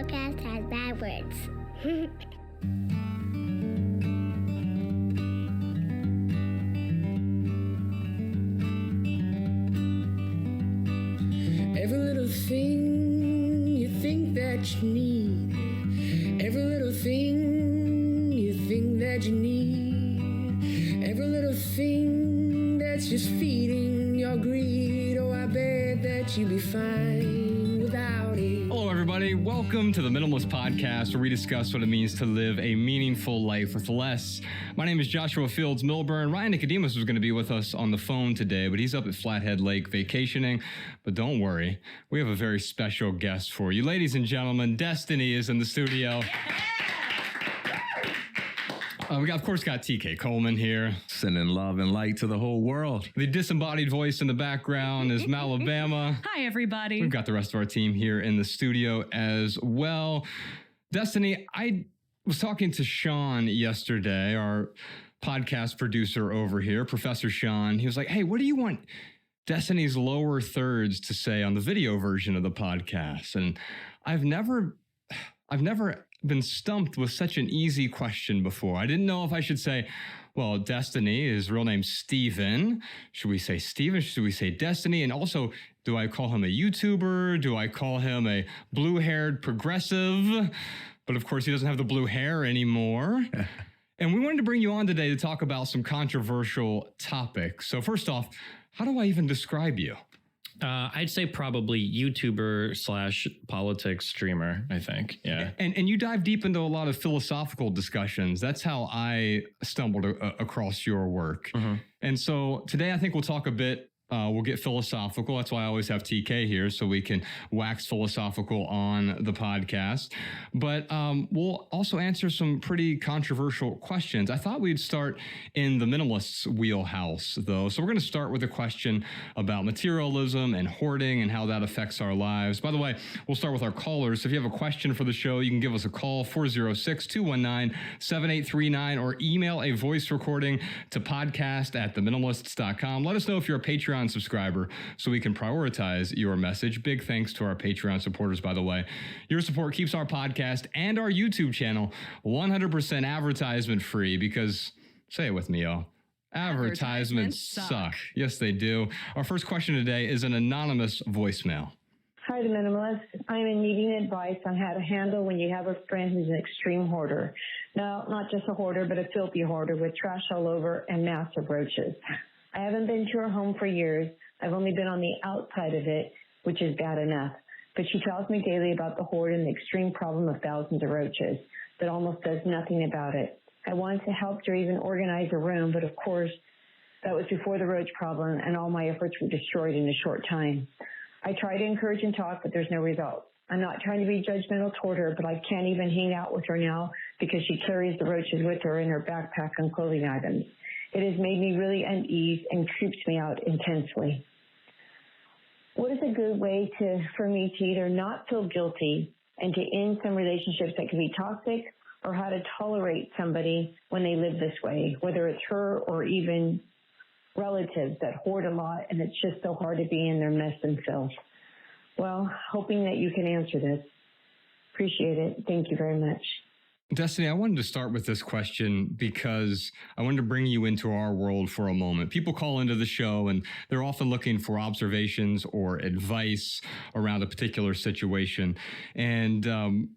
podcast has bad words. Every little thing you think that you need. Every little thing you think that you need. Every little thing that's just feeding your greed. Oh, I bet that you'd be fine without it. Hello, everybody. Welcome to the Minimalist Podcast, where we discuss what it means to live a meaningful life with less. My name is Joshua Fields Milburn. Ryan Nicodemus was going to be with us on the phone today, but he's up at Flathead Lake vacationing. But don't worry, we have a very special guest for you. Ladies and gentlemen, Destiny is in the studio. We of course got TK Coleman here. Sending love and light to the whole world. The disembodied voice in the background is Malabama. Hi, everybody. We've got the rest of our team here in the studio as well. Destiny, I was talking to Sean yesterday, our podcast producer over here, Professor Sean. He was like, hey, what do you want Destiny's lower thirds to say on the video version of the podcast? And I've never been stumped with such an easy question before. I didn't know if I should say, well, Destiny, his real name's Steven. Should we say Steven? Should we say Destiny? And also, do I call him a YouTuber? Do I call him a blue-haired progressive? But of course, he doesn't have the blue hair anymore. And we wanted to bring you on today to talk about some controversial topics. So first off, how do I even describe you? I'd say probably YouTuber / politics streamer, I think. Yeah. And you dive deep into a lot of philosophical discussions. That's how I stumbled across your work. Mm-hmm. And so today I think we'll talk a bit. We'll get philosophical. That's why I always have TK here, so we can wax philosophical on the podcast. But we'll also answer some pretty controversial questions. I thought we'd start in the minimalists' wheelhouse, though. So we're going to start with a question about materialism and hoarding and how that affects our lives. By the way, we'll start with our callers. If you have a question for the show, you can give us a call, 406-219-7839, or email a voice recording to podcast@theminimalists.com. Let us know if you're a Patreon subscriber so we can prioritize your message. Big thanks to our Patreon supporters, by the way. Your support keeps our podcast and our YouTube channel 100% advertisement free because, say it with me, y'all, advertisements suck. Yes, they do. Our first question today is an anonymous voicemail. Hi, the Minimalist. I'm in needing advice on how to handle when you have a friend who's an extreme hoarder. Now, not just a hoarder, but a filthy hoarder with trash all over and massive roaches. I haven't been to her home for years. I've only been on the outside of it, which is bad enough. But she tells me daily about the hoard and the extreme problem of thousands of roaches, but almost does nothing about it. I wanted to help her even organize a room, but of course, that was before the roach problem, and all my efforts were destroyed in a short time. I try to encourage and talk, but there's no result. I'm not trying to be judgmental toward her, but I can't even hang out with her now because she carries the roaches with her in her backpack and clothing items. It has made me really uneasy and creeps me out intensely. What is a good way for me to either not feel guilty and to end some relationships that can be toxic, or how to tolerate somebody when they live this way, whether it's her or even relatives that hoard a lot and it's just so hard to be in their mess and filth? Well, hoping that you can answer this. Appreciate it. Thank you very much. Destiny, I wanted to start with this question because I wanted to bring you into our world for a moment. People call into the show and they're often looking for observations or advice around a particular situation. And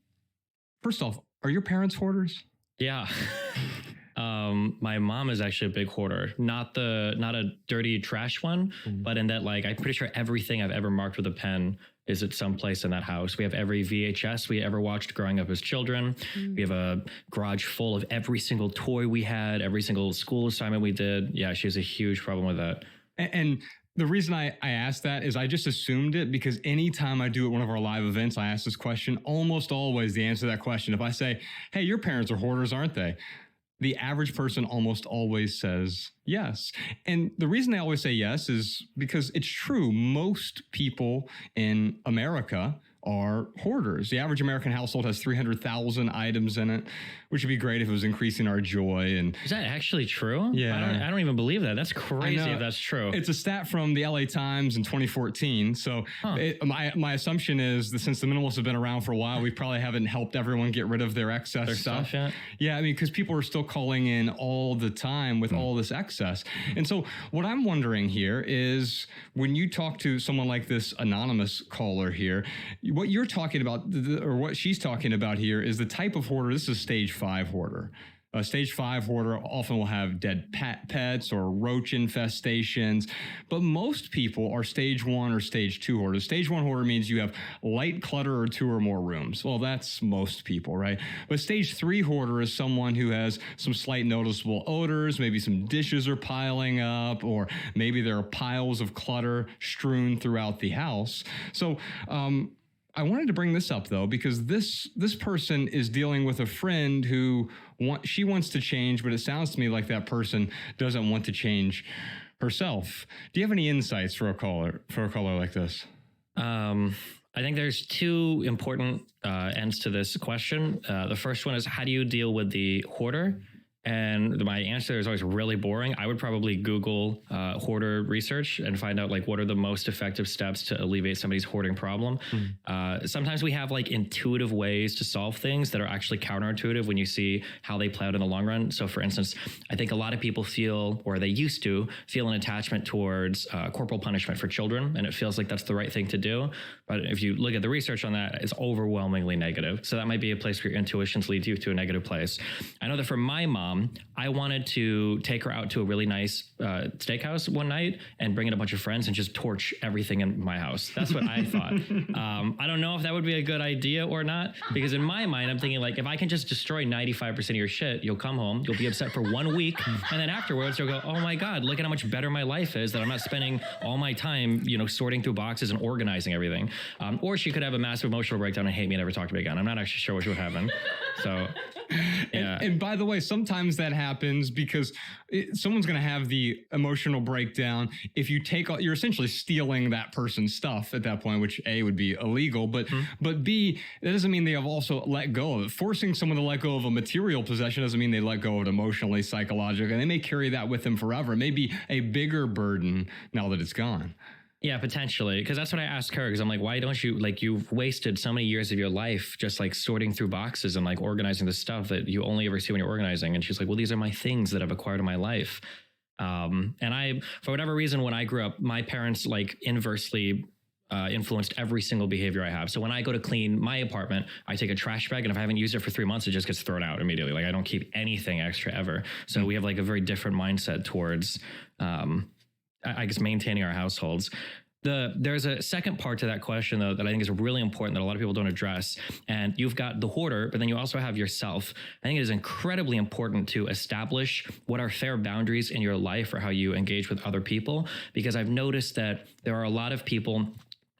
first off, are your parents hoarders? Yeah. My mom is actually a big hoarder, not a dirty trash one, but in that, like, I'm pretty sure everything I've ever marked with a pen is at some place in that house. We have every VHS we ever watched growing up as children. We have a garage full of every single toy we had, every single school assignment we did. Yeah, she has a huge problem with that. And the reason I asked that is I just assumed it because anytime I do at one of our live events, I ask this question, almost always the answer to that question. If I say, hey, your parents are hoarders, aren't they? The average person almost always says yes. And the reason they always say yes is because it's true. Most people in America are hoarders. The average American household has 300,000 items in it, which would be great if it was increasing our joy. And is that actually true? Yeah. I don't even believe that. That's crazy if that's true. It's a stat from the LA Times in 2014. So my assumption is that since the minimalists have been around for a while, we probably haven't helped everyone get rid of their excess stuff. Yeah, I mean, because people are still calling in all the time with all this excess. And so what I'm wondering here is when you talk to someone like this anonymous caller here, what you're talking about, or what she's talking about here, is the type of hoarder. This is stage 5 hoarder. A stage 5 hoarder often will have dead pets or roach infestations, but most people are stage 1 or stage 2 hoarders. Stage 1 hoarder means you have light clutter or 2 or more rooms. Well, that's most people, right? But stage 3 hoarder is someone who has some slight noticeable odors, maybe some dishes are piling up, or maybe there are piles of clutter strewn throughout the house. So, I wanted to bring this up though, because this person is dealing with a friend who she wants to change, but it sounds to me like that person doesn't want to change herself. Do you have any insights for a caller like this? I think there's 2 important ends to this question. The first one is, how do you deal with the hoarder? And my answer is always really boring. I would probably Google hoarder research and find out like what are the most effective steps to alleviate somebody's hoarding problem. Sometimes we have like intuitive ways to solve things that are actually counterintuitive when you see how they play out in the long run. So for instance, I think a lot of people feel, or they used to feel, an attachment towards corporal punishment for children. And it feels like that's the right thing to do. But if you look at the research on that, it's overwhelmingly negative. So that might be a place where your intuitions lead you to a negative place. I know that for my mom, I wanted to take her out to a really nice steakhouse one night and bring in a bunch of friends and just torch everything in my house. That's what I thought. I don't know if that would be a good idea or not, because in my mind, I'm thinking like, if I can just destroy 95% of your shit, you'll come home, you'll be upset for 1 week. And then afterwards you'll go, oh my God, look at how much better my life is, that I'm not spending all my time, sorting through boxes and organizing everything. Or she could have a massive emotional breakdown and hate me and never talk to me again. I'm not actually sure what would happen. So, yeah. And by the way, sometimes that happens because someone's going to have the emotional breakdown. If you you're essentially stealing that person's stuff at that point, which A, would be illegal, but B, that doesn't mean they have also let go of it. Forcing someone to let go of a material possession doesn't mean they let go of it emotionally, psychologically, and they may carry that with them forever. It may be a bigger burden now that it's gone. Yeah, potentially. Because that's what I asked her. Because I'm like, why don't you, like, you've wasted so many years of your life just like sorting through boxes and like organizing the stuff that you only ever see when you're organizing. And she's like, well, these are my things that I've acquired in my life. And I, for whatever reason, when I grew up, my parents like inversely influenced every single behavior I have. So when I go to clean my apartment, I take a trash bag, and if I haven't used it for 3 months, it just gets thrown out immediately. Like I don't keep anything extra ever. So we have like a very different mindset towards, I guess, maintaining our households. There's a second part to that question, though, that I think is really important that a lot of people don't address. And you've got the hoarder, but then you also have yourself. I think it is incredibly important to establish what are fair boundaries in your life for how you engage with other people, because I've noticed that there are a lot of people.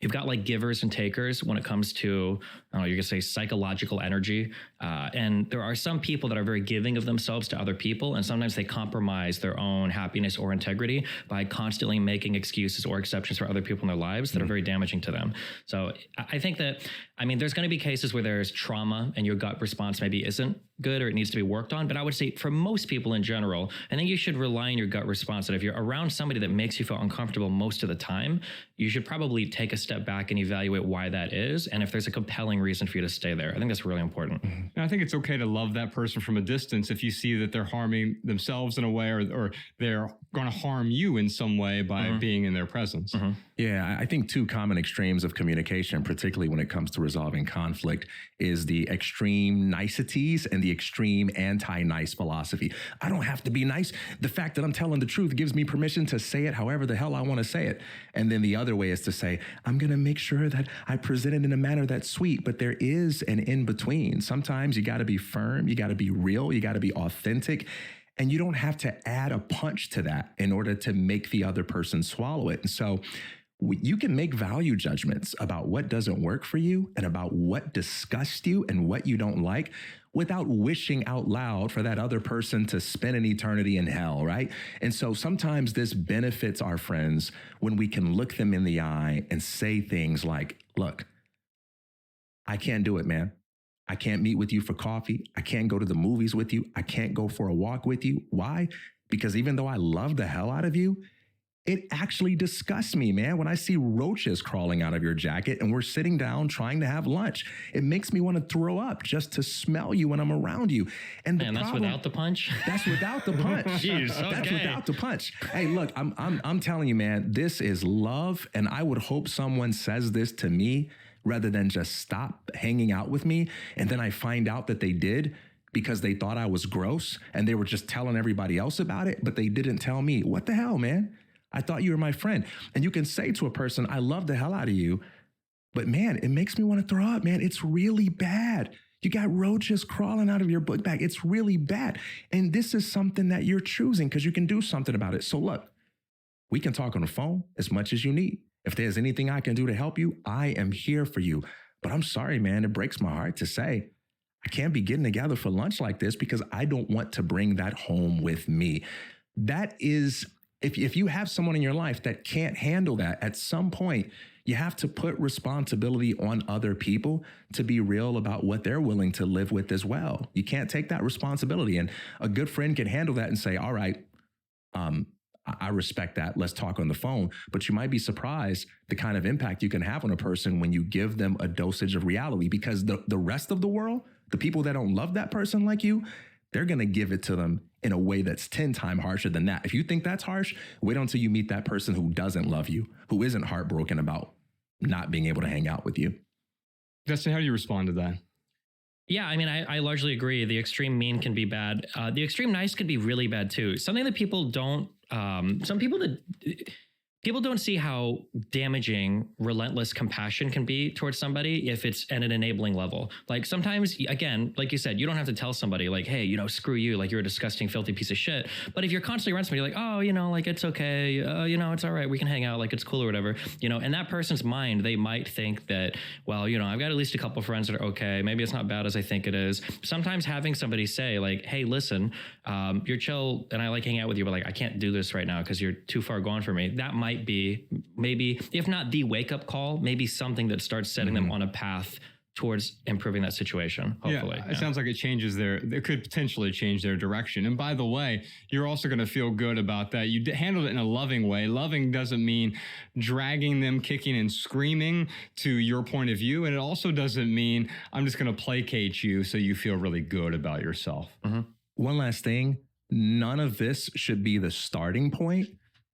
You've got like givers and takers when it comes to, I don't know, you could say psychological energy. And there are some people that are very giving of themselves to other people. And sometimes they compromise their own happiness or integrity by constantly making excuses or exceptions for other people in their lives that are very damaging to them. So I think that, I mean, there's going to be cases where there's trauma and your gut response maybe isn't good or it needs to be worked on. But I would say for most people in general, I think you should rely on your gut response. That if you're around somebody that makes you feel uncomfortable most of the time, you should probably take a step back and evaluate why that is. And if there's a compelling reason for you to stay there, I think that's really important. And I think it's okay to love that person from a distance if you see that they're harming themselves in a way, or they're going to harm you in some way by being in their presence. Yeah, I think 2 common extremes of communication, particularly when it comes to resolving conflict, is the extreme niceties and the extreme anti-nice philosophy. I don't have to be nice. The fact that I'm telling the truth gives me permission to say it however the hell I want to say it. And then the other way is to say, I'm going to make sure that I present it in a manner that's sweet, but there is an in-between. Sometimes you got to be firm, you got to be real, you got to be authentic. And you don't have to add a punch to that in order to make the other person swallow it. And so you can make value judgments about what doesn't work for you and about what disgusts you and what you don't like without wishing out loud for that other person to spend an eternity in hell, right? And so sometimes this benefits our friends when we can look them in the eye and say things like, look, I can't do it, man. I can't meet with you for coffee. I can't go to the movies with you. I can't go for a walk with you. Why? Because even though I love the hell out of you, it actually disgusts me, man, when I see roaches crawling out of your jacket and we're sitting down trying to have lunch. It makes me want to throw up just to smell you when I'm around you. And that's without the punch? That's without the punch. Jeez, okay. That's without the punch. Hey, look, I'm telling you, man, this is love. And I would hope someone says this to me rather than just stop hanging out with me. And then I find out that they did because they thought I was gross and they were just telling everybody else about it, but they didn't tell me. What the hell, man? I thought you were my friend. And you can say to a person, I love the hell out of you, but man, it makes me want to throw up, man. It's really bad. You got roaches crawling out of your book bag. It's really bad. And this is something that you're choosing because you can do something about it. So look, we can talk on the phone as much as you need. If there's anything I can do to help you, I am here for you. But I'm sorry, man, it breaks my heart to say I can't be getting together for lunch like this because I don't want to bring that home with me. That is... If you have someone in your life that can't handle that, at some point, you have to put responsibility on other people to be real about what they're willing to live with as well. You can't take that responsibility. And a good friend can handle that and say, all right, I respect that. Let's talk on the phone. But you might be surprised the kind of impact you can have on a person when you give them a dosage of reality, because the rest of the world, the people that don't love that person like you, they're going to give it to them in a way that's 10 times harsher than that. If you think that's harsh, wait until you meet that person who doesn't love you, who isn't heartbroken about not being able to hang out with you. Justin, how do you respond to that? Yeah, I mean, I largely agree. The extreme mean can be bad. The extreme nice can be really bad too. Something that people don't, people don't see how damaging relentless compassion can be towards somebody if it's at an enabling level. Like sometimes, again, like you said, you don't have to tell somebody like, hey, screw you, like you're a disgusting, filthy piece of shit. But if you're constantly around somebody, like, oh, like it's okay, it's all right, we can hang out, like it's cool or whatever, in that person's mind, they might think that, well, I've got at least a couple friends that are okay. Maybe it's not bad as I think it is. Sometimes having somebody say like, hey, listen, you're chill and I like hanging out with you, but like, I can't do this right now because you're too far gone for me. That might be maybe, if not the wake-up call, maybe something that starts setting them on a path towards improving that situation, hopefully. Yeah, it sounds like it could potentially change their direction. And by the way, you're also going to feel good about that. You handled it in a loving way. Loving doesn't mean dragging them kicking and screaming to your point of view. And it also doesn't mean I'm just going to placate you so you feel really good about yourself. Mm-hmm. One last thing, none of this should be the starting point.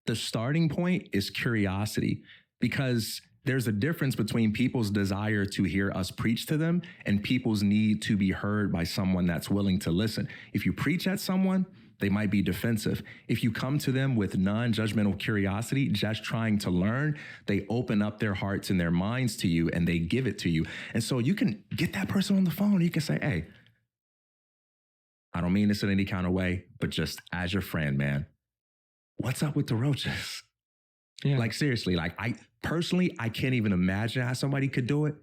The starting point is curiosity, because there's a difference between people's desire to hear us preach to them and people's need to be heard by someone that's willing to listen. If you preach at someone, they might be defensive. If you come to them with non-judgmental curiosity, just trying to learn, they open up their hearts and their minds to you and they give it to you. And so you can get that person on the phone. You can say, hey, I don't mean this in any kind of way, but just as your friend, man, what's up with the roaches? Yeah. Like, seriously, like I can't even imagine how somebody could do it.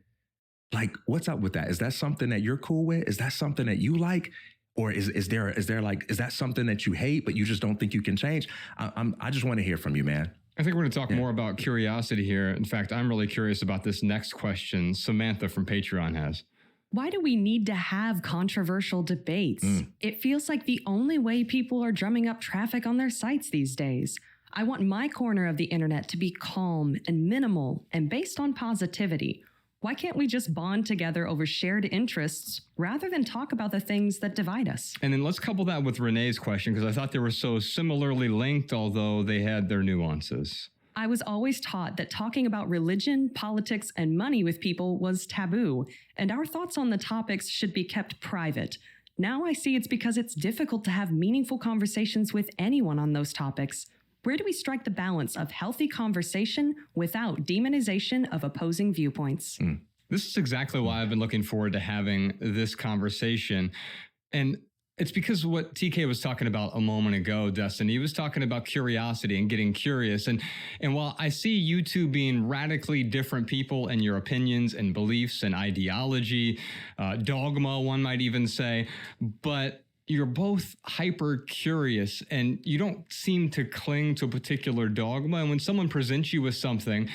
Like, what's up with that? Is that something that you're cool with? Is that something that you like? Or is that something that you hate, but you just don't think you can change? I just want to hear from you, man. I think we're going to talk more about curiosity here. In fact, I'm really curious about this next question Samantha from Patreon has. Why do we need to have controversial debates? It feels like the only way people are drumming up traffic on their sites these days. I want my corner of the internet to be calm and minimal and based on positivity. Why can't we just bond together over shared interests rather than talk about the things that divide us? And then let's couple that with Renee's question, because I thought they were so similarly linked, although they had their nuances. I was always taught that talking about religion, politics, and money with people was taboo, and our thoughts on the topics should be kept private. Now I see it's because it's difficult to have meaningful conversations with anyone on those topics. Where do we strike the balance of healthy conversation without demonization of opposing viewpoints? This is exactly why I've been looking forward to having this conversation. And it's because what TK was talking about a moment ago, Dustin, he was talking about curiosity and getting curious. And while I see you two being radically different people in your opinions and beliefs and ideology, dogma, one might even say, but you're both hyper curious and you don't seem to cling to a particular dogma. And when someone presents you with something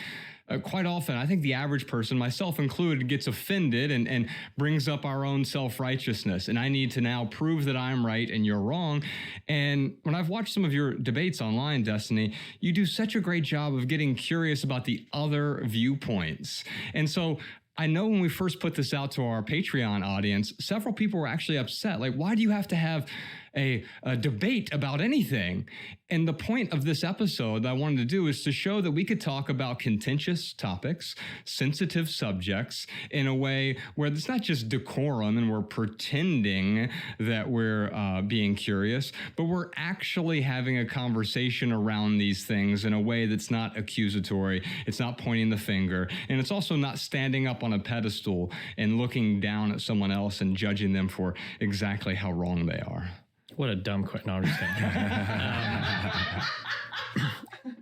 quite often, I think the average person, myself included, gets offended and brings up our own self-righteousness. And I need to now prove that I'm right and you're wrong. And when I've watched some of your debates online, Destiny, you do such a great job of getting curious about the other viewpoints. And so I know when we first put this out to our Patreon audience, several people were actually upset. Like, why do you have to have a debate about anything? And the point of this episode that I wanted to do is to show that we could talk about contentious topics, sensitive subjects in a way where it's not just decorum and we're pretending that we're being curious, but we're actually having a conversation around these things in a way that's not accusatory. It's not pointing the finger. And it's also not standing up on a pedestal and looking down at someone else and judging them for exactly how wrong they are. What a dumb question. No, I'm just kidding.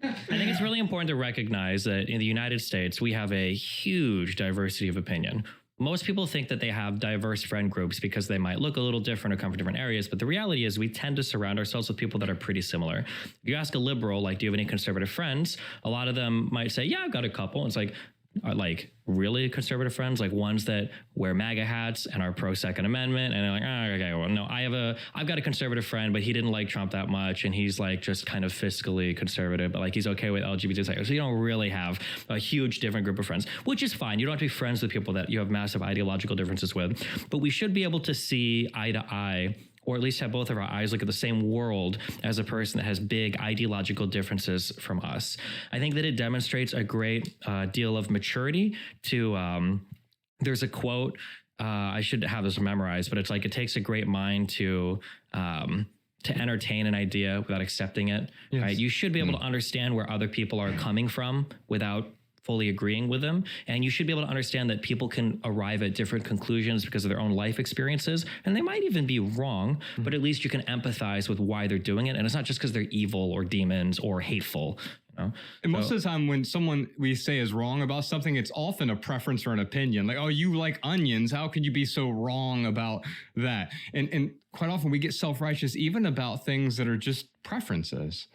I think it's really important to recognize that in the United States, we have a huge diversity of opinion. Most people think that they have diverse friend groups because they might look a little different or come from different areas. But the reality is we tend to surround ourselves with people that are pretty similar. If you ask a liberal, like, do you have any conservative friends? A lot of them might say, yeah, I've got a couple. It's like really conservative friends, like ones that wear MAGA hats and are pro Second Amendment. And they're like, oh, okay, well, no, I've got a conservative friend, but he didn't like Trump that much. And he's like just kind of fiscally conservative, but like he's okay with LGBT. So you don't really have a huge different group of friends, which is fine. You don't have to be friends with people that you have massive ideological differences with, but we should be able to see eye to eye, or at least have both of our eyes look at the same world as a person that has big ideological differences from us. I think that it demonstrates a great deal of maturity to, there's a quote, I should have this memorized, but it's like, it takes a great mind to entertain an idea without accepting it. Yes. Right? You should be able to understand where other people are coming from without fully agreeing with them. And you should be able to understand that people can arrive at different conclusions because of their own life experiences. And they might even be wrong, but at least you can empathize with why they're doing it. And it's not just because they're evil or demons or hateful. You know? And most of the time when someone we say is wrong about something, it's often a preference or an opinion. Like, oh, you like onions. How could you be so wrong about that? And quite often we get self-righteous even about things that are just preferences.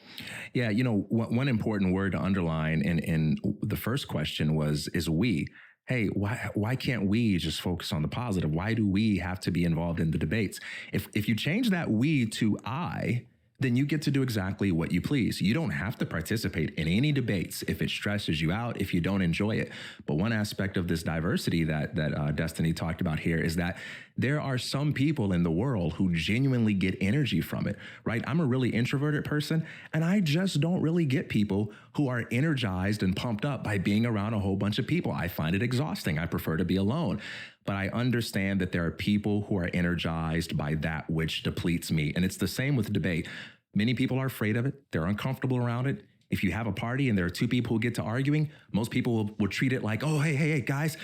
Yeah, you know, one important word to underline in the first question is we. Hey, why can't we just focus on the positive? Why do we have to be involved in the debates? If you change that we to I, then you get to do exactly what you please. You don't have to participate in any debates if it stresses you out, if you don't enjoy it. But one aspect of this diversity that Destiny talked about here is that there are some people in the world who genuinely get energy from it, right? I'm a really introverted person, and I just don't really get people who are energized and pumped up by being around a whole bunch of people. I find it exhausting. I prefer to be alone. But I understand that there are people who are energized by that which depletes me. And it's the same with debate. Many people are afraid of it. They're uncomfortable around it. If you have a party and there are two people who get to arguing, most people will treat it like, oh, hey, guys,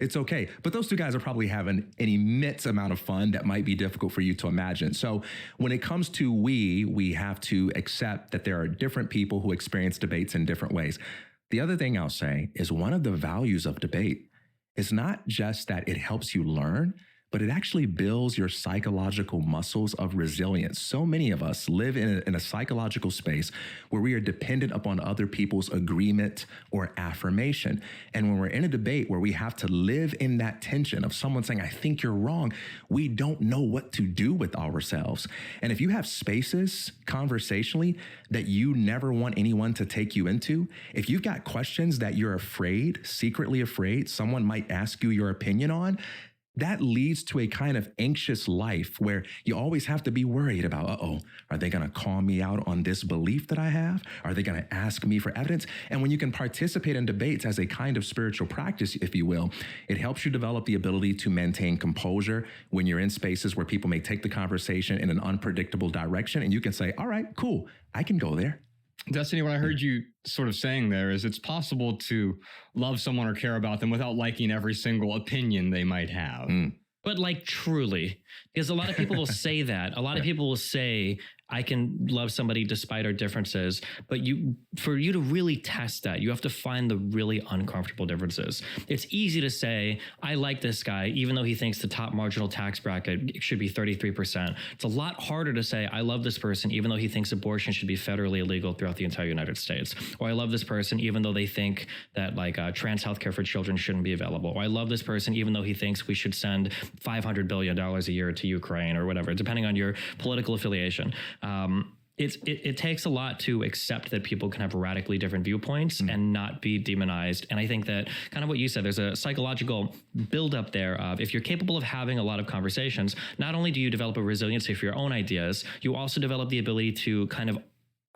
it's okay. But those two guys are probably having an immense amount of fun that might be difficult for you to imagine. So when it comes to we have to accept that there are different people who experience debates in different ways. The other thing I'll say is one of the values of debate is not just that it helps you learn, but it actually builds your psychological muscles of resilience. So many of us live in a psychological space where we are dependent upon other people's agreement or affirmation. And when we're in a debate where we have to live in that tension of someone saying, I think you're wrong, we don't know what to do with ourselves. And if you have spaces conversationally that you never want anyone to take you into, if you've got questions that you're secretly afraid someone might ask you your opinion on, that leads to a kind of anxious life where you always have to be worried about, are they going to call me out on this belief that I have? Are they going to ask me for evidence? And when you can participate in debates as a kind of spiritual practice, if you will, it helps you develop the ability to maintain composure when you're in spaces where people may take the conversation in an unpredictable direction. And you can say, all right, cool, I can go there. Destiny, what I heard you sort of saying there is it's possible to love someone or care about them without liking every single opinion they might have. But like truly, because a lot of people will say that. A lot of people will say, I can love somebody despite our differences. But for you to really test that, you have to find the really uncomfortable differences. It's easy to say, I like this guy, even though he thinks the top marginal tax bracket should be 33%. It's a lot harder to say, I love this person, even though he thinks abortion should be federally illegal throughout the entire United States. Or I love this person, even though they think that trans healthcare for children shouldn't be available. Or I love this person, even though he thinks we should send $500 billion a year to Ukraine or whatever, depending on your political affiliation. It takes a lot to accept that people can have radically different viewpoints and not be demonized. And I think that kind of what you said, there's a psychological buildup there of if you're capable of having a lot of conversations, not only do you develop a resiliency for your own ideas, you also develop the ability to kind of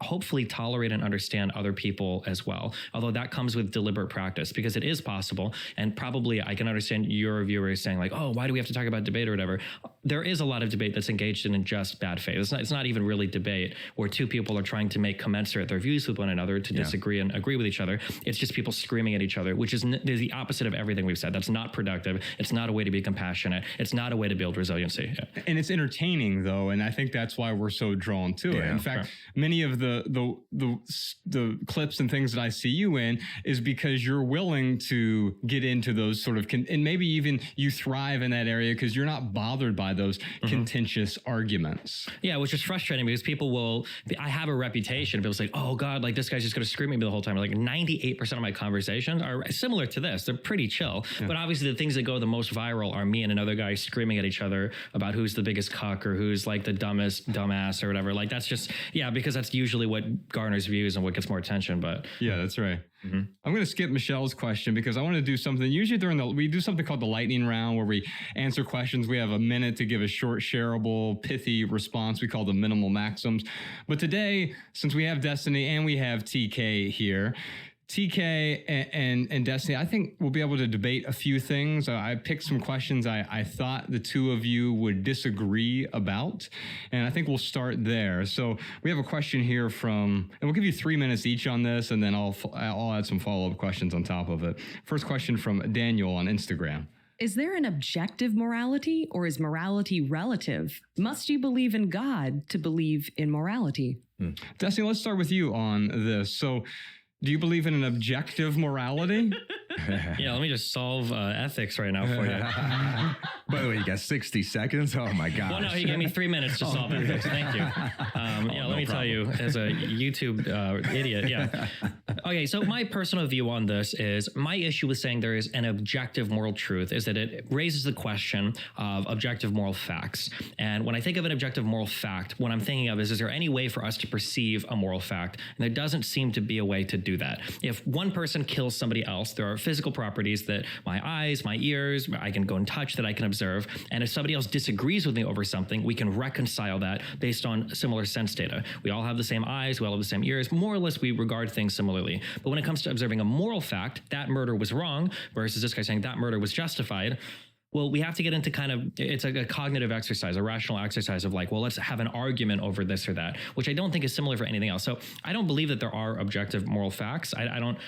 hopefully tolerate and understand other people as well. Although that comes with deliberate practice, because it is possible. And probably I can understand your viewers saying like, oh, why do we have to talk about debate or whatever? There is a lot of debate that's engaged in just bad faith. It's not even really debate where two people are trying to make commensurate their views with one another to disagree and agree with each other. It's just people screaming at each other, which is the opposite of everything we've said. That's not productive. It's not a way to be compassionate. It's not a way to build resiliency. Yeah. And it's entertaining though. And I think that's why we're so drawn to it. In fact, many of the clips and things that I see you in is because you're willing to get into those sort of, and maybe even you thrive in that area because you're not bothered by those contentious arguments. Yeah, which is frustrating because I have a reputation. People say, oh God, like this guy's just going to scream at me the whole time. Like 98% of my conversations are similar to this. They're pretty chill. Yeah. But obviously the things that go the most viral are me and another guy screaming at each other about who's the biggest cuck or who's like the dumbest dumbass or whatever. Like that's just, because that's usually what garners views and what gets more attention. But yeah, that's right. I'm going to skip Michelle's question because I want to do something. Usually we do something called the lightning round where we answer questions. We have a minute to give a short, shareable, pithy response. We call them minimal maxims. But today, since we have Destiny and we have TK here, TK and Destiny, I think we'll be able to debate a few things. I picked some questions I thought the two of you would disagree about, and I think we'll start there. So we have a question here and we'll give you 3 minutes each on this, and then I'll add some follow-up questions on top of it. First question from Daniel on Instagram. Is there an objective morality, or is morality relative? Must you believe in God to believe in morality? Destiny, let's start with you on this. So do you believe in an objective morality? Yeah, let me just solve ethics right now for you. By the way, you got 60 seconds? Oh my gosh. Well, no, he gave me 3 minutes to solve ethics. Thank you. Let me tell you, as a YouTube idiot, Okay, so my personal view on this is my issue with saying there is an objective moral truth is that it raises the question of objective moral facts. And when I think of an objective moral fact, what I'm thinking of is there any way for us to perceive a moral fact? And there doesn't seem to be a way to do that. If one person kills somebody else, there are physical properties that my eyes, my ears, I can go and touch that I can observe. And if somebody else disagrees with me over something, we can reconcile that based on similar sense data. We all have the same eyes, we all have the same ears. More or less, we regard things similarly. But when it comes to observing a moral fact, that murder was wrong, versus this guy saying that murder was justified, well, we have to get into it's like a cognitive exercise, a rational exercise of like, well, let's have an argument over this or that, which I don't think is similar for anything else. So I don't believe that there are objective moral facts. I don't...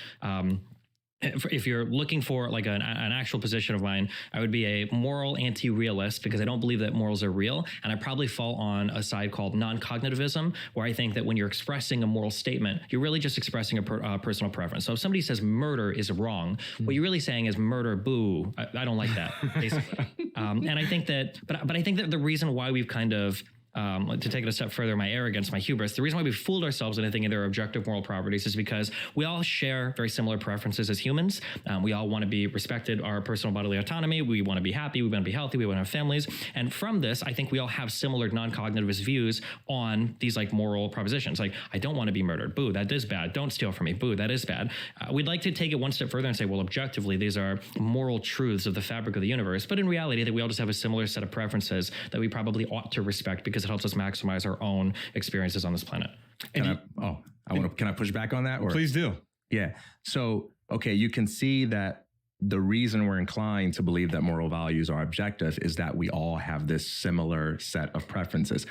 if you're looking for like an actual position of mine, I would be a moral anti-realist because I don't believe that morals are real. And I probably fall on a side called non-cognitivism, where I think that when you're expressing a moral statement, you're really just expressing a personal preference. So if somebody says murder is wrong, what you're really saying is murder, boo. I don't like that, basically. And I think that, but I think that the reason why we've kind of to take it a step further, my arrogance, my hubris, the reason why we fooled ourselves into thinking there are objective moral properties is because we all share very similar preferences as humans. We all want to be respected, our personal bodily autonomy. We want to be happy. We want to be healthy. We want to have families. And from this, I think we all have similar non-cognitivist views on these like moral propositions. Like, I don't want to be murdered. Boo, that is bad. Don't steal from me. Boo, that is bad. We'd like to take it one step further and say, well, objectively, these are moral truths of the fabric of the universe. But in reality, that we all just have a similar set of preferences that we probably ought to respect because it helps us maximize our own experiences on this planet. Can I push back on that? Or? Please do. Yeah. So, okay, you can see that the reason we're inclined to believe that moral values are objective is that we all have this similar set of preferences.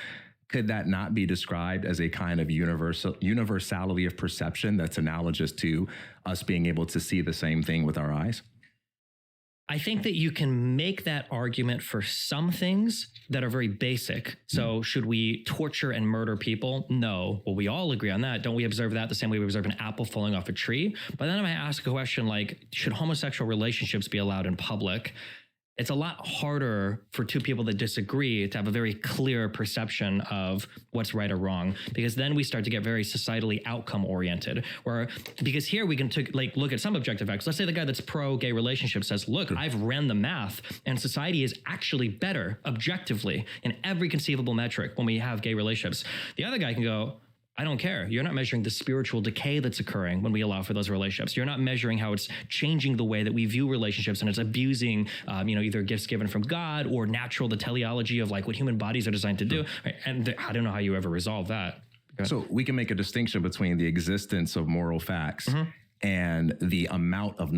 Could that not be described as a kind of universality of perception that's analogous to us being able to see the same thing with our eyes? I think that you can make that argument for some things that are very basic. So should we torture and murder people? No. Well, we all agree on that. Don't we observe that the same way we observe an apple falling off a tree? But then I ask a question like, should homosexual relationships be allowed in public? It's a lot harder for two people that disagree to have a very clear perception of what's right or wrong, because then we start to get very societally outcome oriented. Because here we can look at some objective facts. Let's say the guy that's pro gay relationship says, look, I've ran the math and society is actually better objectively in every conceivable metric when we have gay relationships. The other guy can go, I don't care. You're not measuring the spiritual decay that's occurring when we allow for those relationships. You're not measuring how it's changing the way that we view relationships, and it's abusing, either gifts given from God or the teleology of like what human bodies are designed to do. Right? And I don't know how you ever resolve that. So we can make a distinction between the existence of moral facts and the amount of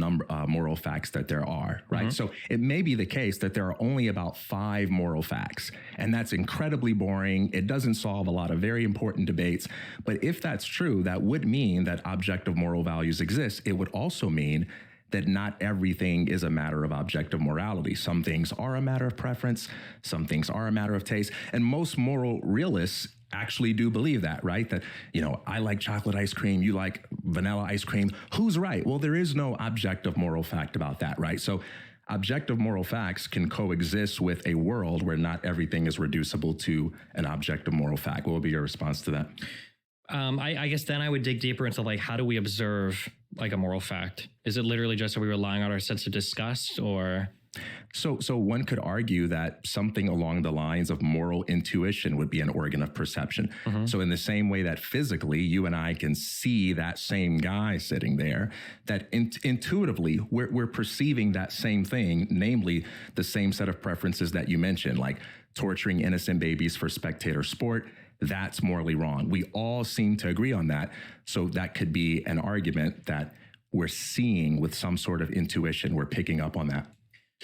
moral facts that there are, right? So it may be the case that there are only about 5 moral facts, and that's incredibly boring. It doesn't solve a lot of very important debates. But if that's true, that would mean that objective moral values exist. It would also mean that not everything is a matter of objective morality. Some things are a matter of preference. Some things are a matter of taste. And most moral realists actually do believe that, right? That, I like chocolate ice cream, you like vanilla ice cream. Who's right? Well, there is no objective moral fact about that, right? So objective moral facts can coexist with a world where not everything is reducible to an objective moral fact. What would be your response to that? I guess then I would dig deeper into like, how do we observe like a moral fact? Is it literally just are we relying on our sense of disgust or... So one could argue that something along the lines of moral intuition would be an organ of perception. So in the same way that physically you and I can see that same guy sitting there, that intuitively we're perceiving that same thing, namely the same set of preferences that you mentioned, like torturing innocent babies for spectator sport. That's morally wrong. We all seem to agree on that. So that could be an argument that we're seeing with some sort of intuition. We're picking up on that.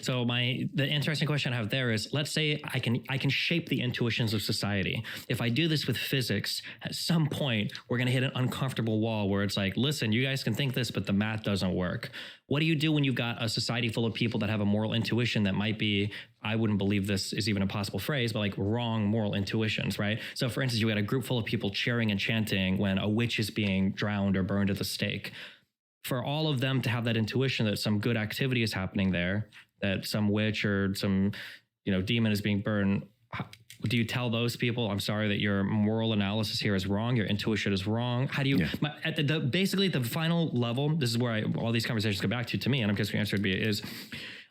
So the interesting question I have there is, let's say I can shape the intuitions of society. If I do this with physics, at some point, we're going to hit an uncomfortable wall where it's like, listen, you guys can think this, but the math doesn't work. What do you do when you've got a society full of people that have a moral intuition that might be, I wouldn't believe this is even a possible phrase, but like wrong moral intuitions, right? So for instance, you had a group full of people cheering and chanting when a witch is being drowned or burned at the stake. For all of them to have that intuition that some good activity is happening there, that some witch or some, demon is being burned. Do you tell those people, I'm sorry that your moral analysis here is wrong, your intuition is wrong? How do you, basically at the final level, this is where all these conversations go back to me, and I'm guessing your answer would be, is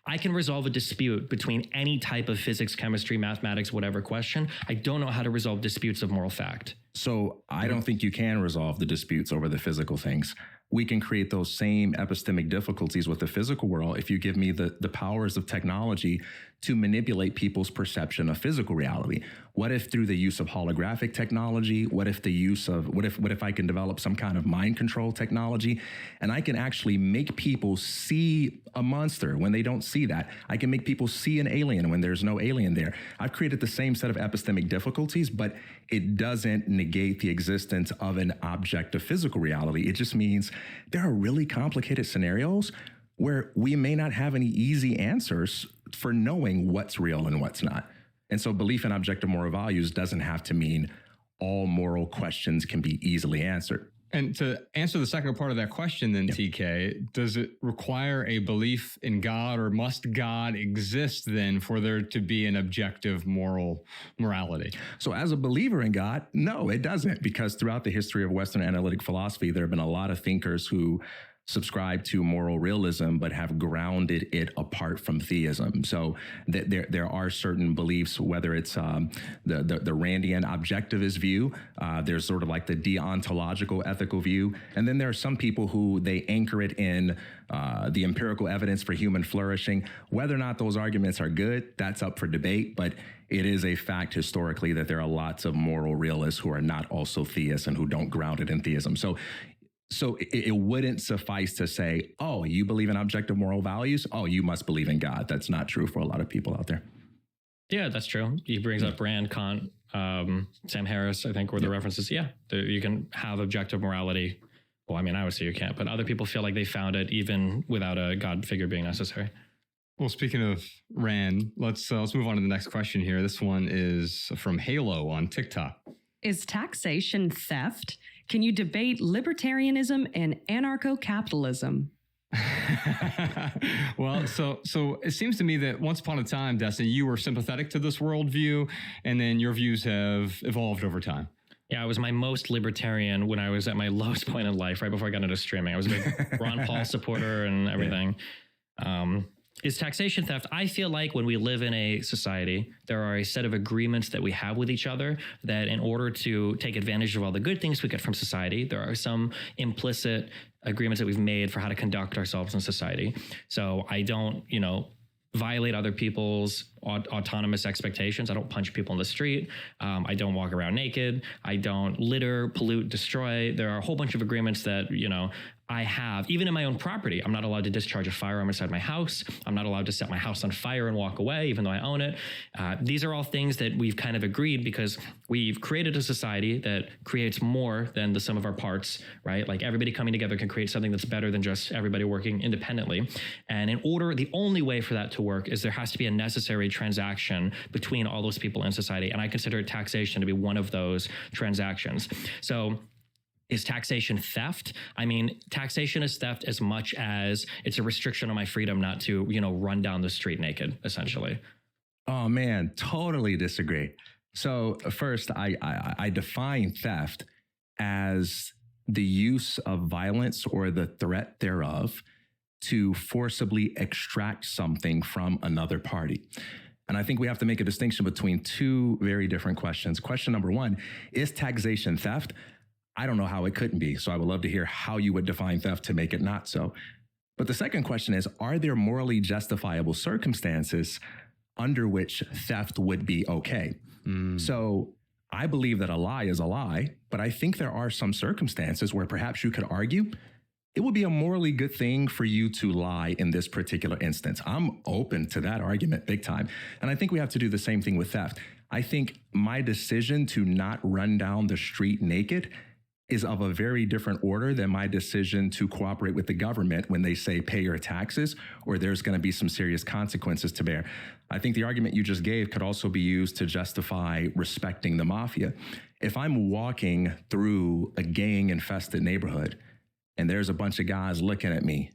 I can resolve a dispute between any type of physics, chemistry, mathematics, whatever question. I don't know how to resolve disputes of moral fact. So I don't think you can resolve the disputes over the physical things. We can create those same epistemic difficulties with the physical world if you give me the powers of technology to manipulate people's perception of physical reality. What if through the use of holographic technology? What if I can develop some kind of mind control technology and I can actually make people see a monster when they don't see that? I can make people see an alien when there's no alien there. I've created the same set of epistemic difficulties, but it doesn't negate the existence of an objective physical reality. It just means there are really complicated scenarios where we may not have any easy answers for knowing what's real and what's not. And so belief in objective moral values doesn't have to mean all moral questions can be easily answered. And to answer the second part of that question then, TK, does it require a belief in God, or must God exist then for there to be an objective morality? So as a believer in God, no, it doesn't, because throughout the history of Western analytic philosophy, there have been a lot of thinkers who subscribe to moral realism, but have grounded it apart from theism. So there are certain beliefs, whether it's the Randian objectivist view, there's sort of like the deontological ethical view. And then there are some people who they anchor it in the empirical evidence for human flourishing. Whether or not those arguments are good, that's up for debate. But it is a fact historically that there are lots of moral realists who are not also theists and who don't ground it in theism. So it wouldn't suffice to say, oh, you believe in objective moral values? Oh, you must believe in God. That's not true for a lot of people out there. Yeah, that's true. He brings up Rand, Kant, Sam Harris, I think, were the references. Yeah, you can have objective morality. Well, I mean, I would say you can't, but other people feel like they found it even without a God figure being necessary. Well, speaking of Rand, let's move on to the next question here. This one is from Halo on TikTok. Is taxation theft? Can you debate libertarianism and anarcho-capitalism? Well, so it seems to me that once upon a time, Destiny, you were sympathetic to this worldview, and then your views have evolved over time. Yeah, I was my most libertarian when I was at my lowest point in life, right before I got into streaming. I was a big Ron Paul supporter and everything. Is taxation theft? I feel like when we live in a society, there are a set of agreements that we have with each other that in order to take advantage of all the good things we get from society, there are some implicit agreements that we've made for how to conduct ourselves in society. So I don't, violate other people's autonomous expectations. I don't punch people in the street. I don't walk around naked. I don't litter, pollute, destroy. There are a whole bunch of agreements that, I have, even in my own property. I'm not allowed to discharge a firearm inside my house. I'm not allowed to set my house on fire and walk away, even though I own it. These are all things that we've kind of agreed because we've created a society that creates more than the sum of our parts, right? Like everybody coming together can create something that's better than just everybody working independently. And the only way for that to work is there has to be a necessary transaction between all those people in society. And I consider taxation to be one of those transactions. So is taxation theft? I mean, taxation is theft as much as it's a restriction on my freedom not to, run down the street naked, essentially. Oh, man, totally disagree. So first, I define theft as the use of violence or the threat thereof to forcibly extract something from another party. And I think we have to make a distinction between two very different questions. Question number one, is taxation theft? I don't know how it couldn't be. So I would love to hear how you would define theft to make it not so. But the second question is, are there morally justifiable circumstances under which theft would be okay? So I believe that a lie is a lie, but I think there are some circumstances where perhaps you could argue it would be a morally good thing for you to lie in this particular instance. I'm open to that argument big time. And I think we have to do the same thing with theft. I think my decision to not run down the street naked is of a very different order than my decision to cooperate with the government when they say pay your taxes or there's going to be some serious consequences to bear. I think the argument you just gave could also be used to justify respecting the mafia. If I'm walking through a gang-infested neighborhood and there's a bunch of guys looking at me,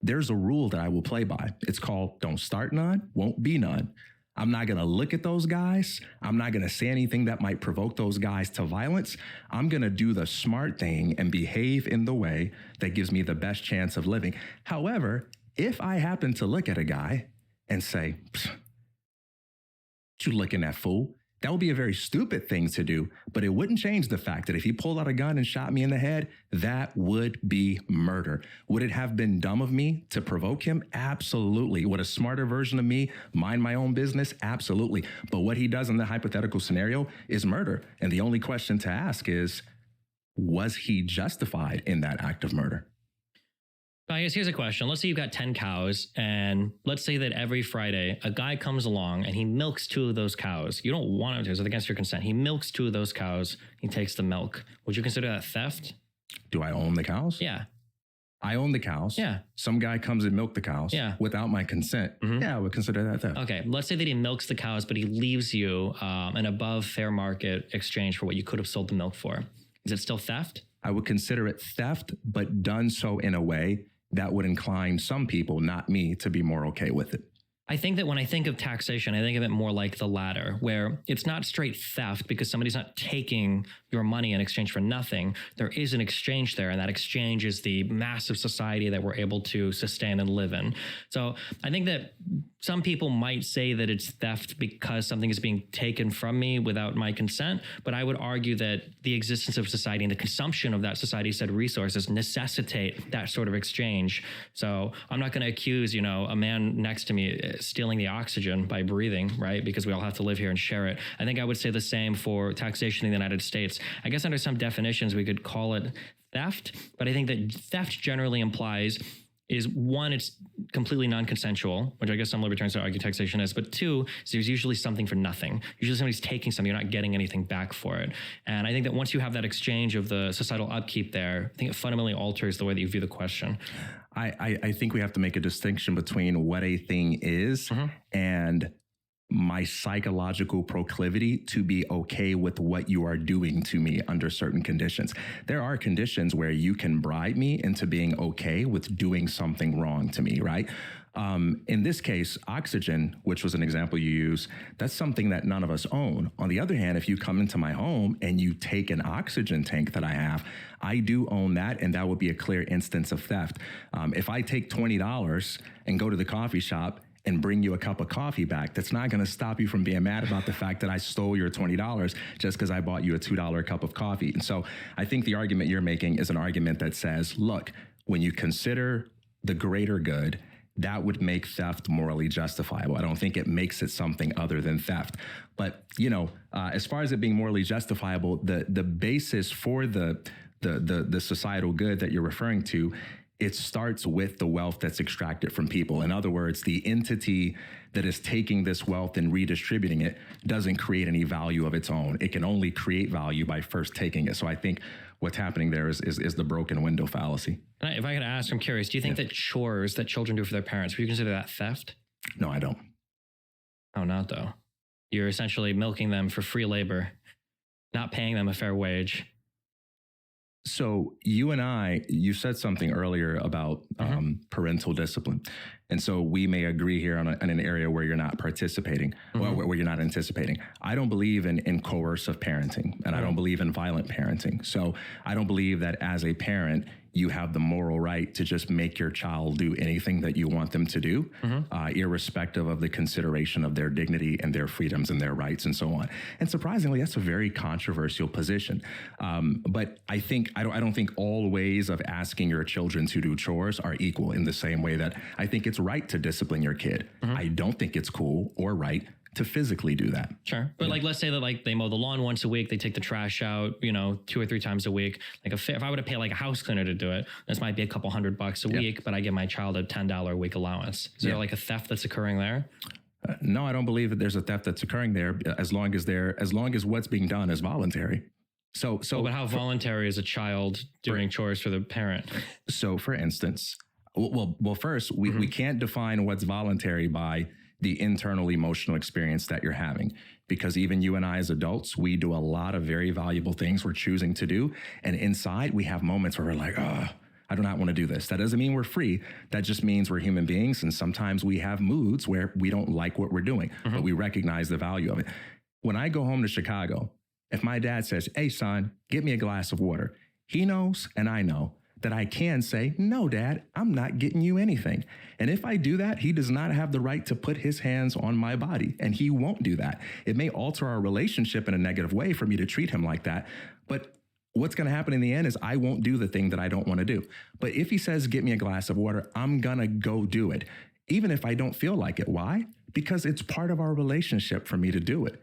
there's a rule that I will play by. It's called don't start none, won't be none. I'm not going to look at those guys. I'm not going to say anything that might provoke those guys to violence. I'm going to do the smart thing and behave in the way that gives me the best chance of living. However, if I happen to look at a guy and say, "What you looking at, fool?" That would be a very stupid thing to do, but it wouldn't change the fact that if he pulled out a gun and shot me in the head, that would be murder. Would it have been dumb of me to provoke him? Absolutely. Would a smarter version of me mind my own business? Absolutely. But what he does in the hypothetical scenario is murder. And the only question to ask is, was he justified in that act of murder? I guess here's a question. Let's say you've got 10 cows, and let's say that every Friday a guy comes along and he milks 2 of those cows. You don't want him to, it's against your consent. He milks 2 of those cows. He takes the milk. Would you consider that theft? Do I own the cows? Yeah. I own the cows. Yeah. Some guy comes and milk the cows. Yeah. Without my consent. Mm-hmm. Yeah, I would consider that theft. Okay. Let's say that he milks the cows, but he leaves you an above fair market exchange for what you could have sold the milk for. Is it still theft? I would consider it theft, but done so in a way that would incline some people, not me, to be more okay with it. I think that when I think of taxation, I think of it more like the latter, where it's not straight theft because somebody's not taking your money in exchange for nothing. There is an exchange there, and that exchange is the massive society that we're able to sustain and live in. So I think that some people might say that it's theft because something is being taken from me without my consent, but I would argue that the existence of society and the consumption of that society's said resources necessitate that sort of exchange. So I'm not going to accuse, a man next to me stealing the oxygen by breathing, right? Because we all have to live here and share it. I think I would say the same for taxation in the United States. I guess under some definitions, we could call it theft, but I think that theft generally implies is one, it's completely non-consensual, which I guess some libertarians would argue taxation is, but two, is there's usually something for nothing. Usually somebody's taking something, you're not getting anything back for it. And I think that once you have that exchange of the societal upkeep there, I think it fundamentally alters the way that you view the question. I think we have to make a distinction between what a thing is and my psychological proclivity to be okay with what you are doing to me under certain conditions. There are conditions where you can bribe me into being okay with doing something wrong to me, right? In this case, oxygen, which was an example you use, that's something that none of us own. On the other hand, if you come into my home and you take an oxygen tank that I have, I do own that, and that would be a clear instance of theft. If I take $20 and go to the coffee shop and bring you a cup of coffee back, that's not going to stop you from being mad about the fact that I stole your $20 just because I bought you a $2 cup of coffee. And so I think the argument you're making is an argument that says, look, when you consider the greater good, that would make theft morally justifiable. I don't think it makes it something other than theft. But, as far as it being morally justifiable, the basis for the societal good that you're referring to, it starts with the wealth that's extracted from people. In other words, the entity that is taking this wealth and redistributing it doesn't create any value of its own. It can only create value by first taking it. So I think what's happening there is the broken window fallacy. If I could ask, I'm curious, do you think that chores that children do for their parents, would you consider that theft? No, I don't. Oh, not though. You're essentially milking them for free labor, not paying them a fair wage. So you said something earlier about parental discipline. And so we may agree here on an area where you're not participating, or where you're not anticipating. I don't believe in coercive parenting, and I don't believe in violent parenting. So I don't believe that as a parent, you have the moral right to just make your child do anything that you want them to do, irrespective of the consideration of their dignity and their freedoms and their rights and so on. And surprisingly, that's a very controversial position. But I don't think all ways of asking your children to do chores are equal, in the same way that I think it's right to discipline your kid. I don't think it's cool or right to physically do that. Sure. But let's say that they mow the lawn once a week, they take the trash out, 2 or 3 times a week. If I were to pay a house cleaner to do it, this might be a couple $100 a week, but I give my child a $10 a week allowance. Is there a theft that's occurring there? No, I don't believe that there's a theft that's occurring there, as long as what's being done is voluntary. So, but how voluntary is a child doing chores for the parent? So for instance, well, first we can't define what's voluntary by the internal emotional experience that you're having, because even you and I as adults, we do a lot of very valuable things we're choosing to do. And inside we have moments where we're like, I do not want to do this. That doesn't mean we're free. That just means we're human beings. And sometimes we have moods where we don't like what we're doing, but we recognize the value of it. When I go home to Chicago, if my dad says, hey son, get me a glass of water, he knows and I know that I can say, no, Dad, I'm not getting you anything. And if I do that, he does not have the right to put his hands on my body, and he won't do that. It may alter our relationship in a negative way for me to treat him like that, but what's going to happen in the end is I won't do the thing that I don't want to do. But if he says, get me a glass of water, I'm going to go do it, even if I don't feel like it. Why? Because it's part of our relationship for me to do it.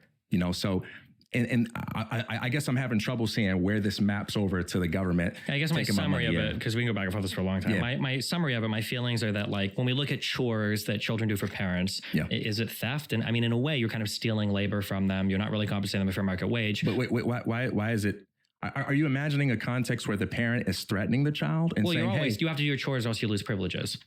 So And I guess I'm having trouble seeing where this maps over to the government. I guess my summary of it, because we can go back and forth this for a long time. Yeah. My summary of it, my feelings are that when we look at chores that children do for parents, is it theft? And I mean, in a way, you're kind of stealing labor from them. You're not really compensating them a fair market wage. But wait, why is it? Are you imagining a context where the parent is threatening the child and saying, you have to do your chores or else you lose privileges.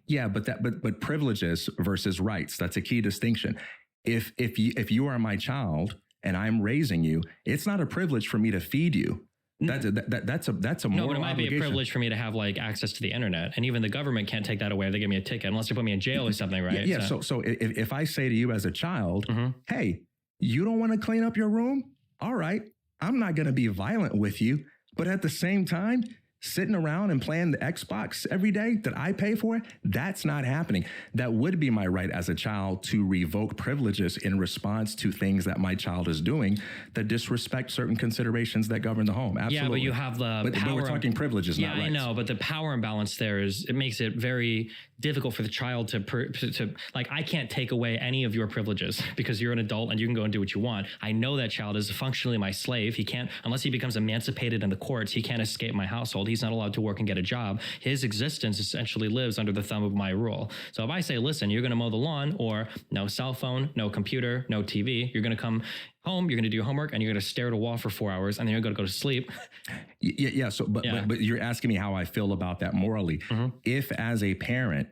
Yeah, but privileges versus rights, that's a key distinction. If you are my child and I'm raising you, it's not a privilege for me to feed you. That's a moral No, but it might obligation. be a privilege for me to have access to the internet, and even the government can't take that away if they give me a ticket, unless they put me in jail or something, right? Yeah. So if I say to you as a child, hey, you don't want to clean up your room? All right, I'm not going to be violent with you, but at the same time, sitting around and playing the Xbox every day that I pay for, that's not happening. That would be my right as a child to revoke privileges in response to things that my child is doing that disrespect certain considerations that govern the home. Absolutely. Yeah, but you have the power. But we're talking privileges, not rights. Yeah, I know, but the power imbalance there it makes it very difficult for the child to like, I can't take away any of your privileges because you're an adult and you can go and do what you want. I know that child is functionally my slave. He can't, unless he becomes emancipated in the courts, he can't escape my household. He's not allowed to work and get a job. His existence essentially lives under the thumb of my rule. So if I say, listen, you're going to mow the lawn, or no cell phone, no computer, no TV, you're going to come home, you're going to do your homework, and you're going to stare at a wall for 4 hours, and then you're going to go to sleep. Yeah. So, but you're asking me how I feel about that morally. If as a parent,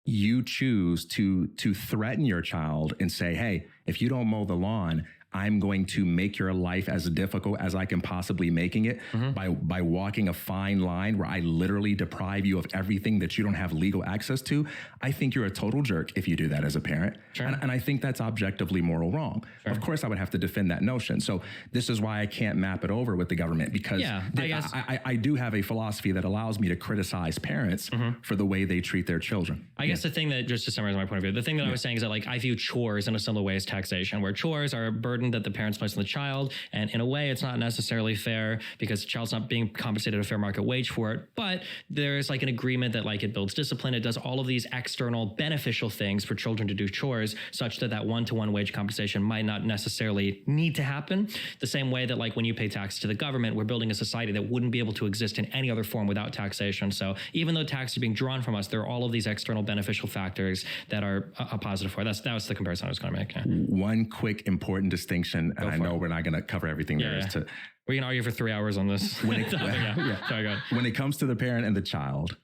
you choose to threaten your child and say, hey, if you don't mow the lawn, I'm going to make your life as difficult as I can possibly making it by walking a fine line where I literally deprive you of everything that you don't have legal access to. I think you're a total jerk if you do that as a parent. Sure. And I think that's objectively moral wrong. Sure. Of course, I would have to defend that notion. So this is why I can't map it over with the government, because I do have a philosophy that allows me to criticize parents for the way they treat their children. I guess the thing that, just to summarize my point of view, the thing that I was saying is that, like, I view chores in a similar way as taxation, where chores are a burden that the parents place on the child. And in a way, it's not necessarily fair because the child's not being compensated a fair market wage for it. But there's like an agreement that, like, it builds discipline. It does all of these external beneficial things for children to do chores, such that that one-to-one wage compensation might not necessarily need to happen. The same way that, like, when you pay tax to the government, we're building a society that wouldn't be able to exist in any other form without taxation. So even though taxes are being drawn from us, there are all of these external beneficial factors that are a positive for it. That was the comparison I was going to make. Yeah. One quick important distinction, and I know we're not going to cover everything there is to. We can argue for 3 hours on this. When it, Sorry, go ahead. When it comes to the parent and the child,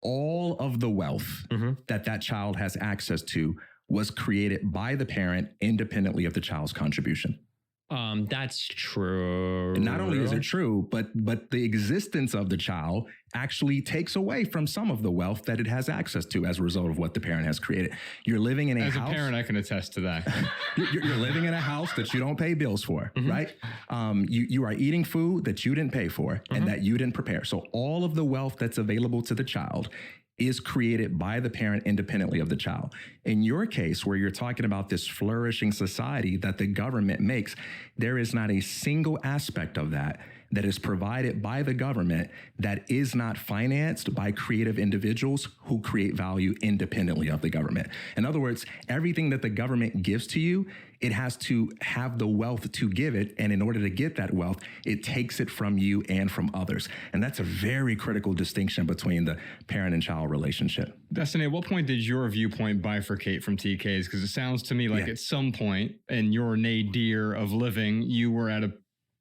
all of the wealth that child has access to was created by the parent independently of the child's contribution. That's true. And not only is it true, but the existence of the child actually takes away from some of the wealth that it has access to as a result of what the parent has created. You're living in a house. As a parent, I can attest to that. You're living in a house that you don't pay bills for, right? You are eating food that you didn't pay for and that you didn't prepare. So all of the wealth that's available to the child is created by the parent independently of the child. In your case, where you're talking about this flourishing society that the government makes, there is not a single aspect of that is provided by the government that is not financed by creative individuals who create value independently of the government. In other words, everything that the government gives to you, it has to have the wealth to give it. And in order to get that wealth, it takes it from you and from others. And that's a very critical distinction between the parent and child relationship. Destiny, at what point did your viewpoint bifurcate from TK's? Because it sounds to me like at some point in your nadir of living, you were at a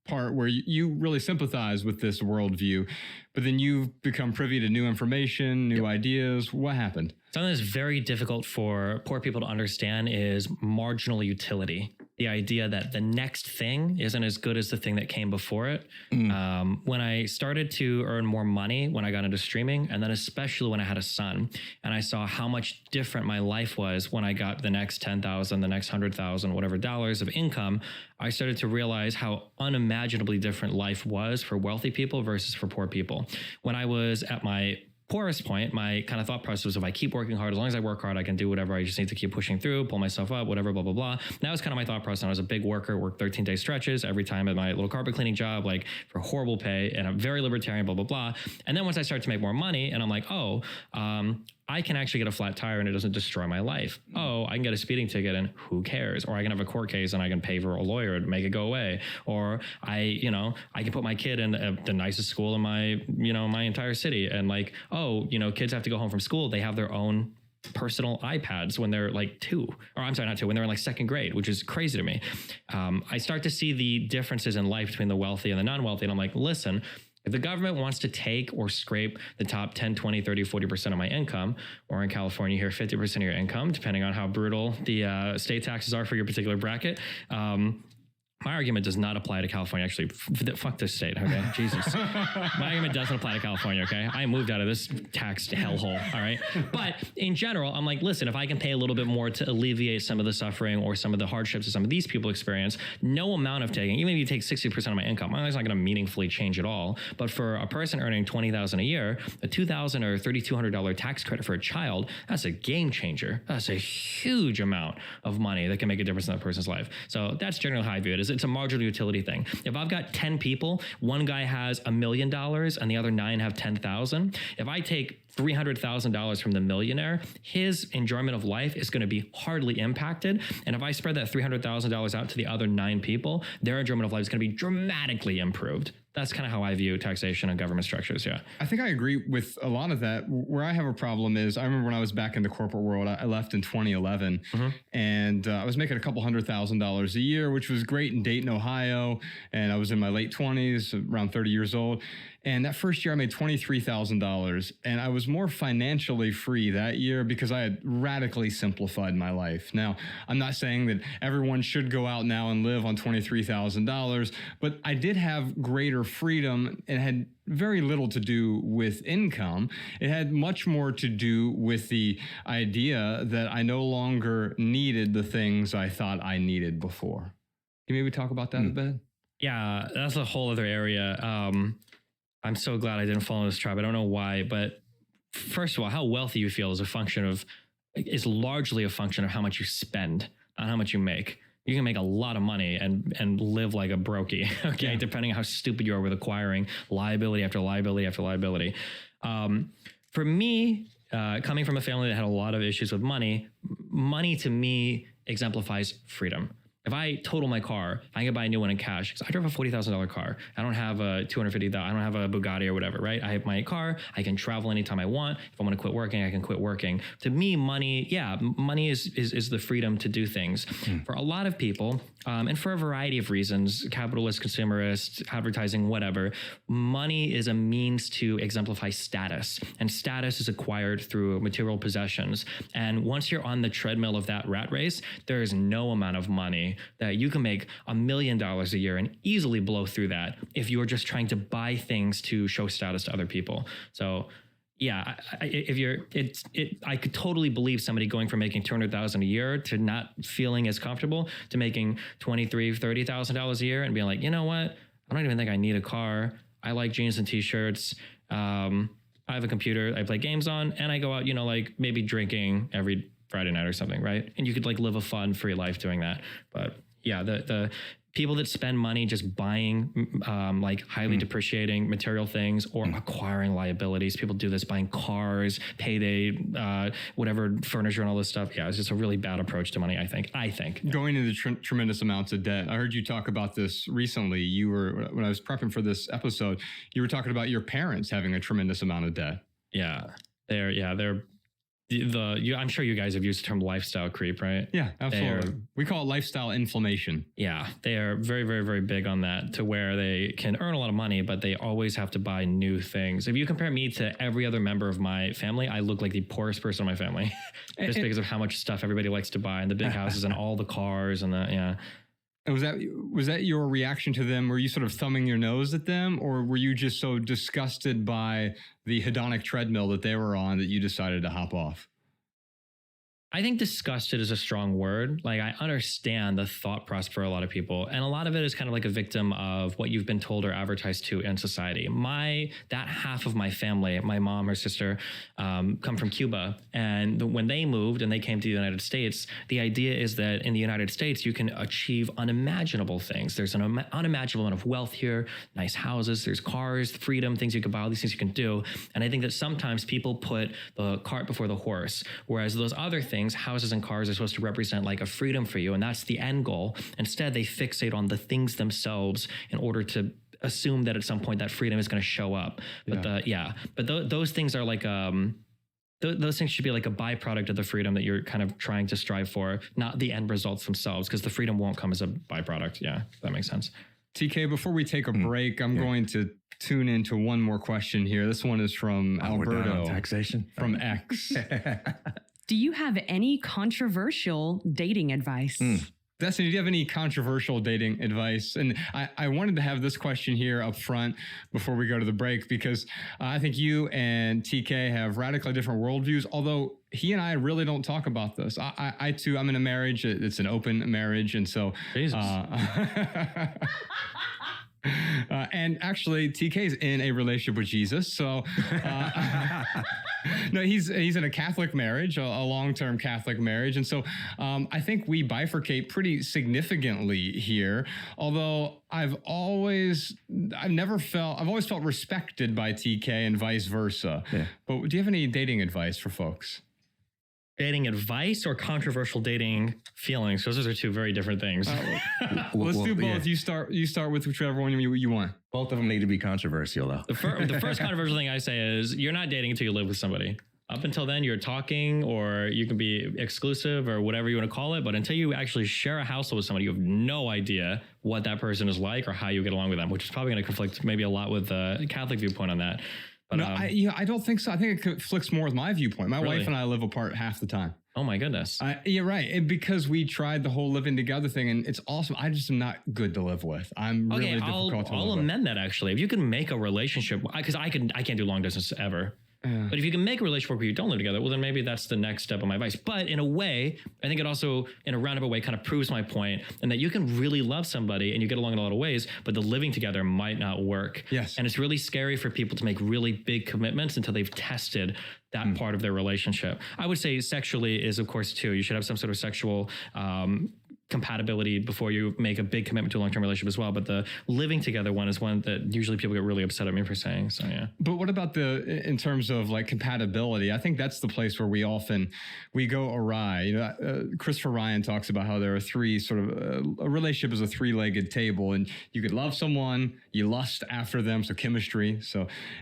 part where you really sympathize with this worldview, but then you've become privy to new information, new ideas. What happened? Something that's very difficult for poor people to understand is marginal utility. The idea that the next thing isn't as good as the thing that came before it. When I started to earn more money, when I got into streaming, and then especially when I had a son, and I saw how much different my life was when I got the next 10,000, the next 100,000, whatever dollars of income, I started to realize how unimaginably different life was for wealthy people versus for poor people. When I was at my poorest point, my kind of thought process was, if I keep working hard, as long as I work hard, I can do whatever. I just need to keep pushing through, pull myself up, whatever, blah, blah, blah. And that was kind of my thought process. I was a big worker, worked 13-day stretches every time at my little carpet cleaning job, like for horrible pay, and I'm very libertarian, blah, blah, blah. And then once I started to make more money, and I'm like, I can actually get a flat tire and it doesn't destroy my life. Oh, I can get a speeding ticket and who cares? Or I can have a court case and I can pay for a lawyer to make it go away. Or I can put my kid in the nicest school in my entire city. And like, kids have to go home from school. They have their own personal iPads when they're like 2, or I'm sorry, not 2, when they're in like 2nd grade, which is crazy to me. I start to see the differences in life between the wealthy and the non-wealthy. And I'm like, listen, if the government wants to take or scrape the top 10, 20, 30, 40% of my income, or in California here, 50% of your income, depending on how brutal the state taxes are for your particular bracket, my argument does not apply to California. Actually, fuck this state, okay? Jesus. My argument doesn't apply to California, okay? I moved out of this tax hellhole, all right? But in general, I'm like, listen, if I can pay a little bit more to alleviate some of the suffering or some of the hardships that some of these people experience, no amount of taking, even if you take 60% of my income, it's not going to meaningfully change at all. But for a person earning $20,000 a year, a $2,000 or $3,200 tax credit for a child, that's a game changer. That's a huge amount of money that can make a difference in that person's life. So that's generally how I view it. Is it's a marginal utility thing. If I've got 10 people, one guy has $1 million and the other 9 have 10,000. If I take $300,000 from the millionaire, his enjoyment of life is going to be hardly impacted. And if I spread that $300,000 out to the other 9 people, their enjoyment of life is going to be dramatically improved. That's kind of how I view taxation and government structures. Yeah. I think I agree with a lot of that. Where I have a problem is I remember when I was back in the corporate world, I left in 2011 and I was making a couple $100,000 a year, which was great in Dayton, Ohio. And I was in my late 20s, around 30 years old. And that first year I made $23,000 and I was more financially free that year because I had radically simplified my life. Now, I'm not saying that everyone should go out now and live on $23,000, but I did have greater freedom and had very little to do with income. It had much more to do with the idea that I no longer needed the things I thought I needed before. Can you maybe talk about that a bit? Yeah, that's a whole other area. I'm so glad I didn't follow this tribe. I don't know why, but first of all, how wealthy you feel is largely a function of how much you spend, not how much you make. You can make a lot of money and live like a brokey, okay, depending on how stupid you are with acquiring liability after liability after liability. For me, coming from a family that had a lot of issues with money to me exemplifies freedom. If I total my car, I can buy a new one in cash. I drive a $40,000 car. I don't have a $250,000. I don't have a Bugatti or whatever, right? I have my car. I can travel anytime I want. If I want to quit working, I can quit working. To me, money is the freedom to do things. For a lot of people, and for a variety of reasons, capitalist, consumerist, advertising, whatever, money is a means to exemplify status. And status is acquired through material possessions. And once you're on the treadmill of that rat race, there is no amount of money that you can make $1 million a year and easily blow through that if you're just trying to buy things to show status to other people. So yeah, I could totally believe somebody going from making $200,000 a year to not feeling as comfortable to making $23,000, $30,000 a year and being like, you know what? I don't even think I need a car. I like jeans and t-shirts. I have a computer I play games on, and I go out, like maybe drinking every Friday night or something, right? And you could like live a fun, free life doing that. But yeah, the people that spend money just buying like highly depreciating material things or acquiring liabilities. People do this, buying cars, payday, whatever, furniture and all this stuff. Yeah, it's just a really bad approach to money, I think. Going into tremendous amounts of debt. I heard you talk about this recently. When I was prepping for this episode, you were talking about your parents having a tremendous amount of debt. Yeah, they're I'm sure you guys have used the term lifestyle creep, right? Yeah, absolutely. We call it lifestyle inflammation. Yeah, they are very, very, very big on that, to where they can earn a lot of money, but they always have to buy new things. If you compare me to every other member of my family, I look like the poorest person in my family, just because of how much stuff everybody likes to buy, and the big houses and all the cars and And was that your reaction to them? Were you sort of thumbing your nose at them, or were you just so disgusted by the hedonic treadmill that they were on that you decided to hop off? I think disgusted is a strong word. Like, I understand the thought process for a lot of people, and a lot of it is kind of like a victim of what you've been told or advertised to in society. That half of my family, my mom, her sister, come from Cuba, and when they moved and they came to the United States, the idea is that in the United States you can achieve unimaginable things. There's an unimaginable amount of wealth here, nice houses, there's cars, freedom, things you can buy, all these things you can do. And I think that sometimes people put the cart before the horse, whereas those other things, houses and cars, are supposed to represent like a freedom for you, and that's the end goal. Instead, they fixate on the things themselves in order to assume that at some point that freedom is going to show up. But those things are like those things should be like a byproduct of the freedom that you're kind of trying to strive for, not the end results themselves, because the freedom won't come as a byproduct. Yeah, if that makes sense. TK, before we take a break, I'm going to tune into one more question here. This one is from Alberto. Taxation from X. Do you have any controversial dating advice? Destiny, do you have any controversial dating advice? And I wanted to have this question here up front before we go to the break, because I think you and TK have radically different worldviews, although he and I really don't talk about this. I too, I'm in a marriage. It's an open marriage. And so... Jesus. And actually, TK's in a relationship with Jesus. So, no, he's in a Catholic marriage, a long-term Catholic marriage. And so I think we bifurcate pretty significantly here. Although I've always felt respected by TK and vice versa. Yeah. But do you have any dating advice for folks? Dating advice or controversial dating feelings? Those are two very different things. Let's do both. Yeah. You start with whichever one you want. Both of them need to be controversial, though. The first controversial thing I say is you're not dating until you live with somebody. Up until then, you're talking, or you can be exclusive or whatever you want to call it. But until you actually share a household with somebody, you have no idea what that person is like or how you get along with them, which is probably going to conflict maybe a lot with the Catholic viewpoint on that. But, no, I don't think so. I think it conflicts more with my viewpoint. My wife and I live apart half the time. Oh my goodness. You're right. And because we tried the whole living together thing, and it's awesome. I just am not good to live with. I'm really difficult to live with. I'll amend that actually. If you can make a relationship, because I can't do long distance ever. Yeah. But if you can make a relationship where you don't live together, well, then maybe that's the next step of my advice. But in a way, I think it also, in a roundabout way, kind of proves my point, and that you can really love somebody and you get along in a lot of ways, but the living together might not work. Yes. And it's really scary for people to make really big commitments until they've tested that part of their relationship. I would say sexually is, of course, too. You should have some sort of sexual compatibility before you make a big commitment to a long-term relationship as well. But the living together one is one that usually people get really upset at me for saying. So, yeah. But what about in terms of like compatibility? I think that's the place where we go awry. You know, Christopher Ryan talks about how there are three sort of, a relationship is a three-legged table, and you could love someone, you lust after them, so chemistry.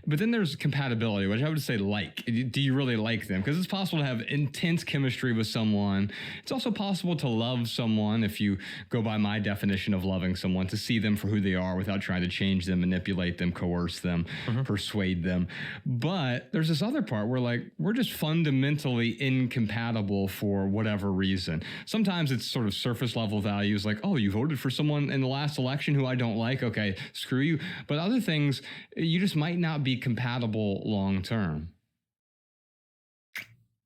But then there's compatibility, which I would say do you really like them? Because it's possible to have intense chemistry with someone. It's also possible to love someone, if you go by my definition of loving someone, to see them for who they are without trying to change them, manipulate them, coerce them, persuade them. But there's this other part where we're just fundamentally incompatible for whatever reason. Sometimes it's sort of surface level values like, oh, you voted for someone in the last election who I don't like. Okay, screw you. But other things, you just might not be compatible long term.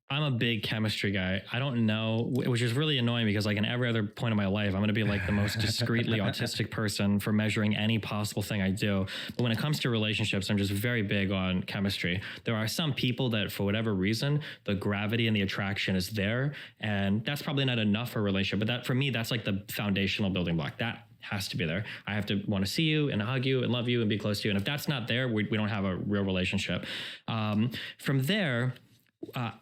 I'm a big chemistry guy. I don't know, which is really annoying because like in every other point of my life, I'm going to be like the most discreetly autistic person for measuring any possible thing I do. But when it comes to relationships, I'm just very big on chemistry. There are some people that for whatever reason, the gravity and the attraction is there. And that's probably not enough for a relationship. But that for me, that's like the foundational building block. That has to be there. I have to want to see you and hug you and love you and be close to you. And if that's not there, we don't have a real relationship. From there,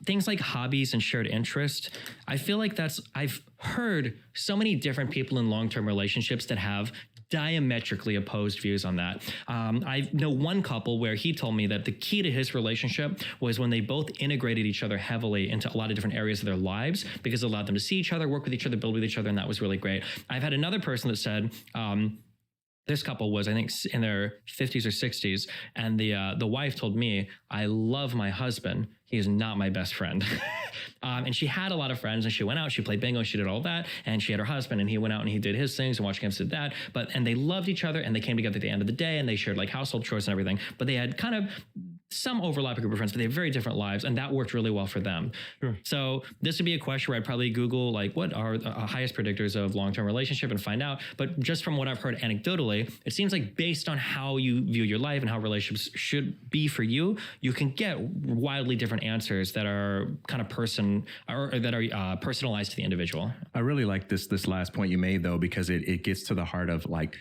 things like hobbies and shared interest, I feel like I've heard so many different people in long-term relationships that have diametrically opposed views on that. I know one couple where he told me that the key to his relationship was when they both integrated each other heavily into a lot of different areas of their lives, because it allowed them to see each other, work with each other, build with each other, and that was really great. I've had another person that said, this couple was, I think, in their 50s or 60s, and the wife told me, I love my husband. He is not my best friend. And she had a lot of friends, and she went out, she played bingo, she did all that, and she had her husband, and he went out and he did his things and watched games, did that. And they loved each other, and they came together at the end of the day, and they shared like household chores and everything. But they had kind of some overlapping group of friends, but they have very different lives, and that worked really well for them. Sure. So this would be a question where I'd probably Google like, what are the highest predictors of long-term relationship and find out. But just from what I've heard anecdotally, it seems like based on how you view your life and how relationships should be for you, you can get wildly different answers that are kind of personalized to the individual. I really like this last point you made, though, because it gets to the heart of like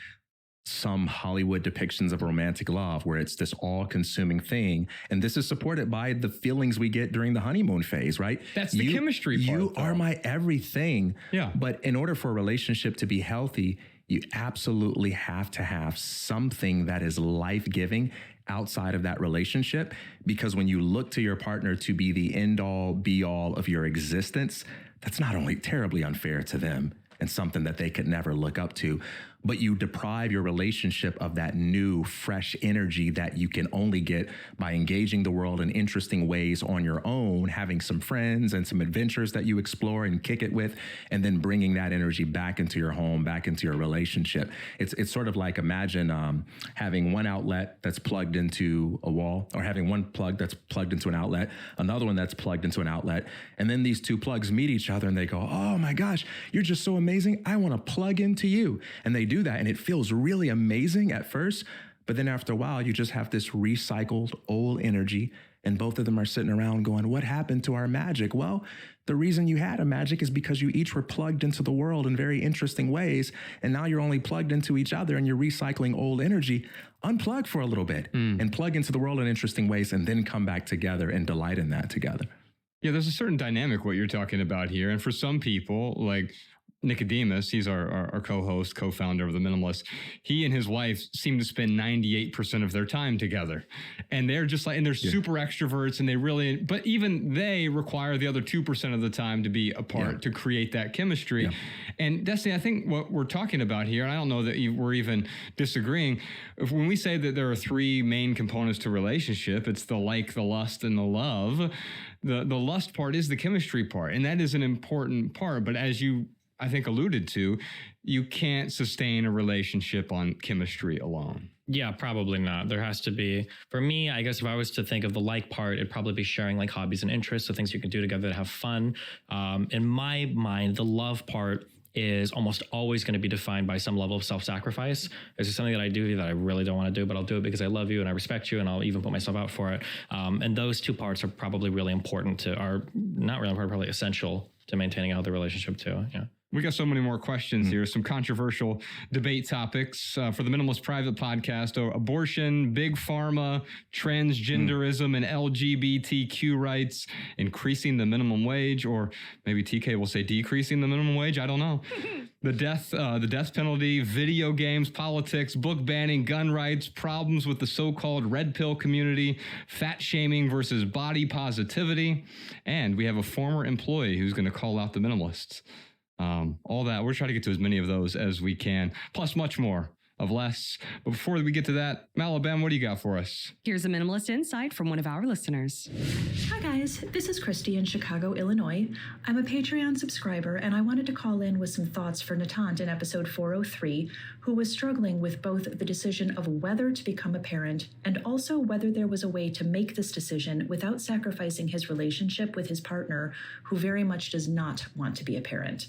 some Hollywood depictions of romantic love where it's this all-consuming thing. And this is supported by the feelings we get during the honeymoon phase, right? That's the chemistry part. You are my everything. Yeah. But in order for a relationship to be healthy, you absolutely have to have something that is life-giving outside of that relationship. Because when you look to your partner to be the end-all, be-all of your existence, that's not only terribly unfair to them and something that they could never look up to, but you deprive your relationship of that new, fresh energy that you can only get by engaging the world in interesting ways on your own, having some friends and some adventures that you explore and kick it with, and then bringing that energy back into your home, back into your relationship. It's sort of like, imagine having one outlet that's plugged into a wall, or having one plug that's plugged into an outlet, another one that's plugged into an outlet, and then these two plugs meet each other and they go, oh my gosh, you're just so amazing. I want to plug into you. And they do that and it feels really amazing at first, but then after a while, you just have this recycled old energy and both of them are sitting around going, what happened to our magic? Well, the reason you had a magic is because you each were plugged into the world in very interesting ways. And now you're only plugged into each other and you're recycling old energy. Unplug for a little bit and plug into the world in interesting ways and then come back together and delight in that together. Yeah, there's a certain dynamic what you're talking about here. And for some people, like Nicodemus, he's our co-host, co-founder of the Minimalists. He and his wife seem to spend 98% of their time together. And they're just like, and they're super extroverts and they really, but even they require the other 2% of the time to be apart to create that chemistry. Yeah. And Destiny, I think what we're talking about here, and I don't know that we're even disagreeing, when we say that there are three main components to relationship, it's the like, the lust, and the love. The lust part is the chemistry part, and that is an important part. But as you, I think, alluded to, you can't sustain a relationship on chemistry alone. Yeah, probably not. There has to be, for me, I guess if I was to think of the like part, it'd probably be sharing like hobbies and interests, so things you can do together to have fun. In my mind, the love part is almost always going to be defined by some level of self-sacrifice. This is something that I do that I really don't want to do, but I'll do it because I love you and I respect you and I'll even put myself out for it. And those two parts are probably really important not really important, probably essential to maintaining a healthy relationship too. Yeah. We got so many more questions here, some controversial debate topics for the Minimalist Private Podcast: abortion, big pharma, transgenderism, and LGBTQ rights, increasing the minimum wage, or maybe TK will say decreasing the minimum wage. I don't know. The death penalty, video games, politics, book banning, gun rights, problems with the so-called red pill community, fat shaming versus body positivity, and we have a former employee who's going to call out the minimalists. All that. We're trying to get to as many of those as we can, plus much more of less. But before we get to that, Malabam, what do you got for us? Here's a minimalist insight from one of our listeners. Hi guys, this is Christy in Chicago, Illinois. I'm a Patreon subscriber and I wanted to call in with some thoughts for Natant in episode 403, who was struggling with both the decision of whether to become a parent and also whether there was a way to make this decision without sacrificing his relationship with his partner, who very much does not want to be a parent.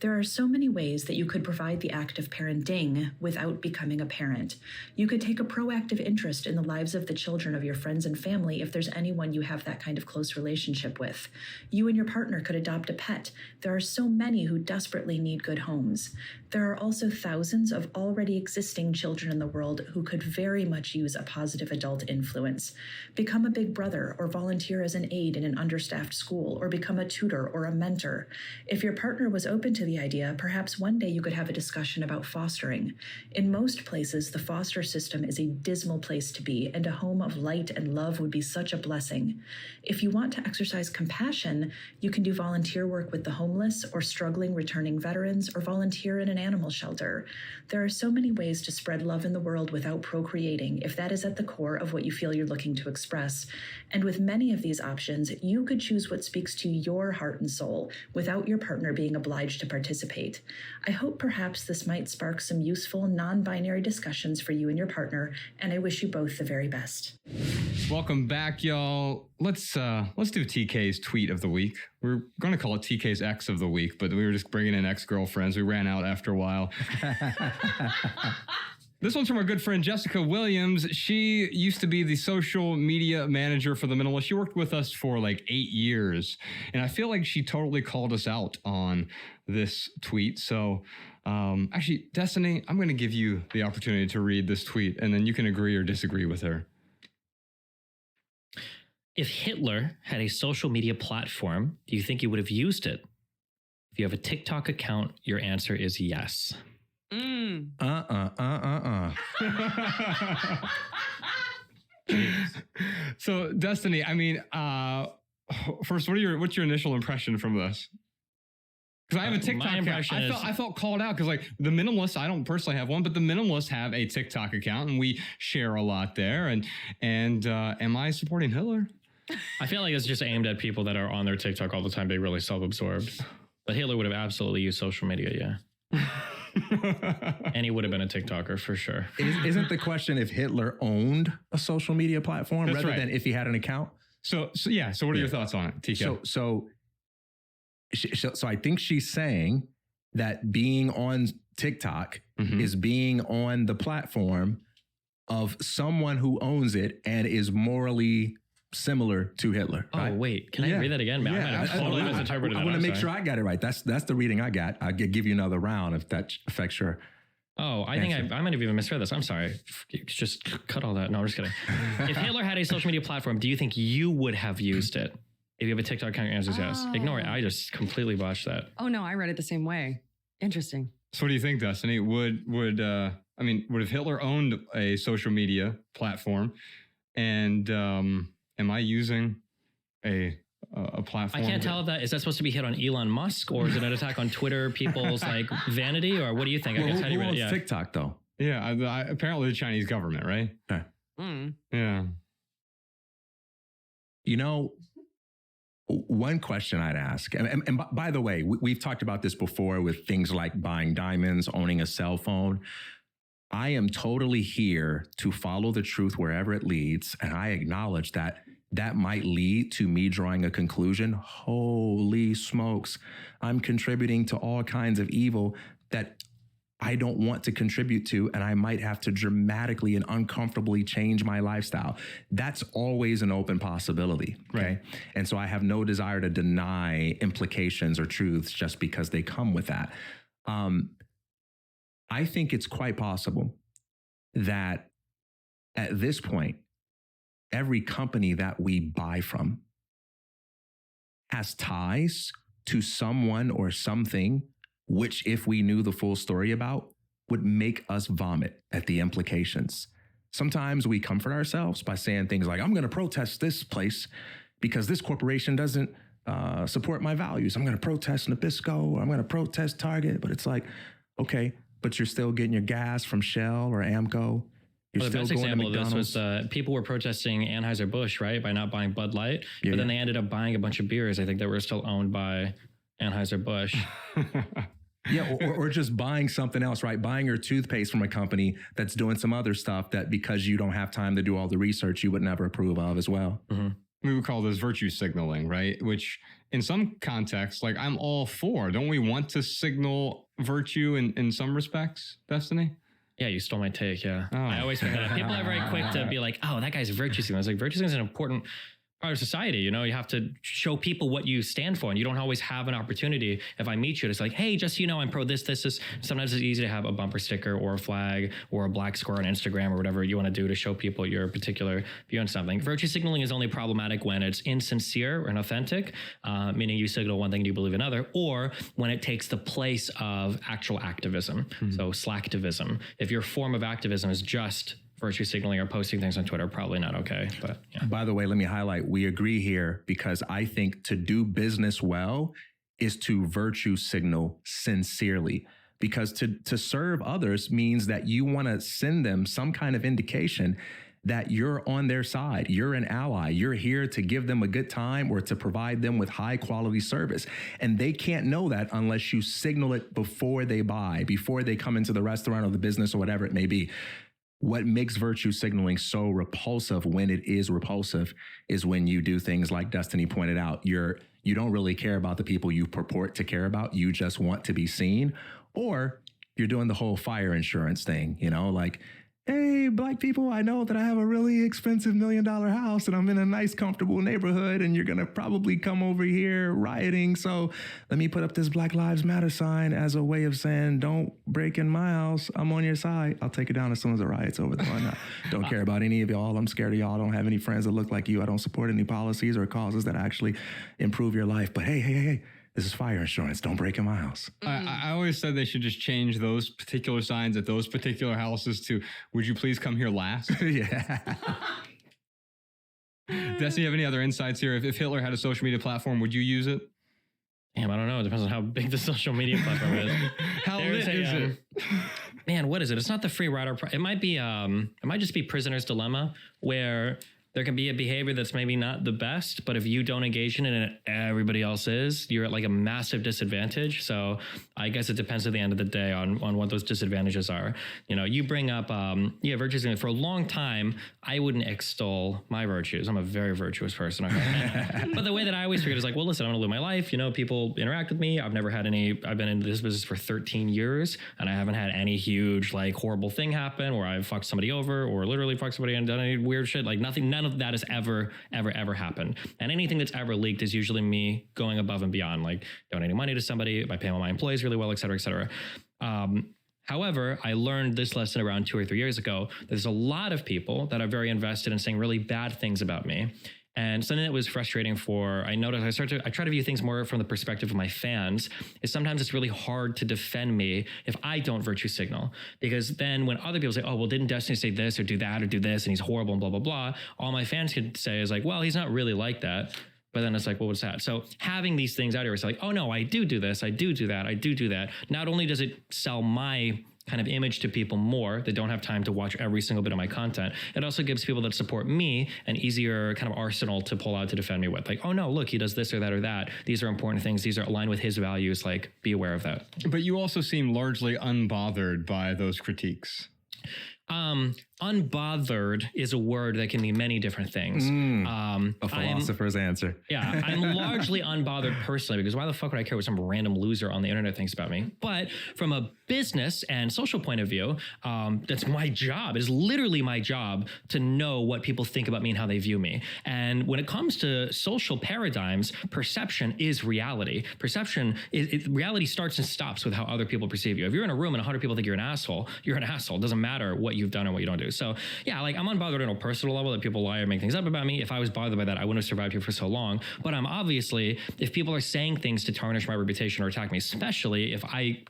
There are so many ways that you could provide the act of parenting without becoming a parent. You could take a proactive interest in the lives of the children of your friends and family if there's anyone you have that kind of close relationship with. You and your partner could adopt a pet. There are so many who desperately need good homes. There are also thousands of already existing children in the world who could very much use a positive adult influence. Become a big brother or volunteer as an aide in an understaffed school or become a tutor or a mentor. If your partner was open to the idea, perhaps one day you could have a discussion about fostering. In most places, the foster system is a dismal place to be, and a home of light and love would be such a blessing. If you want to exercise compassion, you can do volunteer work with the homeless or struggling returning veterans or volunteer in an animal shelter. There are so many ways to spread love in the world without procreating, if that is at the core of what you feel you're looking to express. And with many of these options, you could choose what speaks to your heart and soul without your partner being obliged to participate. I hope perhaps this might spark some useful non-binary discussions for you and your partner, and I wish you both the very best. Welcome back, y'all. Let's do TK's tweet of the week. We're going to call it TK's ex of the week, but we were just bringing in ex-girlfriends. We ran out after a while. This one's from our good friend Jessica Williams. She used to be the social media manager for the Minimalist. She worked with us for like 8 years, and I feel like she totally called us out on this tweet. So actually, Destiny, I'm going to give you the opportunity to read this tweet, and then you can agree or disagree with her. If Hitler had a social media platform, do you think he would have used it? If you have a TikTok account, your answer is yes. So, Destiny, I mean, first, what's your initial impression from this? Because I have a TikTok account. I felt called out because, like, the Minimalists, I don't personally have one, but the Minimalists have a TikTok account, and we share a lot there. And am I supporting Hitler? I feel like it's just aimed at people that are on their TikTok all the time, being really self-absorbed. But Hitler would have absolutely used social media, yeah. And he would have been a TikToker for sure. Isn't the question if Hitler owned a social media platform That's rather right. than if he had an account? So what are your thoughts on it, TK? So I think she's saying that being on TikTok is being on the platform of someone who owns it and is morally similar to Hitler. Oh, right? wait. Can I read that again? I totally misinterpreted that. I want to make sure I got it right. That's the reading I got. I'll give you another round if that affects your I think I might have even misread this. I'm sorry. Just cut all that. No, I'm just kidding. If Hitler had a social media platform, do you think you would have used it? If you have a TikTok account, your answer is yes. Ignore it. I just completely botched that. Oh, no, I read it the same way. Interesting. So what do you think, Destiny? Would have Hitler owned a social media platform, and am I using a platform? I can't tell if that is that supposed to be hit on Elon Musk, or is it an attack on Twitter people's like vanity, or what do you think? Well, who owns TikTok though? Yeah, apparently the Chinese government, right? Okay. Yeah. You know, one question I'd ask, and by the way, we've talked about this before with things like buying diamonds, owning a cell phone. I am totally here to follow the truth wherever it leads, and I acknowledge that might lead to me drawing a conclusion. Holy smokes, I'm contributing to all kinds of evil that I don't want to contribute to, and I might have to dramatically and uncomfortably change my lifestyle. That's always an open possibility, okay? Right. And so I have no desire to deny implications or truths just because they come with that. I think it's quite possible that at this point, every company that we buy from has ties to someone or something which, if we knew the full story about, would make us vomit at the implications. Sometimes we comfort ourselves by saying things like, I'm going to protest this place because this corporation doesn't support my values. I'm going to protest Nabisco, or I'm going to protest Target. But it's like, okay, but you're still getting your gas from Shell or Amco. You're the still best going example to of McDonald's. this was people were protesting Anheuser-Busch, right, by not buying Bud Light. Yeah, but then they ended up buying a bunch of beers, I think, that were still owned by Anheuser-Busch. Yeah, or just buying something else, right? Buying your toothpaste from a company that's doing some other stuff that because you don't have time to do all the research, you would never approve of as well. Mm-hmm. We would call this virtue signaling, right? Which in some contexts, like I'm all for. Don't we want to signal virtue in some respects, Destiny? Yeah, you stole my take, yeah. Oh. I always think that people are very quick to be like, oh, that guy's virtue signaling. It's like virtue signaling is an important part of society. You know, you have to show people what you stand for, and you don't always have an opportunity. If I meet you, it's like, hey, just so you know, I'm pro this. Sometimes it's easy to have a bumper sticker or a flag or a black square on Instagram or whatever you want to do to show people your particular view on something. Virtue signaling is only problematic when it's insincere and authentic, meaning you signal one thing and you believe another, or when it takes the place of actual activism. So slacktivism. If your form of activism is just virtue signaling or posting things on Twitter, probably not okay. But yeah. By the way, let me highlight, we agree here because I think to do business well is to virtue signal sincerely, because to serve others means that you want to send them some kind of indication that you're on their side. You're an ally. You're here to give them a good time or to provide them with high quality service. And they can't know that unless you signal it before they buy, before they come into the restaurant or the business or whatever it may be. What makes virtue signaling so repulsive when it is repulsive is when you do things like Destiny pointed out. You don't really care about the people you purport to care about. You just want to be seen. Or you're doing the whole fire insurance thing, you know, like, hey, Black people, I know that I have a really expensive $1 million house and I'm in a nice, comfortable neighborhood and you're going to probably come over here rioting. So let me put up this Black Lives Matter sign as a way of saying, don't break in my house. I'm on your side. I'll take it down as soon as the riot's over. I don't care about any of y'all. I'm scared of y'all. I don't have any friends that look like you. I don't support any policies or causes that actually improve your life. But hey. This is fire insurance. Don't break in my house. I always said they should just change those particular signs at those particular houses to, would you please come here last? Yeah. Destiny, you have any other insights here? If Hitler had a social media platform, would you use it? Damn, I don't know. It depends on how big the social media platform is. How lit is it? Man, what is it? It's not the free rider. It might be, it might just be Prisoner's Dilemma, where there can be a behavior that's maybe not the best, but if you don't engage in it and everybody else is, you're at like a massive disadvantage. So I guess it depends at the end of the day on what those disadvantages are. You know, you bring up, virtues. For a long time, I wouldn't extol my virtues. I'm a very virtuous person. Okay? But the way that I always figured is like, well, listen, I'm gonna live my life. You know, people interact with me. I've been in this business for 13 years and I haven't had any huge, like horrible thing happen where I've fucked somebody over or literally fucked somebody and done any weird shit. Like none of that has ever happened. And anything that's ever leaked is usually me going above and beyond, like donating money to somebody, by paying all my employees really well, et cetera, et cetera. However, I learned this lesson around 2 or 3 years ago. There's a lot of people that are very invested in saying really bad things about me. And something that was frustrating I noticed I try to view things more from the perspective of my fans, is sometimes it's really hard to defend me if I don't virtue signal. Because then when other people say, oh, well, didn't Destiny say this or do that or do this and he's horrible and blah, blah, blah, all my fans could say is like, well, he's not really like that. But then it's like, well, what's that? So having these things out here, it's like, oh no, I do this, I do that, I do that. Not only does it sell my kind of image to people more that don't have time to watch every single bit of my content, it also gives people that support me an easier kind of arsenal to pull out to defend me with. Like, oh no, look, he does this or that or that. These are important things. These are aligned with his values. Like, be aware of that. But you also seem largely unbothered by those critiques. Unbothered is a word that can mean many different things. A philosopher's answer. Yeah, I'm largely unbothered personally, because why the fuck would I care what some random loser on the internet thinks about me? But from a business and social point of view, that's my job. It is literally my job to know what people think about me and how they view me. And when it comes to social paradigms, perception is reality. Reality starts and stops with how other people perceive you. If you're in a room and 100 people think you're an asshole, you're an asshole. It doesn't matter what you've done or what you don't do. So yeah, like I'm unbothered on a personal level that people lie or make things up about me. If I was bothered by that, I wouldn't have survived here for so long. But I'm obviously, if people are saying things to tarnish my reputation or attack me, especially if I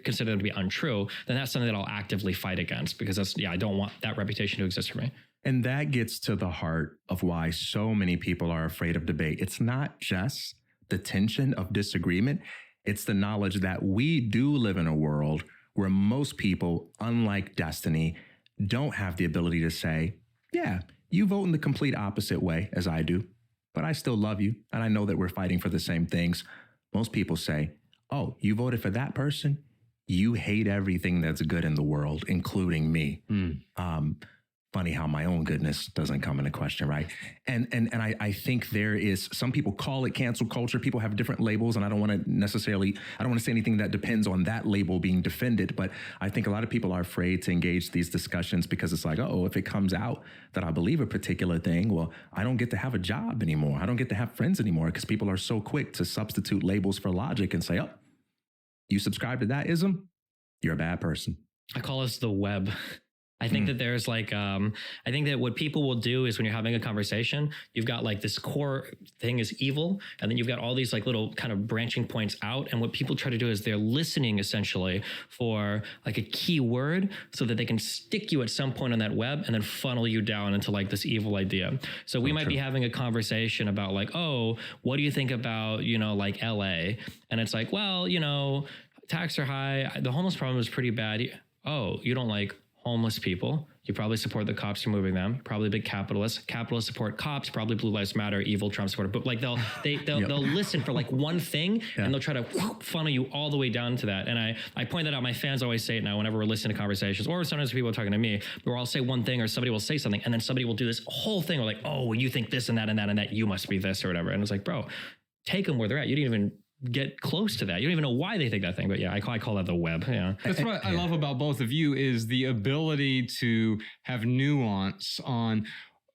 consider them to be untrue, then that's something that I'll actively fight against, because I don't want that reputation to exist for me. And that gets to the heart of why so many people are afraid of debate. It's not just the tension of disagreement. It's the knowledge that we do live in a world where most people, unlike Destiny, don't have the ability to say, yeah, you vote in the complete opposite way as I do, but I still love you. And I know that we're fighting for the same things. Most people say, oh, you voted for that person? You hate everything that's good in the world, including me. Funny how my own goodness doesn't come into question, right? And I think there is, some people call it cancel culture. People have different labels, and I don't want to say anything that depends on that label being defended. But I think a lot of people are afraid to engage these discussions because it's like, oh, if it comes out that I believe a particular thing, well, I don't get to have a job anymore. I don't get to have friends anymore, because people are so quick to substitute labels for logic and say, oh, you subscribe to that ism, you're a bad person. I call this the web. I think that there's like, I think that what people will do is when you're having a conversation, you've got like this core thing is evil. And then you've got all these like little kind of branching points out. And what people try to do is they're listening essentially for like a key word so that they can stick you at some point on that web and then funnel you down into like this evil idea. So we might be having a conversation about like, oh, what do you think about, like LA? And it's like, well, taxes are high. The homeless problem is pretty bad. Oh, you don't like homeless people. You probably support the cops removing them. Probably big capitalists. Capitalists support cops. Probably Blue Lives Matter. Evil Trump supporter. But like they'll listen for like one thing, and they'll try to funnel you all the way down to that. And I point that out. My fans always say it now whenever we're listening to conversations, or sometimes people are talking to me, where I'll say one thing or somebody will say something, and then somebody will do this whole thing. Or like, oh, well, you think this and that and that and that. You must be this or whatever. And it's like, bro, take them where they're at. You didn't even get close to that. You don't even know why they think that thing, but yeah, I call that the web. Yeah. That's what I love about both of you, is the ability to have nuance on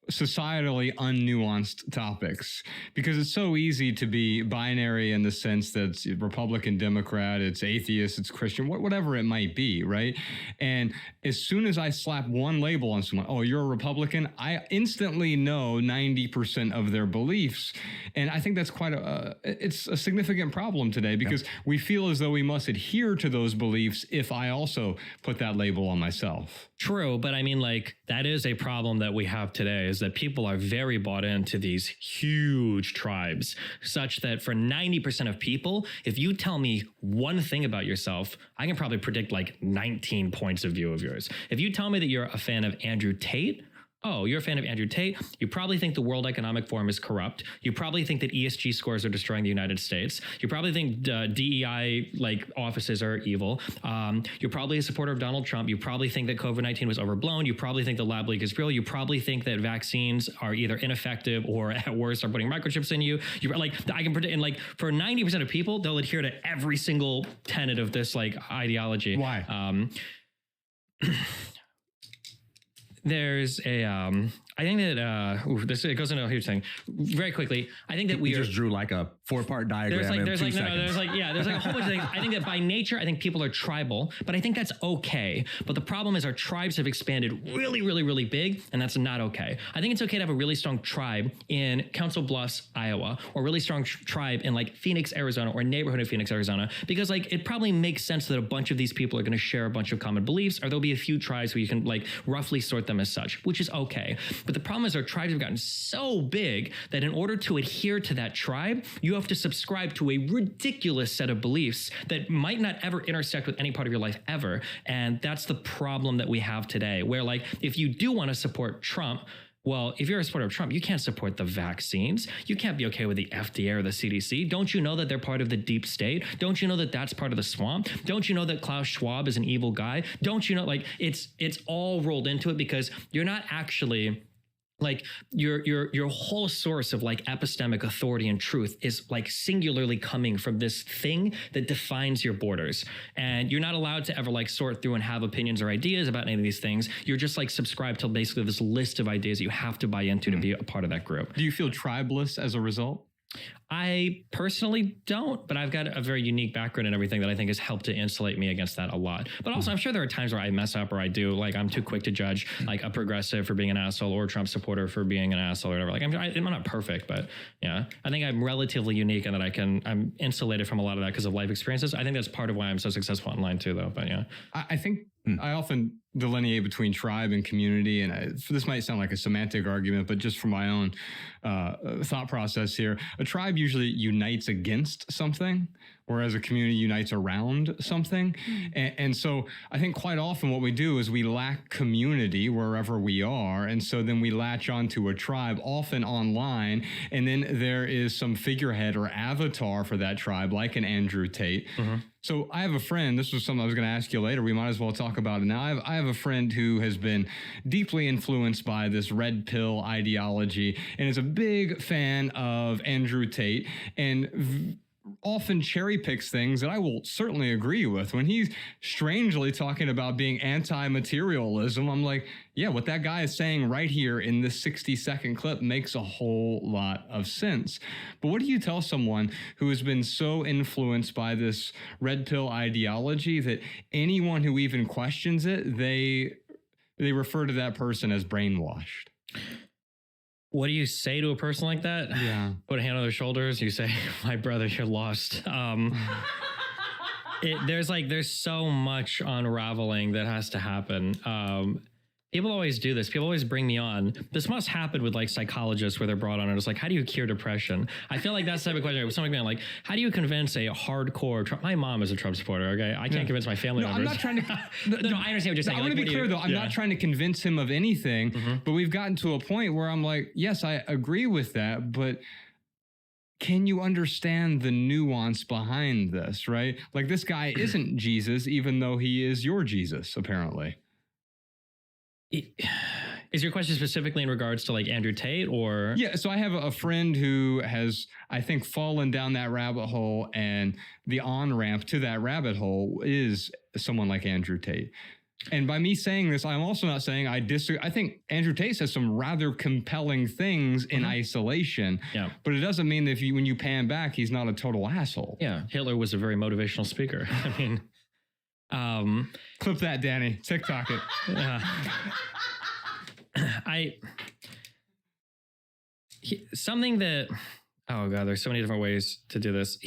societally unnuanced topics, because it's so easy to be binary in the sense that it's Republican, Democrat, it's atheist, it's Christian, whatever it might be, right? And as soon as I slap one label on someone, oh, you're a Republican, I instantly know 90% of their beliefs. And I think that's it's a significant problem today, because we feel as though we must adhere to those beliefs if I also put that label on myself. True, but I mean, like, that is a problem that we have today, is that people are very bought into these huge tribes, such that for 90% of people, if you tell me one thing about yourself, I can probably predict like 19 points of view of yours. If you tell me that you're a fan of Andrew Tate, oh, you're a fan of Andrew Tate. You probably think the World Economic Forum is corrupt. You probably think that ESG scores are destroying the United States. You probably think DEI offices are evil. You're probably a supporter of Donald Trump. You probably think that COVID-19 was overblown. You probably think the lab leak is real. You probably think that vaccines are either ineffective or at worst are putting microchips in you. I can predict, and for 90% of people, they'll adhere to every single tenet of this ideology. Why? There's a, I think that, it goes into a huge thing very quickly. I think that we just drew a 4-part diagram in 2 seconds. there's a whole bunch of things. I think that by nature, I think people are tribal, but I think that's okay. But the problem is our tribes have expanded really, really, really big, and that's not okay. I think it's okay to have a really strong tribe in Council Bluffs, Iowa, or a really strong tribe in Phoenix, Arizona, or a neighborhood of Phoenix, Arizona, because it probably makes sense that a bunch of these people are going to share a bunch of common beliefs, or there'll be a few tribes where you can roughly sort them as such, which is okay. But the problem is our tribes have gotten so big that in order to adhere to that tribe, you have to subscribe to a ridiculous set of beliefs that might not ever intersect with any part of your life ever. And that's the problem that we have today, where if you do want to support Trump, well, if you're a supporter of Trump, you can't support the vaccines. You can't be okay with the FDA or the CDC. Don't you know that they're part of the deep state? Don't you know that that's part of the swamp? Don't you know that Klaus Schwab is an evil guy? Don't you know, it's all rolled into it because you're not actually... your whole source of epistemic authority and truth is singularly coming from this thing that defines your borders. And you're not allowed to ever sort through and have opinions or ideas about any of these things. You're just subscribed to basically this list of ideas that you have to buy into to be a part of that group. Do you feel tribeless as a result? I personally don't, but I've got a very unique background and everything that I think has helped to insulate me against that a lot. But also, I'm sure there are times where I mess up or I do, I'm too quick to judge a progressive for being an asshole or a Trump supporter for being an asshole or whatever. I'm not perfect, but yeah, I think I'm relatively unique in that I'm insulated from a lot of that because of life experiences. I think that's part of why I'm so successful online too, though. But yeah, I think I often delineate between tribe and community, and this might sound like a semantic argument, but just from my own thought process here, a tribe usually unites against something, whereas a community unites around something. And so I think quite often what we do is we lack community wherever we are, and so then we latch onto a tribe, often online, and then there is some figurehead or avatar for that tribe, like an Andrew Tate. So I have a friend, this was something I was going to ask you later, we might as well talk about it now. I have a friend who has been deeply influenced by this red pill ideology and is a big fan of Andrew Tate and often cherry picks things that I will certainly agree with. When he's strangely talking about being anti-materialism, I'm like, yeah, what that guy is saying right here in this 60-second clip makes a whole lot of sense. But what do you tell someone who has been so influenced by this red pill ideology that anyone who even questions it, they refer to that person as brainwashed? What do you say to a person like that? Yeah. Put a hand on their shoulders. You say, my brother, you're lost. There's so much unraveling that has to happen. People always do this. People always bring me on. This must happen with psychologists where they're brought on and it's how do you cure depression? I feel like that's the type of question. Someone being how do you convince a hardcore Trump? My mom is a Trump supporter, okay? I can't convince my family members. I'm not trying to... no, I understand what you're saying. I want to be clear, though. I'm not trying to convince him of anything, but we've gotten to a point where I'm like, yes, I agree with that, but can you understand the nuance behind this, right? This guy isn't Jesus, even though he is your Jesus, apparently. Is your question specifically in regards to Andrew Tate or? Yeah, so I have a friend who has, I think, fallen down that rabbit hole, and the on-ramp to that rabbit hole is someone like Andrew Tate. And by me saying this, I'm also not saying I disagree. I think Andrew Tate says some rather compelling things in isolation, but it doesn't mean that when you pan back, he's not a total asshole. Yeah, Hitler was a very motivational speaker. I mean... clip that, Danny. TikTok it. Something that, oh God, there's so many different ways to do this.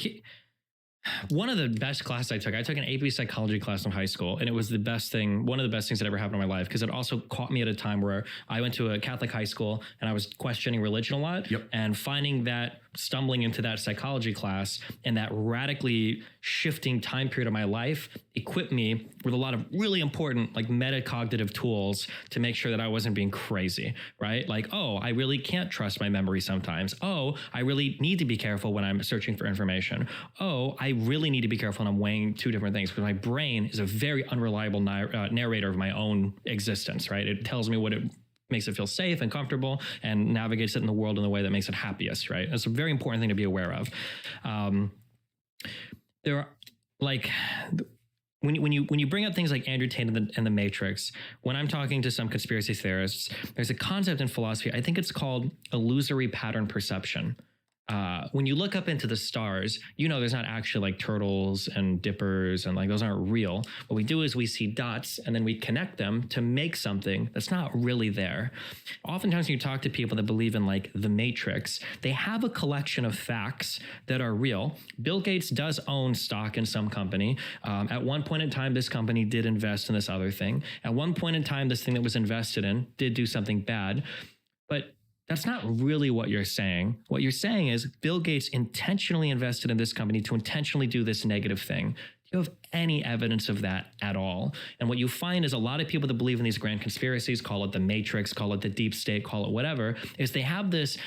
One of the best classes I took an AP psychology class in high school, and it was the best thing, one of the best things that ever happened in my life, because it also caught me at a time where I went to a Catholic high school and I was questioning religion a lot and finding that stumbling into that psychology class and that radically shifting time period of my life equipped me with a lot of really important like metacognitive tools to make sure that I wasn't being crazy, right? Like, oh, I really can't trust my memory sometimes. Oh, I really need to be careful when I'm searching for information. Oh, I really need to be careful when I'm weighing two different things because my brain is a very unreliable narrator of my own existence, right? It tells me what it makes it feel safe and comfortable and navigates it in the world in the way that makes it happiest, right? That's a very important thing to be aware of. There are like when you bring up things like Andrew Tate and the Matrix, when I'm talking to some conspiracy theorists, there's a concept in philosophy, I think it's called illusory pattern perception. When you look up into the stars, you know, there's not actually like turtles and dippers and like those aren't real. What we do is we see dots and then we connect them to make something that's not really there. Oftentimes when you talk to people that believe in like the Matrix, they have a collection of facts that are real. Bill Gates does own stock in some company. At one point in time, this company did invest in this other thing. At one point in time, this thing that was invested in did do something bad, but that's not really what you're saying. What you're saying is Bill Gates intentionally invested in this company to intentionally do this negative thing. Do you have any evidence of that at all? And what you find is a lot of people that believe in these grand conspiracies, call it the Matrix, call it the deep state, call it whatever, is they have this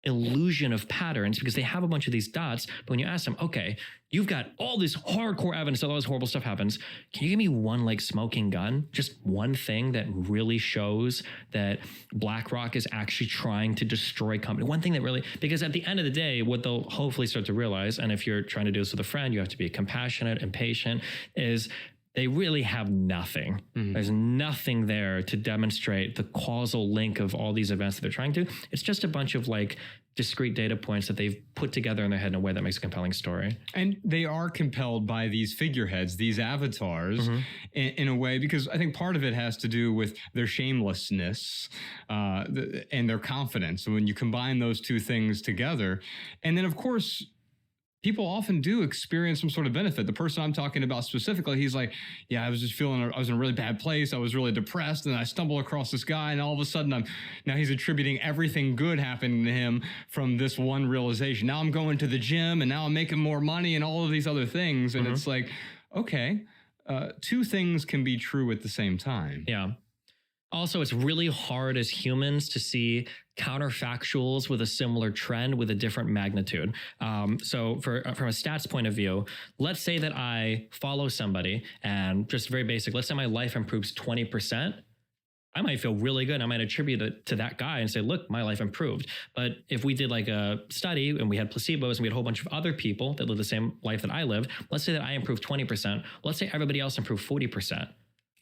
illusion of patterns because they have a bunch of these dots. But when you ask them, okay, you've got all this hardcore evidence that all this horrible stuff happens. Can you give me one like smoking gun? Just one thing that really shows that BlackRock is actually trying to destroy company. One thing that really, because at the end of the day, what they'll hopefully start to realize, and if you're trying to do this with a friend, you have to be compassionate and patient, is they really have nothing. Mm-hmm. There's nothing there to demonstrate the causal link of all these events that they're trying to. It's just a bunch of like discrete data points that they've put together in their head in a way that makes a compelling story. And they are compelled by these figureheads, these avatars, mm-hmm. in a way, because I think part of it has to do with their shamelessness and their confidence. So when you combine those two things together, and then of course, people often do experience some sort of benefit. The person I'm talking about specifically, he's like, yeah, I was just feeling, I was in a really bad place. I was really depressed. And I stumbled across this guy. And all of a sudden now he's attributing everything good happening to him from this one realization. Now I'm going to the gym and now I'm making more money and all of these other things. And mm-hmm. It's like, okay, two things can be true at the same time. Yeah. Also, it's really hard as humans to see counterfactuals with a similar trend with a different magnitude. So from a stats point of view, let's say that I follow somebody and just very basic, let's say my life improves 20%. I might feel really good. I might attribute it to that guy and say, look, my life improved. But if we did like a study and we had placebos and we had a whole bunch of other people that live the same life that I lived, let's say that I improved 20%. Let's say everybody else improved 40%.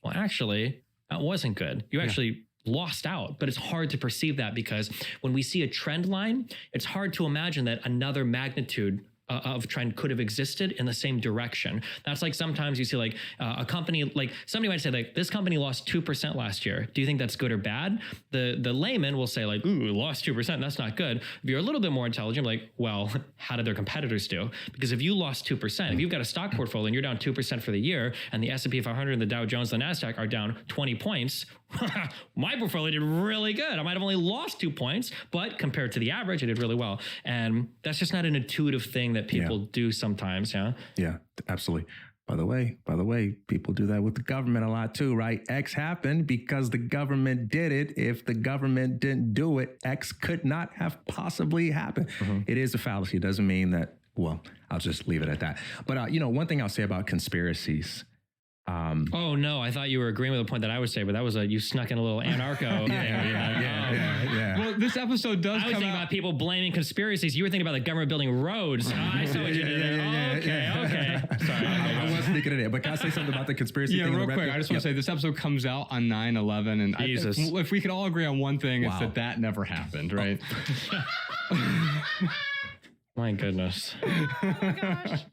Well, actually, that wasn't good. You actually lost out, but it's hard to perceive that because when we see a trend line, it's hard to imagine that another magnitude of trend could have existed in the same direction. That's like sometimes you see like a company, like somebody might say like this company lost 2% last year. Do you think that's good or bad? The layman will say like, ooh, lost 2%. That's not good. If you're a little bit more intelligent, like, well, how did their competitors do? Because if you lost 2%, if you've got a stock portfolio and you're down 2% for the year and the S&P 500 and the Dow Jones and the NASDAQ are down 20 points, my portfolio did really good. I might have only lost 2 points, but compared to the average, I did really well. And that's just not an intuitive thing that people do sometimes. Yeah, absolutely. By the way, people do that with the government a lot too, right? X happened because the government did it. If the government didn't do it, X could not have possibly happened. Mm-hmm. It is a fallacy. It doesn't mean that, well, I'll just leave it at that. But, one thing I'll say about conspiracies. Oh no! I thought you were agreeing with the point that I would say, but that was you snuck in a little anarcho. Yeah. Well, this episode does. I was thinking about people blaming conspiracies. You were thinking about the government building roads. I see what you did there. Okay. Sorry. I was thinking of it, but can I say something about the conspiracy thing? Real quick. I just want to say this episode comes out on 9/11, and if we could all agree on one thing, it's that never happened, right? My goodness. Oh my gosh.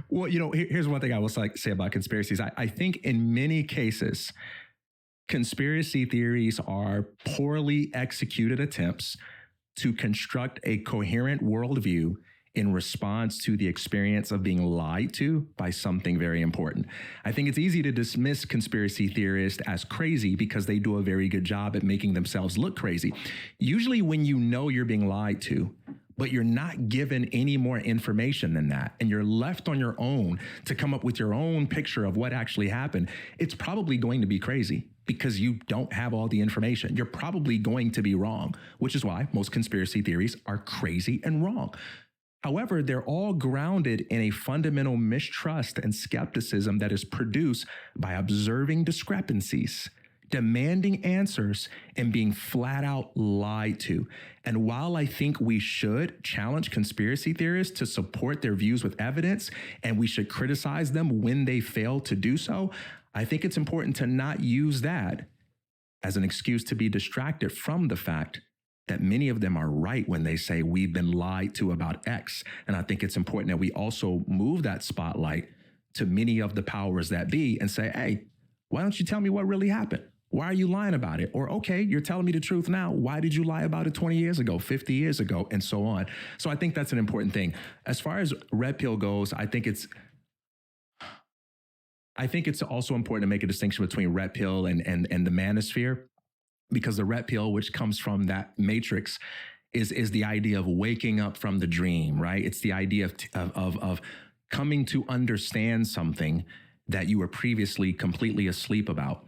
Well, here's one thing I will say about conspiracies. I think in many cases, conspiracy theories are poorly executed attempts to construct a coherent worldview in response to the experience of being lied to by something very important. I think it's easy to dismiss conspiracy theorists as crazy because they do a very good job at making themselves look crazy. Usually when you know you're being lied to, but you're not given any more information than that, and you're left on your own to come up with your own picture of what actually happened, it's probably going to be crazy because you don't have all the information. You're probably going to be wrong, which is why most conspiracy theories are crazy and wrong. However, they're all grounded in a fundamental mistrust and skepticism that is produced by observing discrepancies, demanding answers, and being flat out lied to. And while I think we should challenge conspiracy theorists to support their views with evidence, and we should criticize them when they fail to do so, I think it's important to not use that as an excuse to be distracted from the fact that many of them are right when they say we've been lied to about X. And I think it's important that we also move that spotlight to many of the powers that be and say, hey, why don't you tell me what really happened? Why are you lying about it? Or, okay, you're telling me the truth now. Why did you lie about it 20 years ago, 50 years ago, and so on? So I think that's an important thing. As far as red pill goes, I think it's also important to make a distinction between red pill and the manosphere, because the red pill, which comes from that matrix, is the idea of waking up from the dream, right? It's the idea of coming to understand something that you were previously completely asleep about.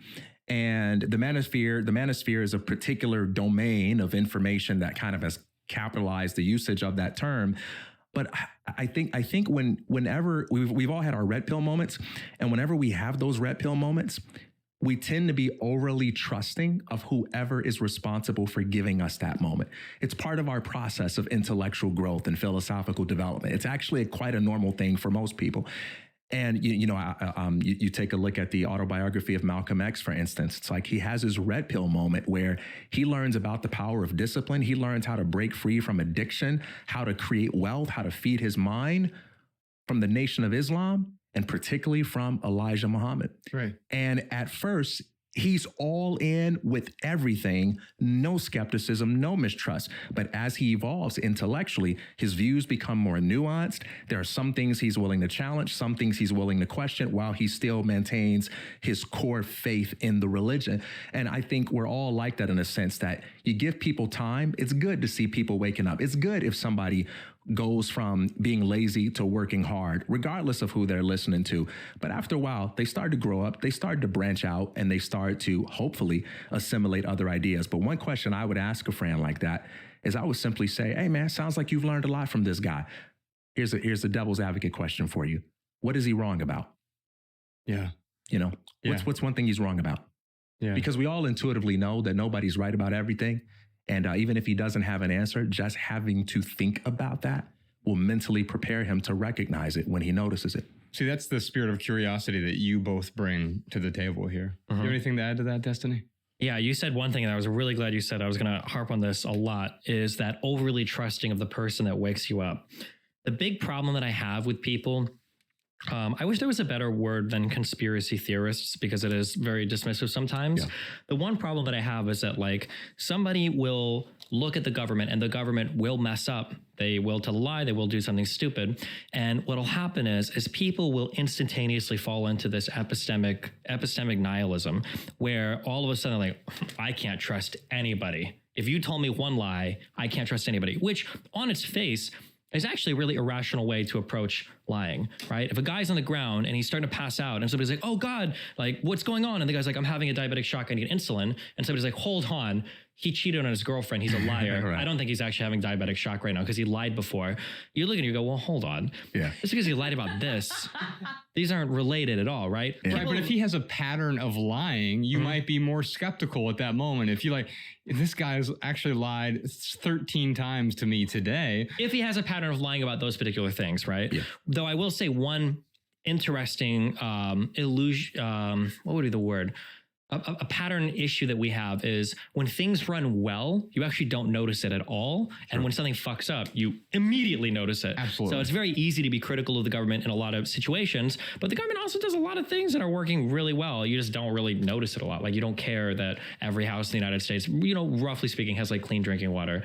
And the manosphere is a particular domain of information that kind of has capitalized the usage of that term. But I think whenever we've all had our red pill moments, and whenever we have those red pill moments, we tend to be overly trusting of whoever is responsible for giving us that moment. It's part of our process of intellectual growth and philosophical development. It's actually quite a normal thing for most people. And, you take a look at the autobiography of Malcolm X, for instance. It's like he has his red pill moment where he learns about the power of discipline. He learns how to break free from addiction, how to create wealth, how to feed his mind from the Nation of Islam, and particularly from Elijah Muhammad. Right. And at first, he's all in with everything, no skepticism, no mistrust. But as he evolves intellectually, his views become more nuanced. There are some things he's willing to challenge, some things he's willing to question, while he still maintains his core faith in the religion. And I think we're all like that in a sense that you give people time. It's good to see people waking up. It's good if somebody goes from being lazy to working hard, regardless of who they're listening to. But after a while, they start to grow up, they start to branch out, and they start to hopefully assimilate other ideas. But one question I would ask a friend like that is I would simply say, hey man, sounds like you've learned a lot from this guy. Here's a devil's advocate question for you. What is he wrong about? Yeah. What's one thing he's wrong about? Yeah. Because we all intuitively know that nobody's right about everything. And even if he doesn't have an answer, just having to think about that will mentally prepare him to recognize it when he notices it. See, that's the spirit of curiosity that you both bring to the table here. Do you have anything to add to that, Destiny? Yeah, you said one thing, and I was really glad you said. I was going to harp on this a lot, is that overly trusting of the person that wakes you up. The big problem that I have with people, I wish there was a better word than conspiracy theorists, because it is very dismissive sometimes. Yeah. The one problem that I have is that, like, somebody will look at the government and the government will mess up. They will tell a lie. They will do something stupid. And what'll happen is people will instantaneously fall into this epistemic nihilism, where all of a sudden, like, I can't trust anybody. If you told me one lie, I can't trust anybody, which on its face is actually a really irrational way to approach lying, right? If a guy's on the ground and he's starting to pass out and somebody's like, oh God, like what's going on? And the guy's like, I'm having a diabetic shock, I need insulin. And somebody's like, hold on, he cheated on his girlfriend, he's a liar. Right. I don't think he's actually having diabetic shock right now because he lied before. You look and you go, well, hold on. Yeah. Just because he lied about this, these aren't related at all, right? Yeah. Right, but if he has a pattern of lying, you might be more skeptical at that moment. If you like, this guy's actually lied 13 times to me today. If he has a pattern of lying about those particular things, right? Yeah. Though I will say one interesting illusion, what would be the word? A pattern issue that we have is when things run well, you actually don't notice it at all. And when something fucks up, you immediately notice it. Absolutely. So it's very easy to be critical of the government in a lot of situations, but the government also does a lot of things that are working really well. You just don't really notice it a lot. Like you don't care that every house in the United States, roughly speaking, has like clean drinking water.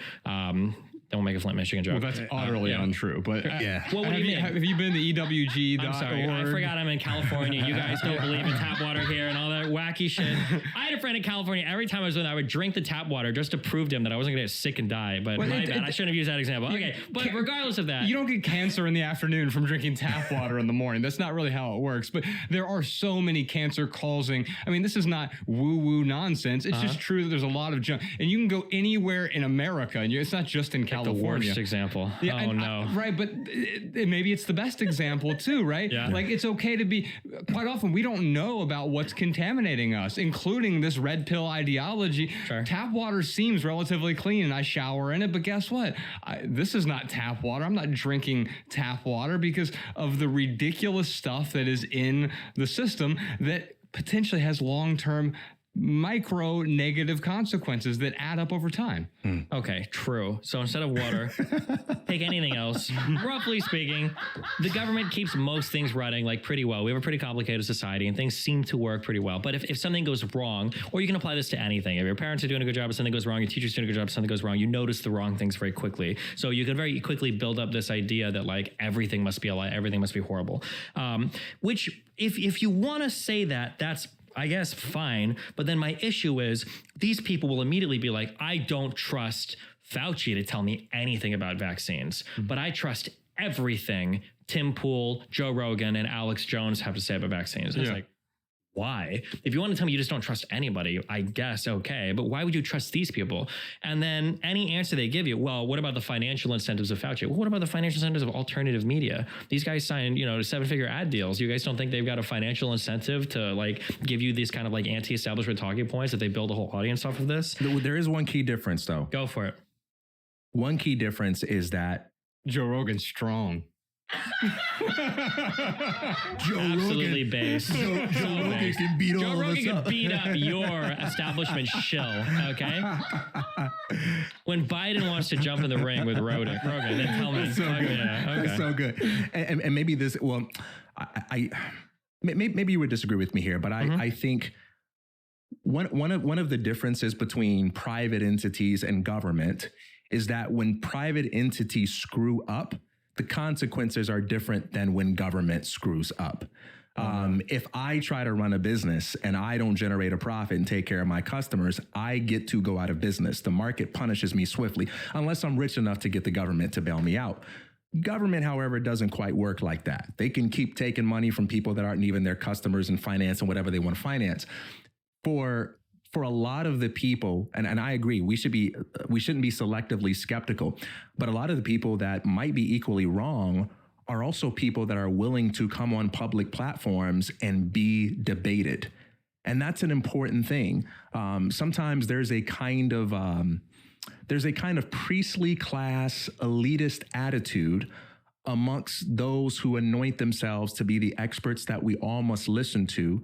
Don't make a Flint, Michigan joke. Well, that's utterly untrue. But Well, what do you mean? Have you been to EWG.org? I'm sorry, I forgot I'm in California. You guys don't believe in tap water here and all that wacky shit. I had a friend in California. Every time I was there, I would drink the tap water just to prove to him that I wasn't going to get sick and die. But my bad. I shouldn't have used that example. Okay, but regardless of that. You don't get cancer in the afternoon from drinking tap water in the morning. That's not really how it works. But there are so many cancer causing. I mean, this is not woo-woo nonsense. It's just true that there's a lot of junk. And you can go anywhere in America. And it's not just in California. The worst example. Yeah, no. Right, but maybe it's the best example too, right? Yeah. Like it's okay to be, quite often we don't know about what's contaminating us, including this red pill ideology. Sure. Tap water seems relatively clean and I shower in it, but guess what? This is not tap water. I'm not drinking tap water because of the ridiculous stuff that is in the system that potentially has long-term micro negative consequences that add up over time. Okay, true. So instead of water, take anything else. Roughly speaking, the government keeps most things running like pretty well. We have a pretty complicated society and things seem to work pretty well. But if something goes wrong, or you can apply this to anything, if your parents are doing a good job and something goes wrong, your teacher's doing a good job and something goes wrong, you notice the wrong things very quickly. So you can very quickly build up this idea that like everything must be a lie, everything must be horrible. Which if you want to say that, that's I guess fine. But then my issue is these people will immediately be like, I don't trust Fauci to tell me anything about vaccines, but I trust everything Tim Pool, Joe Rogan, and Alex Jones have to say about vaccines. It's like, why? If you want to tell me you just don't trust anybody, I guess, okay, but why would you trust these people? And then any answer they give you, well, what about the financial incentives of Fauci? Well, what about the financial incentives of alternative media? These guys sign, 7-figure ad deals. You guys don't think they've got a financial incentive to like give you these kind of like anti-establishment talking points that they build a whole audience off of this? There is one key difference though. Go for it. One key difference is that Joe Rogan's strong. Absolutely based. Joe Rogan can beat all of us up. Beat up your establishment shill, okay? When Biden wants to jump in the ring with Rogan, then tell me. That's so good. Yeah, okay. That's so good. And maybe this, well, maybe you would disagree with me here, but I think one of the differences between private entities and government is that when private entities screw up, the consequences are different than when government screws up. If I try to run a business and I don't generate a profit and take care of my customers, I get to go out of business. The market punishes me swiftly, unless I'm rich enough to get the government to bail me out. Government, however, doesn't quite work like that. They can keep taking money from people that aren't even their customers and financing whatever they want to finance. For a lot of the people, and I agree, we shouldn't be selectively skeptical, but a lot of the people that might be equally wrong are also people that are willing to come on public platforms and be debated. And that's an important thing. Sometimes there's a kind of priestly class elitist attitude amongst those who anoint themselves to be the experts that we all must listen to,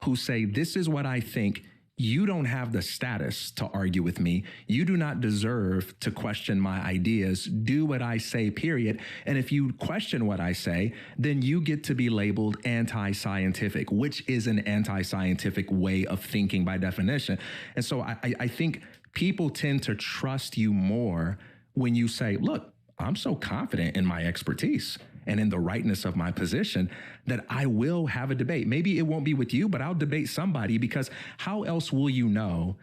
who say, this is what I think. You don't have the status to argue with me. You do not deserve to question my ideas. Do what I say, period. And if you question what I say, then you get to be labeled anti-scientific, which is an anti-scientific way of thinking by definition. And so I think people tend to trust you more when you say, look, I'm so confident in my expertise and in the rightness of my position that I will have a debate. Maybe it won't be with you, but I'll debate somebody, because how else will you know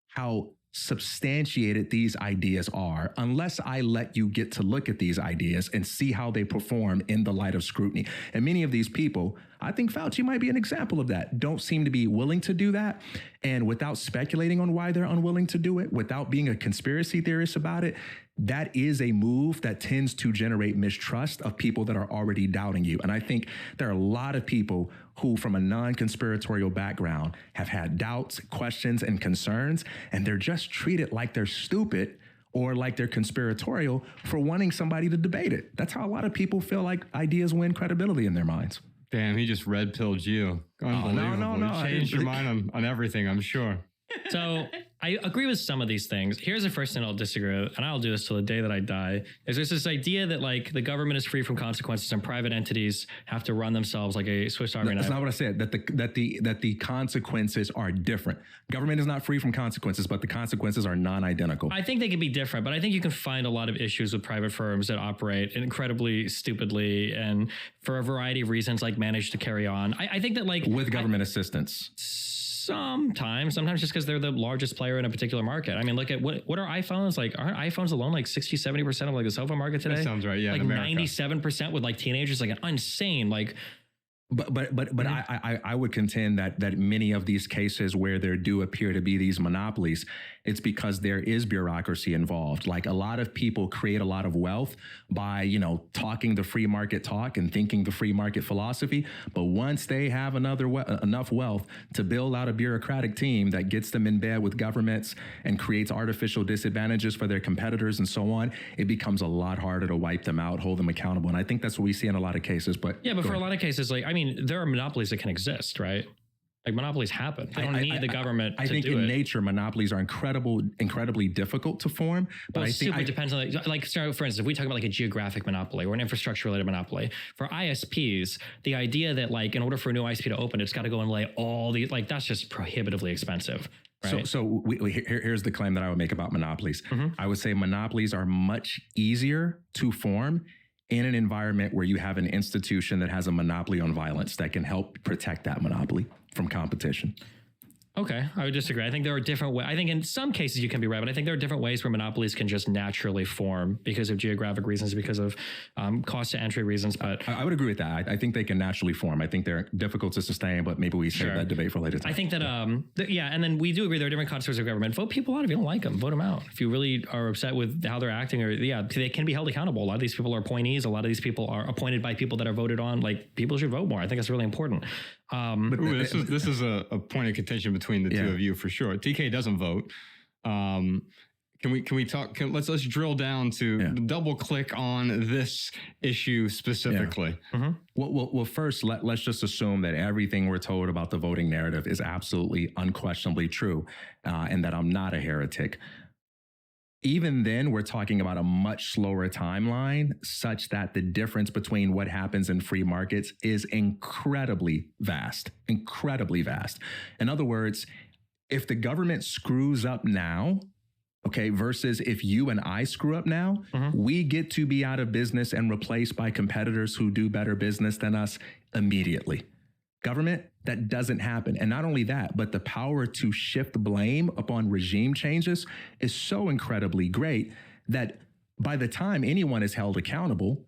how substantiated these ideas are unless I let you get to look at these ideas and see how they perform in the light of scrutiny? And many of these people, I think Fauci might be an example of that, don't seem to be willing to do that. And without speculating on why they're unwilling to do it, without being a conspiracy theorist about it, that is a move that tends to generate mistrust of people that are already doubting you. And I think there are a lot of people who, from a non-conspiratorial background, have had doubts, questions, and concerns, and they're just treated like they're stupid or like they're conspiratorial for wanting somebody to debate it. That's how a lot of people feel like ideas win credibility in their minds. Damn, he just red-pilled you. Unbelievable. No. You changed your mind on everything, I'm sure. So I agree with some of these things. Here's the first thing I'll disagree with, and I'll do this till the day that I die, is there's this idea that like the government is free from consequences and private entities have to run themselves like a Swiss Army knife. That's not what I said. That the consequences are different. Government is not free from consequences, but the consequences are non-identical. I think they can be different, but I think you can find a lot of issues with private firms that operate incredibly stupidly and for a variety of reasons, like manage to carry on. I think that like with government assistance. Sometimes just because they're the largest player in a particular market. I mean, look at what are iPhones like? Aren't iPhones alone like 60-70% of like the cell phone market today? That sounds right. Yeah, like 97% with like teenagers, like an insane like. But I would contend that many of these cases where there do appear to be these monopolies, it's because there is bureaucracy involved. Like a lot of people create a lot of wealth by, talking the free market talk and thinking the free market philosophy. But once they have enough wealth to build out a bureaucratic team that gets them in bed with governments and creates artificial disadvantages for their competitors and so on, it becomes a lot harder to wipe them out, hold them accountable. And I think that's what we see in a lot of cases. But yeah, but for a lot of cases, like, I mean, there are monopolies that can exist, right? Like monopolies happen. They don't need the government to do it. I think in nature, monopolies are incredibly difficult to form. But well, I think it depends on like, for instance, if we talk about like a geographic monopoly or an infrastructure related monopoly for ISPs, the idea that like in order for a new ISP to open, it's got to go and lay all these, like that's just prohibitively expensive. Right? So here's the claim that I would make about monopolies. Mm-hmm. I would say monopolies are much easier to form in an environment where you have an institution that has a monopoly on violence that can help protect that monopoly from competition. Okay, I would disagree. I think there are different ways. I think in some cases you can be right, but I think there are different ways where monopolies can just naturally form because of geographic reasons, because of cost to entry reasons. But I would agree with that. I think they can naturally form. I think they're difficult to sustain, but maybe we save that debate for later time. I think that, and then we do agree there are different consequences of government. Vote people out if you don't like them. Vote them out. If you really are upset with how they're acting, or they can be held accountable. A lot of these people are appointees. A lot of these people are appointed by people that are voted on. Like people should vote more. I think that's really important. This is a point of contention between the two of you for sure. TK doesn't vote. Can we talk? Let's drill down to double click on this issue specifically. Yeah. Mm-hmm. Well, first let's just assume that everything we're told about the voting narrative is absolutely unquestionably true, and that I'm not a heretic. Even then, we're talking about a much slower timeline such that the difference between what happens in free markets is incredibly vast. In other words, if the government screws up now, okay, versus if you and I screw up now, we get to be out of business and replaced by competitors who do better business than us immediately. Government, that doesn't happen. And not only that, but the power to shift blame upon regime changes is so incredibly great that by the time anyone is held accountable,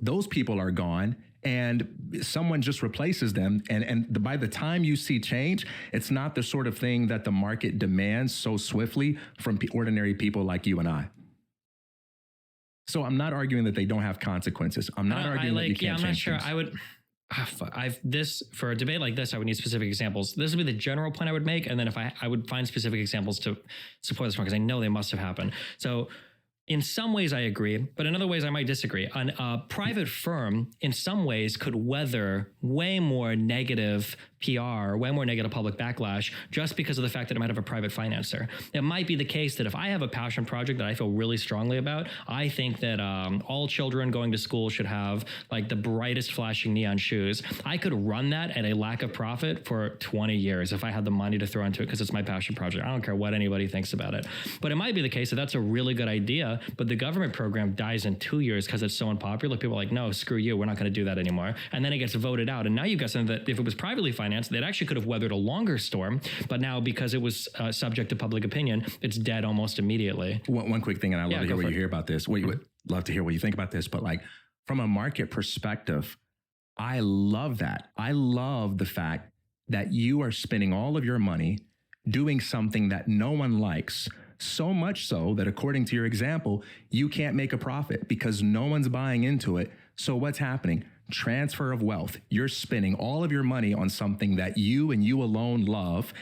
those people are gone and someone just replaces them. And by the time you see change, it's not the sort of thing that the market demands so swiftly from ordinary people like you and I. So I'm not arguing that they don't have consequences. I'm not arguing that you can't change things. I would... for a debate like this, I would need specific examples. This would be the general point I would make. And then if I would find specific examples to support this one, because I know they must have happened. So in some ways I agree, but in other ways I might disagree. A private firm in some ways could weather way more negative PR, way more negative public backlash just because of the fact that it might have a private financer. It might be the case that if I have a passion project that I feel really strongly about, I think that all children going to school should have like the brightest flashing neon shoes. I could run that at a lack of profit for 20 years if I had the money to throw into it because it's my passion project. I don't care what anybody thinks about it. But it might be the case that that's a really good idea, but the government program dies in 2 years because it's so unpopular. People are like, no, screw you. We're not going to do that anymore. And then it gets voted out. And now you've got something that if it was privately financed, that actually could have weathered a longer storm. But now because it was subject to public opinion, it's dead almost immediately. One quick thing, and I'd love to hear what you hear about this. Love to hear what you think about this. But like from a market perspective, I love that. I love the fact that you are spending all of your money doing something that no one likes, so much so that according to your example, you can't make a profit because no one's buying into it. So what's happening? Transfer of wealth. You're spending all of your money on something that you and you alone love.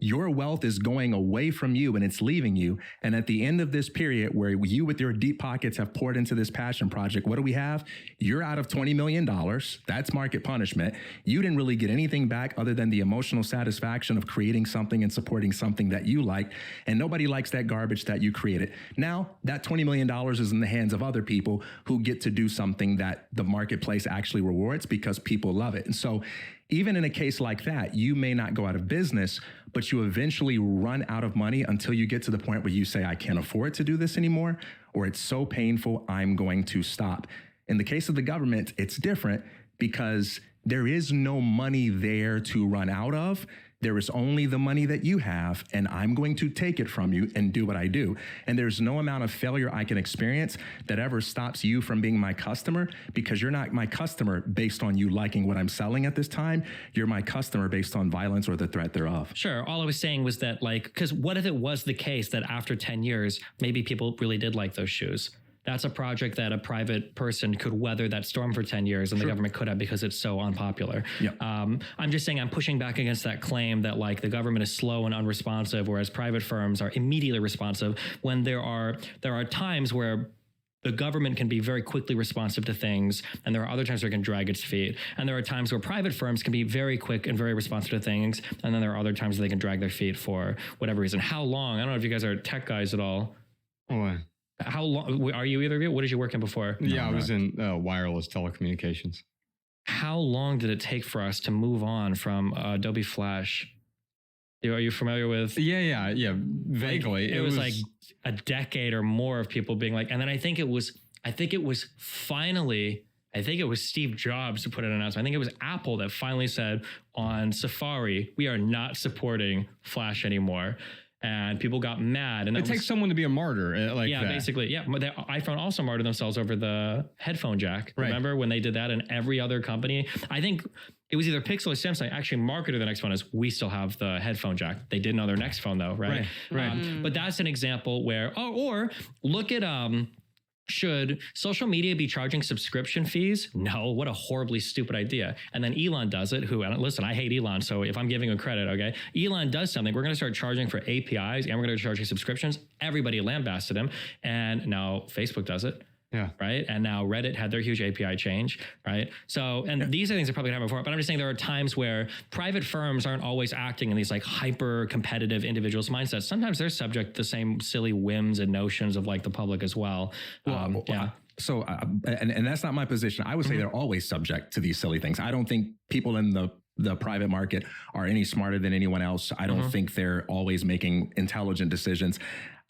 your wealth is going away from you and it's leaving you. And at the end of this period where you with your deep pockets have poured into this passion project, what do we have? You're out of $20 million. That's market punishment. You didn't really get anything back other than the emotional satisfaction of creating something and supporting something that you like. And nobody likes that garbage that you created. Now that $20 million is in the hands of other people who get to do something that the marketplace actually rewards because people love it. And so even in a case like that, you may not go out of business, but you eventually run out of money until you get to the point where you say, I can't afford to do this anymore, or it's so painful, I'm going to stop. In the case of the government, it's different because there is no money there to run out of. There is only the money that you have, and I'm going to take it from you and do what I do. And there's no amount of failure I can experience that ever stops you from being my customer, because you're not my customer based on you liking what I'm selling at this time. You're my customer based on violence or the threat thereof. Sure. All I was saying was that, like, because what if it was the case that after 10 years, maybe people really did like those shoes? That's a project that a private person could weather that storm for 10 years and the government could have because it's so unpopular. Yep. I'm just saying I'm pushing back against that claim that like the government is slow and unresponsive, whereas private firms are immediately responsive, when there are times where the government can be very quickly responsive to things, and there are other times where it can drag its feet. And there are times where private firms can be very quick and very responsive to things, and then there are other times they can drag their feet for whatever reason. How long? I don't know if you guys are tech guys at all. Oh, How long are you, either of you? What did you work in before? yeah, I was in wireless telecommunications. How long did it take for us to move on from Adobe Flash? Are you familiar with? Yeah. Vaguely. It was like a decade or more of people being like, and then I think it was Steve Jobs who put an announcement. I think it was Apple that finally said on Safari, we are not supporting Flash anymore. And people got mad. And it takes someone to be a martyr like that. Basically. Yeah. But the iPhone also martyred themselves over the headphone jack. Right. Remember when they did that, and every other company, I think it was either Pixel or Samsung, actually marketed the next phone as, we still have the headphone jack. They didn't on their next phone though, right? Right. But that's an example where, or look at, should social media be charging subscription fees? No, what a horribly stupid idea. And then Elon does it, listen, I hate Elon, so if I'm giving him credit, okay, Elon does something, we're going to start charging for APIs and we're going to start charging subscriptions. Everybody lambasted him. And now Facebook does it. Yeah. Right. And now Reddit had their huge API change. Right. So, and these are things that probably happen before, but I'm just saying there are times where private firms aren't always acting in these like hyper competitive individuals mindsets. Sometimes they're subject to the same silly whims and notions of like the public as well. So, and that's not my position. I would say they're always subject to these silly things. I don't think people in the private market are any smarter than anyone else. I don't think they're always making intelligent decisions.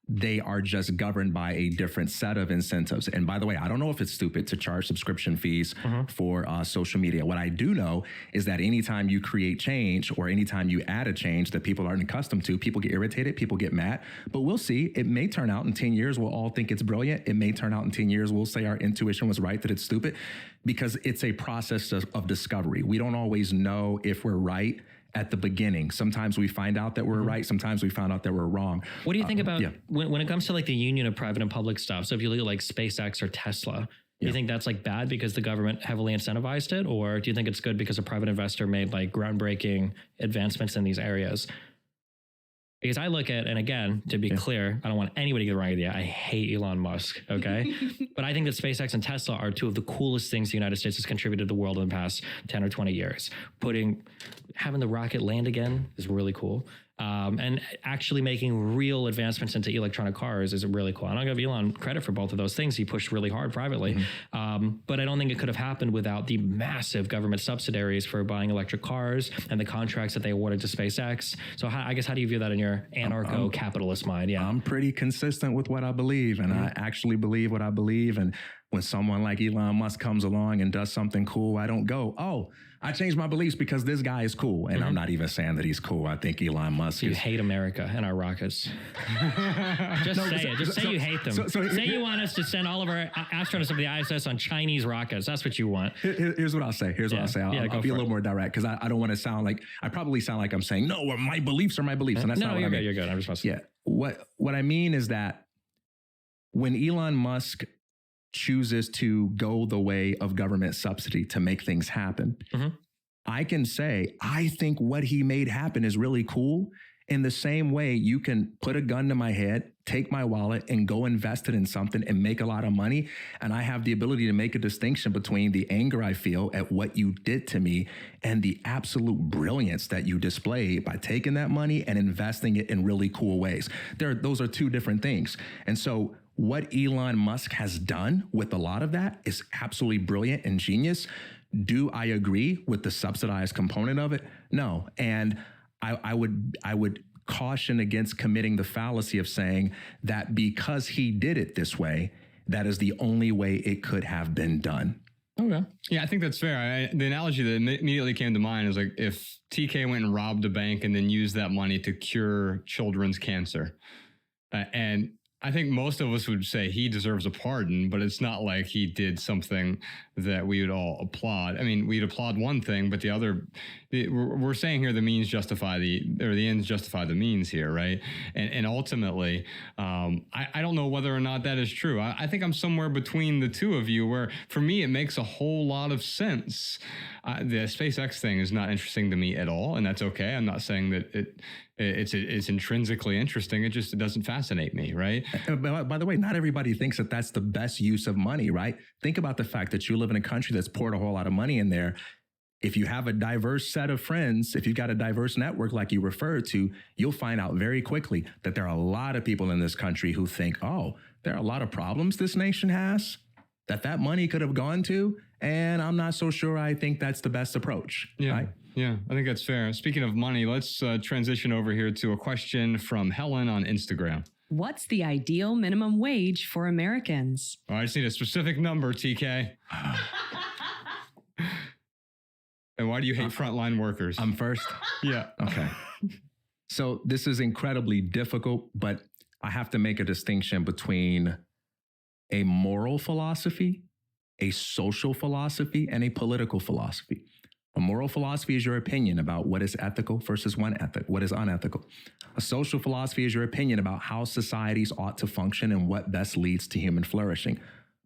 They are just governed by a different set of incentives. And by the way, I don't know if it's stupid to charge subscription fees for social media. What I do know is that anytime you create change or anytime you add a change that people aren't accustomed to, people get irritated, people get mad. But we'll see. It may turn out in 10 years, we'll all think it's brilliant. It may turn out in 10 years, we'll say our intuition was right, that it's stupid, because it's a process of discovery. We don't always know if we're right at the beginning. Sometimes we find out that we're right. Sometimes we found out that we're wrong. What do you think about when it comes to like the union of private and public stuff? So if you look at like SpaceX or Tesla, do you think that's like bad because the government heavily incentivized it? Or do you think it's good because a private investor made like groundbreaking advancements in these areas? Because I look at, and again, to be clear, I don't want anybody to get the wrong idea. I hate Elon Musk, okay? But I think that SpaceX and Tesla are two of the coolest things the United States has contributed to the world in the past 10 or 20 years. Having the rocket land again is really cool. And actually making real advancements into electronic cars is really cool. And I'll give Elon credit for both of those things. He pushed really hard privately. But I don't think it could have happened without the massive government subsidiaries for buying electric cars and the contracts that they awarded to SpaceX. So how do you view that in your anarcho-capitalist mind? Yeah, I'm pretty consistent with what I believe, and I actually believe what I believe. And when someone like Elon Musk comes along and does something cool, I don't go, oh, I changed my beliefs because this guy is cool. And I'm not even saying that he's cool. I think Elon Musk You hate America and our rockets. Just say it. Just say you hate them. Say you want us to send all of our astronauts of the ISS on Chinese rockets. That's what you want. Here's what I'll say. I'll be a little more direct, because I don't want to sound like, I probably sound like I'm saying, no, my beliefs are my beliefs. And that's not what I mean. You're good. I'm just Yeah. What I mean is that when Elon Musk chooses to go the way of government subsidy to make things happen, I can say, I think what he made happen is really cool. In the same way, you can put a gun to my head, take my wallet, and go invest it in something and make a lot of money. And I have the ability to make a distinction between the anger I feel at what you did to me and the absolute brilliance that you displayed by taking that money and investing it in really cool ways. Those are two different things. And so what Elon Musk has done with a lot of that is absolutely brilliant and genius. Do I agree with the subsidized component of it? No. And I would caution against committing the fallacy of saying that because he did it this way, that is the only way it could have been done. Okay. Yeah, I think that's fair. The analogy that immediately came to mind is like if TK went and robbed a bank and then used that money to cure children's cancer. And I think most of us would say he deserves a pardon, but it's not like he did something that we would all applaud. I mean, we'd applaud one thing, but the other, we're saying here the means justify the ends justify the means here, right? And ultimately, I don't know whether or not that is true. I think I'm somewhere between the two of you where for me, it makes a whole lot of sense. The SpaceX thing is not interesting to me at all, and that's okay. I'm not saying that it's intrinsically interesting. It doesn't fascinate me, right? By the way, not everybody thinks that that's the best use of money, right? Think about the fact that you live in a country that's poured a whole lot of money in there. If you have a diverse set of friends, if you've got a diverse network like you referred to, you'll find out very quickly that there are a lot of people in this country who think, oh, there are a lot of problems this nation has that money could have gone to. And I'm not so sure I think that's the best approach. Yeah. Right? Yeah, I think that's fair. Speaking of money, let's transition over here to a question from Helen on Instagram. What's the ideal minimum wage for Americans? Oh, I just need a specific number, TK. And why do you hate frontline workers? I'm first. Yeah. Okay. So this is incredibly difficult, but I have to make a distinction between a moral philosophy, a social philosophy, and a political philosophy. A moral philosophy is your opinion about what is ethical versus what is unethical. A social philosophy is your opinion about how societies ought to function and what best leads to human flourishing.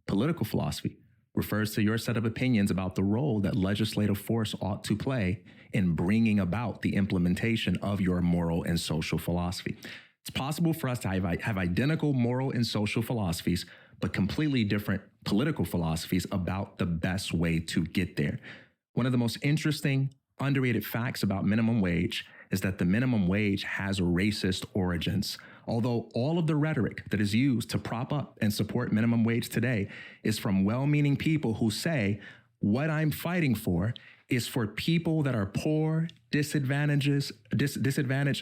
Political philosophy refers to your set of opinions about the role that legislative force ought to play in bringing about the implementation of your moral and social philosophy. It's possible for us to have identical moral and social philosophies, but completely different political philosophies about the best way to get there. One of the most interesting, underrated facts about minimum wage is that the minimum wage has racist origins. Although all of the rhetoric that is used to prop up and support minimum wage today is from well-meaning people who say, what I'm fighting for is for people that are poor, disadvantaged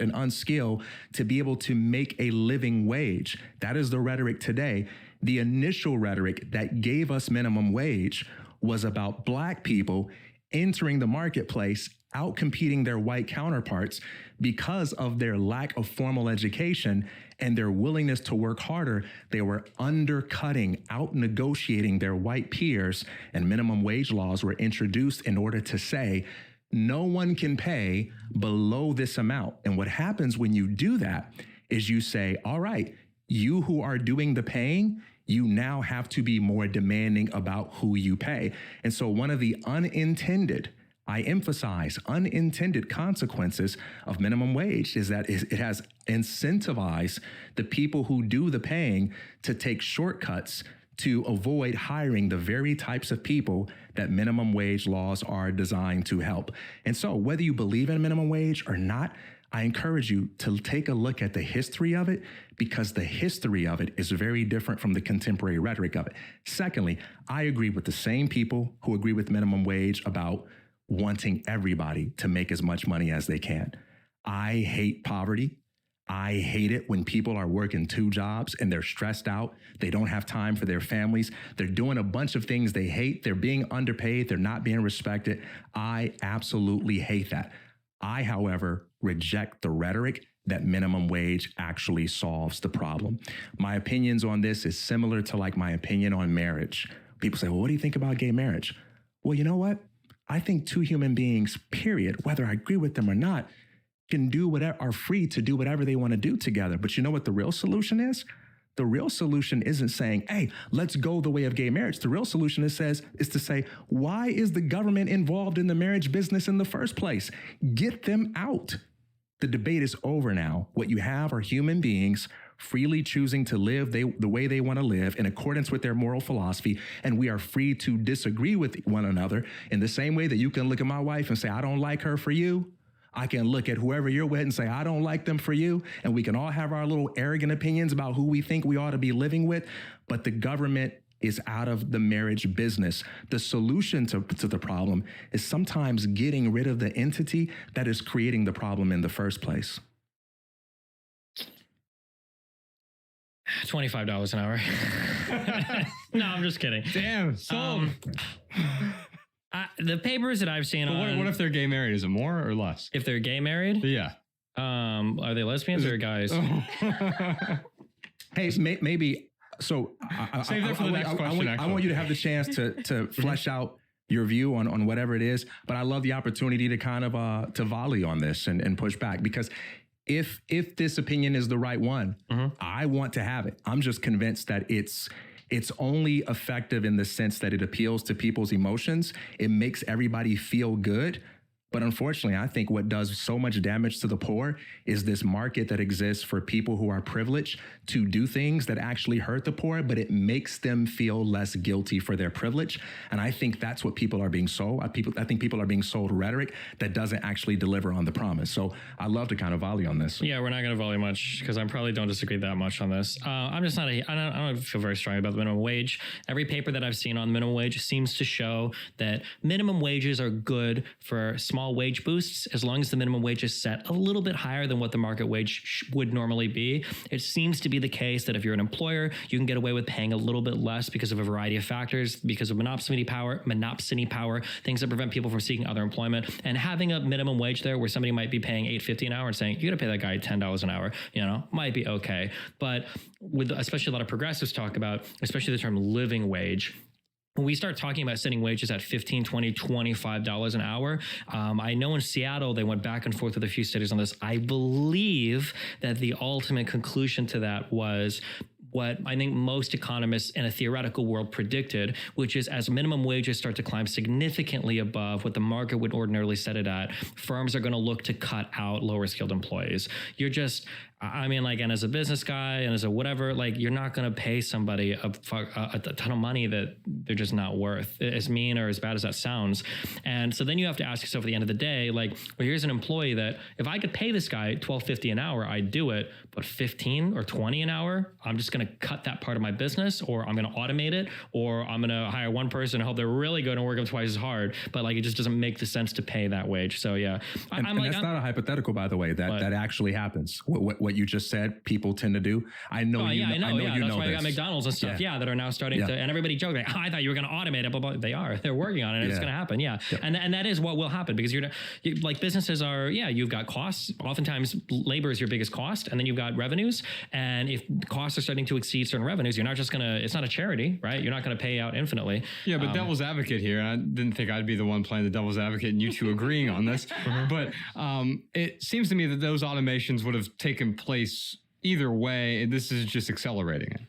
and unskilled to be able to make a living wage. That is the rhetoric today. The initial rhetoric that gave us minimum wage was about Black people entering the marketplace, outcompeting their white counterparts because of their lack of formal education and their willingness to work harder. They were undercutting, out-negotiating their white peers, and minimum wage laws were introduced in order to say, no one can pay below this amount. And what happens when you do that is you say, all right, you who are doing the paying, you now have to be more demanding about who you pay. And so one of the unintended consequences of minimum wage is that it has incentivized the people who do the paying to take shortcuts to avoid hiring the very types of people that minimum wage laws are designed to help. And so whether you believe in minimum wage or not, I encourage you to take a look at the history of it, because the history of it is very different from the contemporary rhetoric of it. Secondly, I agree with the same people who agree with minimum wage about wanting everybody to make as much money as they can. I hate poverty. I hate it when people are working 2 jobs and they're stressed out. They don't have time for their families. They're doing a bunch of things they hate. They're being underpaid. They're not being respected. I absolutely hate that. I, however, reject the rhetoric that minimum wage actually solves the problem. My opinions on this is similar to like my opinion on marriage. People say, well, what do you think about gay marriage? Well, you know what? I think 2 human beings, period, whether I agree with them or not, are free to do whatever they want to do together. But you know what the real solution is? The real solution isn't saying, hey, let's go the way of gay marriage. The real solution is to say, why is the government involved in the marriage business in the first place? Get them out. The debate is over now. What you have are human beings freely choosing to live the way they want to live in accordance with their moral philosophy, and we are free to disagree with one another in the same way that you can look at my wife and say, I don't like her for you. I can look at whoever you're with and say, I don't like them for you. And we can all have our little arrogant opinions about who we think we ought to be living with. But the government is out of the marriage business. The solution to the problem is sometimes getting rid of the entity that is creating the problem in the first place. $25 an hour. No, I'm just kidding. Damn. So, the papers that I've seen on... what if they're gay married? Is it more or less? If they're gay married? Yeah. Are they lesbians or guys? Hey, maybe... So save that for the next question. I want you to have the chance to flesh out your view on whatever it is, but I love the opportunity to kind of to volley on this and push back, because if this opinion is the right one, I want to have it. I'm just convinced that it's only effective in the sense that it appeals to people's emotions. It makes everybody feel good. But unfortunately, I think what does so much damage to the poor is this market that exists for people who are privileged to do things that actually hurt the poor, but it makes them feel less guilty for their privilege. And I think that's what people are being sold. I think people are being sold rhetoric that doesn't actually deliver on the promise. So I love to kind of volley on this. Yeah, we're not going to volley much because I probably don't disagree that much on this. I'm just not I don't feel very strong about the minimum wage. Every paper that I've seen on minimum wage seems to show that minimum wages are good for small wage boosts as long as the minimum wage is set a little bit higher than what the market wage would normally be. It seems to be the case that if you're an employer, you can get away with paying a little bit less because of a variety of factors, because of monopsony power, things that prevent people from seeking other employment. And having a minimum wage there where somebody might be paying $8.50 an hour and saying, you got to pay that guy $10 an hour, might be okay. But with especially a lot of progressives talk about, especially the term living wage, when we start talking about setting wages at $15, $20, $25 an hour, I know in Seattle, they went back and forth with a few cities on this. I believe that the ultimate conclusion to that was what I think most economists in a theoretical world predicted, which is as minimum wages start to climb significantly above what the market would ordinarily set it at, firms are going to look to cut out lower skilled employees. And as a business guy and as a whatever, you're not going to pay somebody a ton of money that they're just not worth, as mean or as bad as that sounds. And so then you have to ask yourself at the end of the day, here's an employee that if I could pay this guy $12.50 an hour, I'd do it, but 15 or 20 an hour, I'm just going to cut that part of my business, or I'm going to automate it, or I'm going to hire one person and hope they're really good and work them twice as hard. But it just doesn't make the sense to pay that wage. So yeah. And that's not a hypothetical, by the way, that actually happens. What you just said, people tend to do. I know. That's why I got McDonald's and stuff. Yeah, that are now starting to, and everybody joking, I thought you were going to automate it, but they are. They're working on it. And it's going to happen. Yeah. And that is what will happen, because businesses are, you've got costs. Oftentimes labor is your biggest cost, and then you've got revenues. And if costs are starting to exceed certain revenues, you're not just it's not a charity, right? You're not going to pay out infinitely. Yeah, but devil's advocate here, and I didn't think I'd be the one playing the devil's advocate and you two agreeing on this, but it seems to me that those automations would have taken place either way. This is just accelerating it.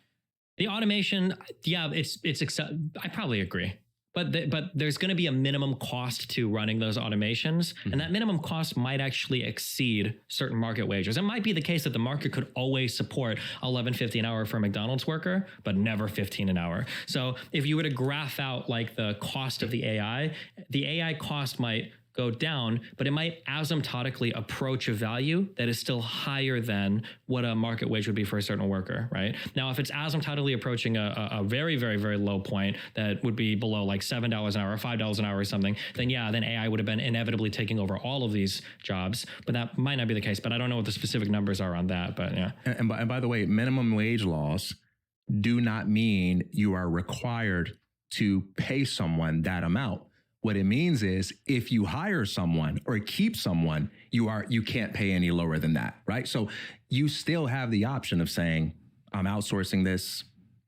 The automation, I probably agree. But there's going to be a minimum cost to running those automations, and that minimum cost might actually exceed certain market wages. It might be the case that the market could always support $11.50 an hour for a McDonald's worker, but never $15 an hour. So if you were to graph out the cost of the AI cost might go down, but it might asymptotically approach a value that is still higher than what a market wage would be for a certain worker, right? Now, if it's asymptotically approaching a very, very, very low point that would be below $7 an hour or $5 an hour or something, then AI would have been inevitably taking over all of these jobs, but that might not be the case. But I don't know what the specific numbers are on that, but yeah. And by the way, minimum wage laws do not mean you are required to pay someone that amount. What it means is if you hire someone or keep someone, you can't pay any lower than that, right? So you still have the option of saying, I'm outsourcing this,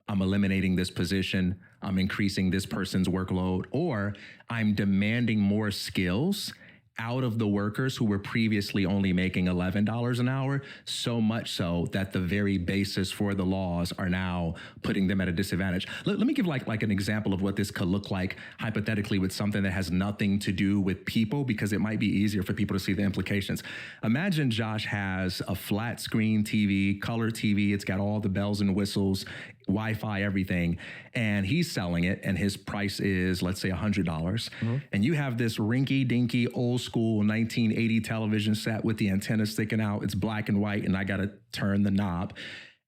I'm eliminating this position, I'm increasing this person's workload, or I'm demanding more skills out of the workers who were previously only making $11 an hour, so much so that the very basis for the laws are now putting them at a disadvantage. Let me give like an example of what this could look like hypothetically with something that has nothing to do with people, because it might be easier for people to see the implications. Imagine Josh has a flat screen TV, color TV. It's got all the bells and whistles, Wi-Fi, everything, and he's selling it, and his price is, let's say, $100. And you have this rinky-dinky, old-school 1980 television set with the antenna sticking out. It's black and white, and I got to turn the knob.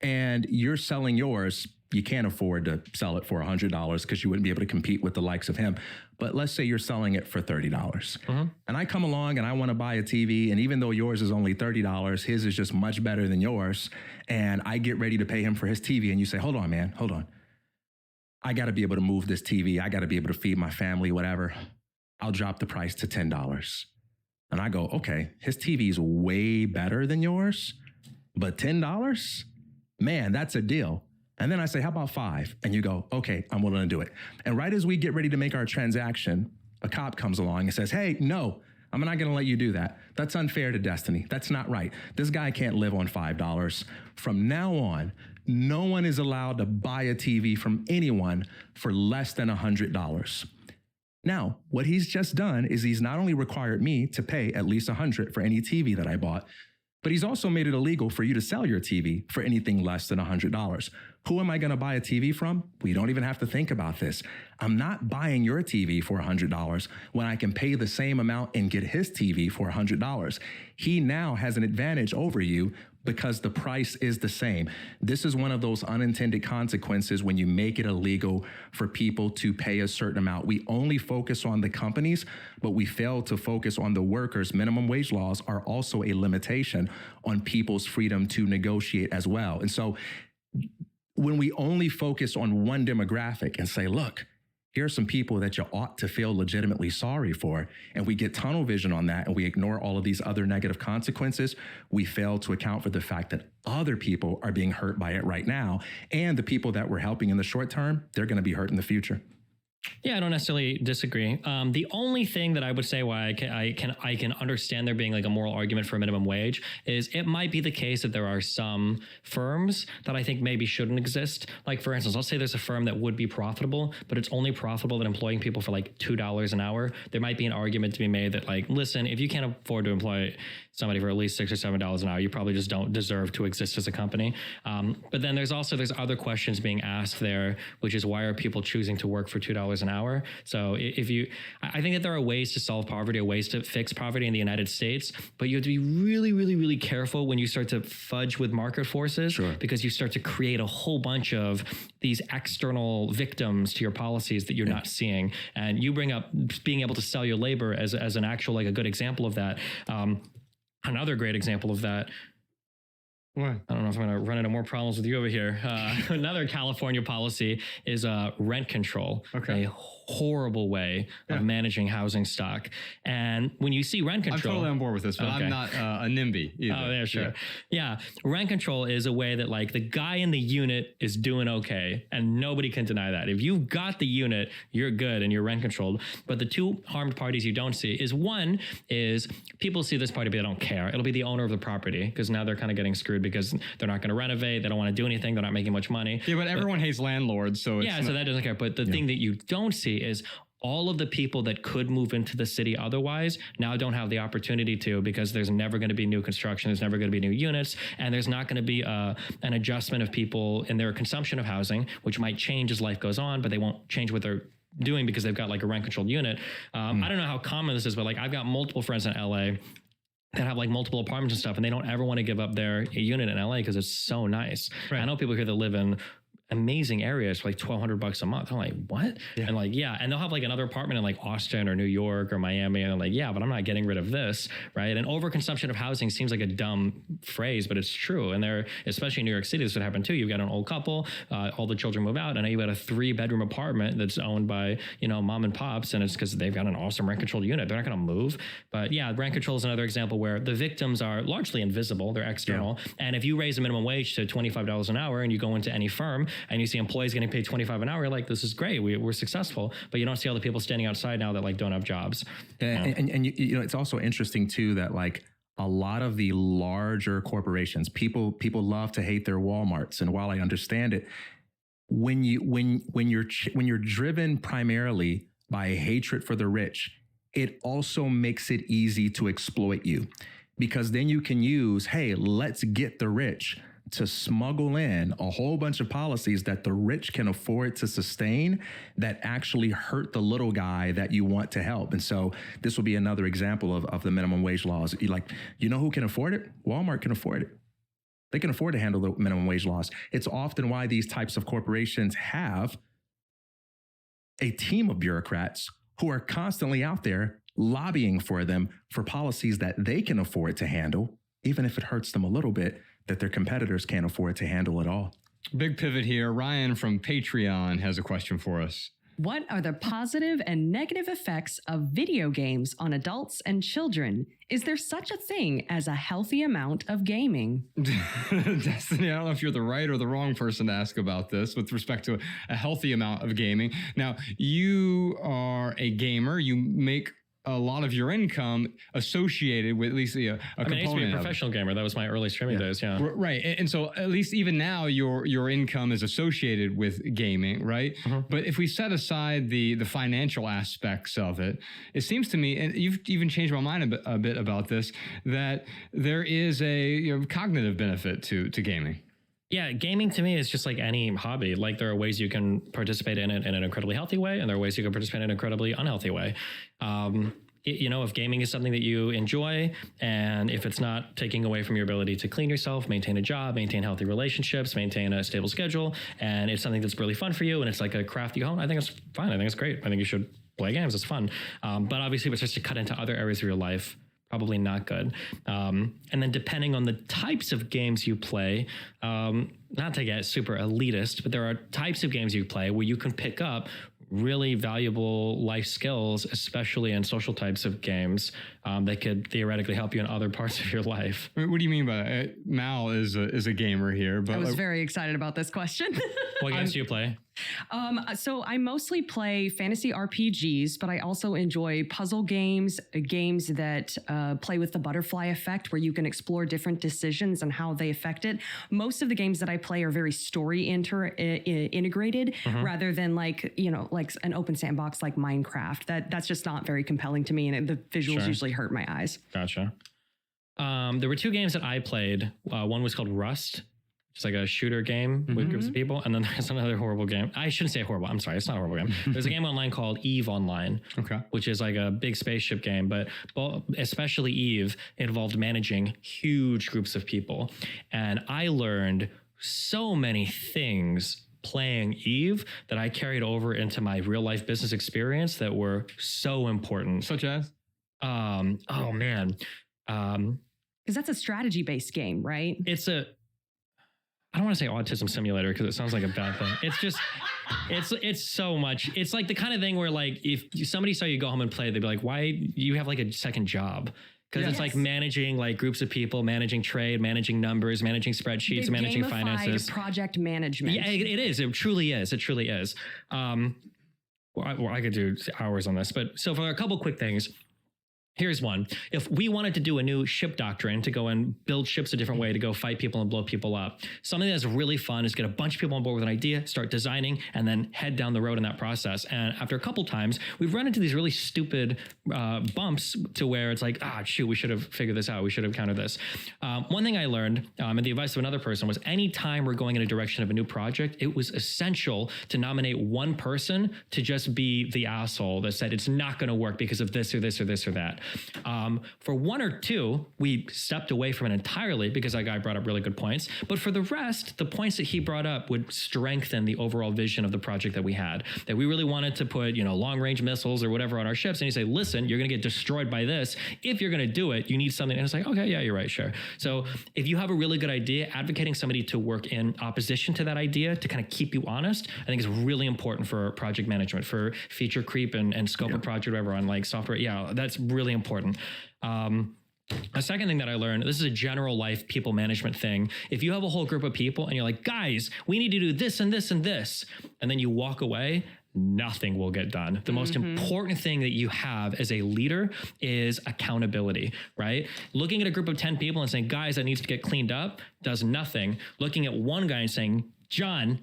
And you're selling yours. You can't afford to sell it for $100 because you wouldn't be able to compete with the likes of him. But let's say you're selling it for $30. And I come along and I want to buy a TV. And even though yours is only $30, his is just much better than yours. And I get ready to pay him for his TV. And you say, hold on, man, hold on. I got to be able to move this TV. I got to be able to feed my family, whatever. I'll drop the price to $10. And I go, okay, his TV is way better than yours, but $10? Man, that's a deal. And then I say, how about $5? And you go, okay, I'm willing to do it. And right as we get ready to make our transaction, a cop comes along and says, hey, no, I'm not going to let you do that. That's unfair to Destiny. That's not right. This guy can't live on $5. From now on, no one is allowed to buy a TV from anyone for less than $100. Now, what he's just done is he's not only required me to pay at least $100 for any TV that I bought, but he's also made it illegal for you to sell your TV for anything less than $100. Who am I going to buy a TV from? We don't even have to think about this. I'm not buying your TV for $100 when I can pay the same amount and get his TV for $100. He now has an advantage over you because the price is the same. This is one of those unintended consequences when you make it illegal for people to pay a certain amount. We only focus on the companies, but we fail to focus on the workers. Minimum wage laws are also a limitation on people's freedom to negotiate as well. And so when we only focus on one demographic and say, look, here are some people that you ought to feel legitimately sorry for, and we get tunnel vision on that and we ignore all of these other negative consequences, we fail to account for the fact that other people are being hurt by it right now. And the people that we're helping in the short term, they're going to be hurt in the future. Yeah, I don't necessarily disagree. The only thing that I would say why I can understand there being like a moral argument for a minimum wage is it might be the case that there are some firms that I think maybe shouldn't exist. Like, for instance, I'll say there's a firm that would be profitable, but it's only profitable at employing people for like $2 an hour. There might be an argument to be made that, like, listen, if you can't afford to employ somebody for at least $6 or $7 an hour, you probably just don't deserve to exist as a company. But then there's other questions being asked there, which is, why are people choosing to work for $2 an hour? So I think that there are ways to solve poverty, or ways to fix poverty in the United States, but you have to be really, really, really careful when you start to fudge with market forces, because you start to create a whole bunch of these external victims to your policies that you're not seeing. And you bring up being able to sell your labor as an actual, like, a good example of that. Another great example of that. What? I don't know if I'm going to run into more problems with you over here. Another California policy is rent control. Okay. A horrible way of managing housing stock. And when you see rent control... I'm totally on board with this, but I'm not a NIMBY either. Oh, yeah, sure. Yeah. Rent control is a way that, like, the guy in the unit is doing okay, and nobody can deny that. If you've got the unit, you're good and you're rent controlled. But the two harmed parties you don't see is, one is people see this party, but they don't care. It'll be the owner of the property, because now they're kind of getting screwed because they're not going to renovate. They don't want to do anything. They're not making much money. Yeah, but everyone hates landlords. So so that doesn't care. But the thing that you don't see is all of the people that could move into the city otherwise now don't have the opportunity to, because there's never going to be new construction. There's never going to be new units. And there's not going to be an adjustment of people in their consumption of housing, which might change as life goes on, but they won't change what they're doing because they've got like a rent controlled unit. I don't know how common this is, but like I've got multiple friends in LA that have like multiple apartments and stuff, and they don't ever want to give up their unit in LA because it's so nice. Right. I know people here that live in amazing areas for like $1,200 a month. I'm like, what? Yeah. And like, yeah. And they'll have like another apartment in like Austin or New York or Miami. And I'm like, yeah, but I'm not getting rid of this. Right. And overconsumption of housing seems like a dumb phrase, but it's true. And there, especially in New York City, this would happen too. You've got an old couple, all the children move out, and now you've got a 3-bedroom apartment that's owned by, mom and pops. And it's because they've got an awesome rent controlled unit. They're not going to move. But yeah, rent control is another example where the victims are largely invisible. They're external. Yeah. And if you raise the minimum wage to $25 an hour and you go into any firm, and you see employees getting paid $25 an hour, you're like, this is great. We're successful, but you don't see all the people standing outside now that like don't have jobs. And you know, it's also interesting too, that like a lot of the larger corporations, people love to hate their Walmarts. And while I understand it, when you're driven primarily by a hatred for the rich, it also makes it easy to exploit you, because then you can use, hey, let's get the rich, to smuggle in a whole bunch of policies that the rich can afford to sustain that actually hurt the little guy that you want to help. And so this will be another example of the minimum wage laws. You know who can afford it? Walmart can afford it. They can afford to handle the minimum wage laws. It's often why these types of corporations have a team of bureaucrats who are constantly out there lobbying for them for policies that they can afford to handle, even if it hurts them a little bit, that their competitors can't afford to handle at all. Big pivot here. Ryan from Patreon has a question for us. What are the positive and negative effects of video games on adults and children? Is there such a thing as a healthy amount of gaming? Destiny, I don't know if you're the right or the wrong person to ask about this with respect to a healthy amount of gaming. Now, you are a gamer. You make a lot of your income associated with at least a component. I used to be a professional gamer. That was my early streaming days. Yeah. Right. And so at least even now your income is associated with gaming, right? But if we set aside the financial aspects of it, it seems to me, and you've even changed my mind a bit about this, that there is a cognitive benefit to gaming. Yeah, gaming to me is just like any hobby. Like there are ways you can participate in it in an incredibly healthy way, and there are ways you can participate in an incredibly unhealthy way. If gaming is something that you enjoy, and if it's not taking away from your ability to clean yourself, maintain a job, maintain healthy relationships, maintain a stable schedule, and it's something that's really fun for you, and it's like a craft you own, I think it's fine. I think it's great. I think you should play games. It's fun. But obviously, if it starts to cut into other areas of your life, probably not good. And then depending on the types of games you play, not to get super elitist, but there are types of games you play where you can pick up really valuable life skills, especially in social types of games, that could theoretically help you in other parts of your life. What do you mean by that? Mal is a gamer here, but I was very excited about this question. What games do you play? So I mostly play fantasy RPGs, but I also enjoy puzzle games, games that play with the butterfly effect, where you can explore different decisions and how they affect it. Most of the games that I play are very story integrated, rather than like an open sandbox like Minecraft. That's just not very compelling to me, and the visuals usually hurt my eyes. Gotcha. There were two games that I played. One was called Rust. It's like a shooter game with groups of people. And then there's another horrible game. I shouldn't say horrible. I'm sorry. It's not a horrible game. There's a game online called EVE Online, which is like a big spaceship game. But especially EVE involved managing huge groups of people. And I learned so many things playing EVE that I carried over into my real life business experience that were so important. Such as? Oh, man. Because that's a strategy-based game, right? I don't want to say autism simulator because it sounds like a bad thing. It's just, it's so much. It's like the kind of thing where like if somebody saw you go home and play, they'd be like, why you have like a second job? Because it's like managing like groups of people, managing trade, managing numbers, managing spreadsheets, managing finances. Project management. Yeah, it is. It truly is. It truly is. Well, I could do hours on this, but so for a couple quick things. Here's one. If we wanted to do a new ship doctrine to go and build ships a different way to go fight people and blow people up, something that's really fun is get a bunch of people on board with an idea, start designing, and then head down the road in that process. And after a couple times, we've run into these really stupid bumps to where it's like, shoot, we should have figured this out. We should have countered this. One thing I learned, and the advice of another person, was anytime we're going in a direction of a new project, it was essential to nominate one person to just be the asshole that said it's not going to work because of this or this or this or that. For one or two, we stepped away from it entirely because that guy brought up really good points. But for the rest, the points that he brought up would strengthen the overall vision of the project that we had, that we really wanted to put, long range missiles or whatever on our ships. And you say, listen, you're going to get destroyed by this. If you're going to do it, you need something. And it's like, okay, yeah, you're right. Sure. So if you have a really good idea, advocating somebody to work in opposition to that idea to kind of keep you honest, I think is really important for project management, for feature creep and scope of project, whatever on like software. Yeah, that's really important. A second thing that I learned, this is a general life people management thing. If you have a whole group of people and you're like, guys, we need to do this and this and this, and then you walk away, nothing will get done. The most important thing that you have as a leader is accountability, right? Looking at a group of 10 people and saying, guys, that needs to get cleaned up, does nothing. Looking at one guy and saying, John,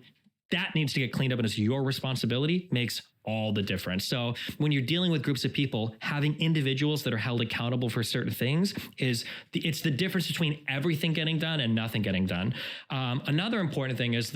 that needs to get cleaned up and it's your responsibility, makes all the difference. So when you're dealing with groups of people, having individuals that are held accountable for certain things it's the difference between everything getting done and nothing getting done. Another important thing is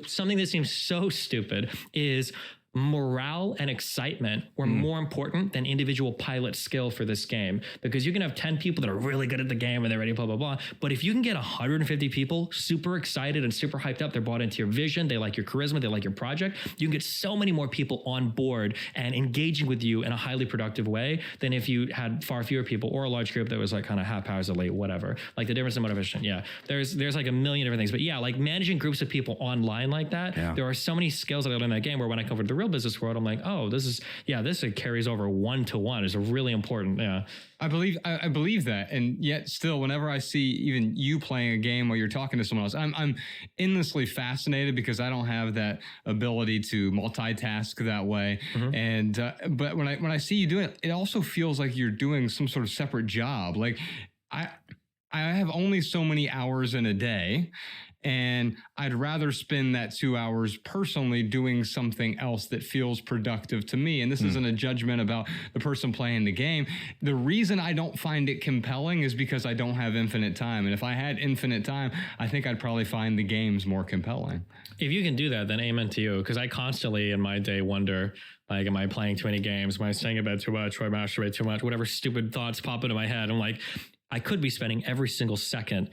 something that seems so stupid is morale and excitement were more important than individual pilot skill for this game, because you can have 10 people that are really good at the game and they're ready, blah, blah, blah. But if you can get 150 people super excited and super hyped up, they're bought into your vision, they like your charisma, they like your project, you can get so many more people on board and engaging with you in a highly productive way than if you had far fewer people or a large group that was like kind of haphazardly, whatever. Like the difference in motivation. Yeah. There's like a million different things, but yeah, like managing groups of people online like that, there are so many skills that I learned in that game where when I come to the real business world, I'm like, oh, this carries over 1-to-1. It's really important. Yeah. I believe that. And yet still, whenever I see even you playing a game while you're talking to someone else, I'm endlessly fascinated because I don't have that ability to multitask that way. And, but when I see you doing it, it also feels like you're doing some sort of separate job. Like I have only so many hours in a day, and I'd rather spend that 2 hours personally doing something else that feels productive to me. And this isn't a judgment about the person playing the game. The reason I don't find it compelling is because I don't have infinite time. And if I had infinite time, I think I'd probably find the games more compelling. If you can do that, then amen to you. Because I constantly in my day wonder, like, am I playing too many games? Am I staying in bed too much? Or I masturbate too much? Whatever stupid thoughts pop into my head. I'm like, I could be spending every single second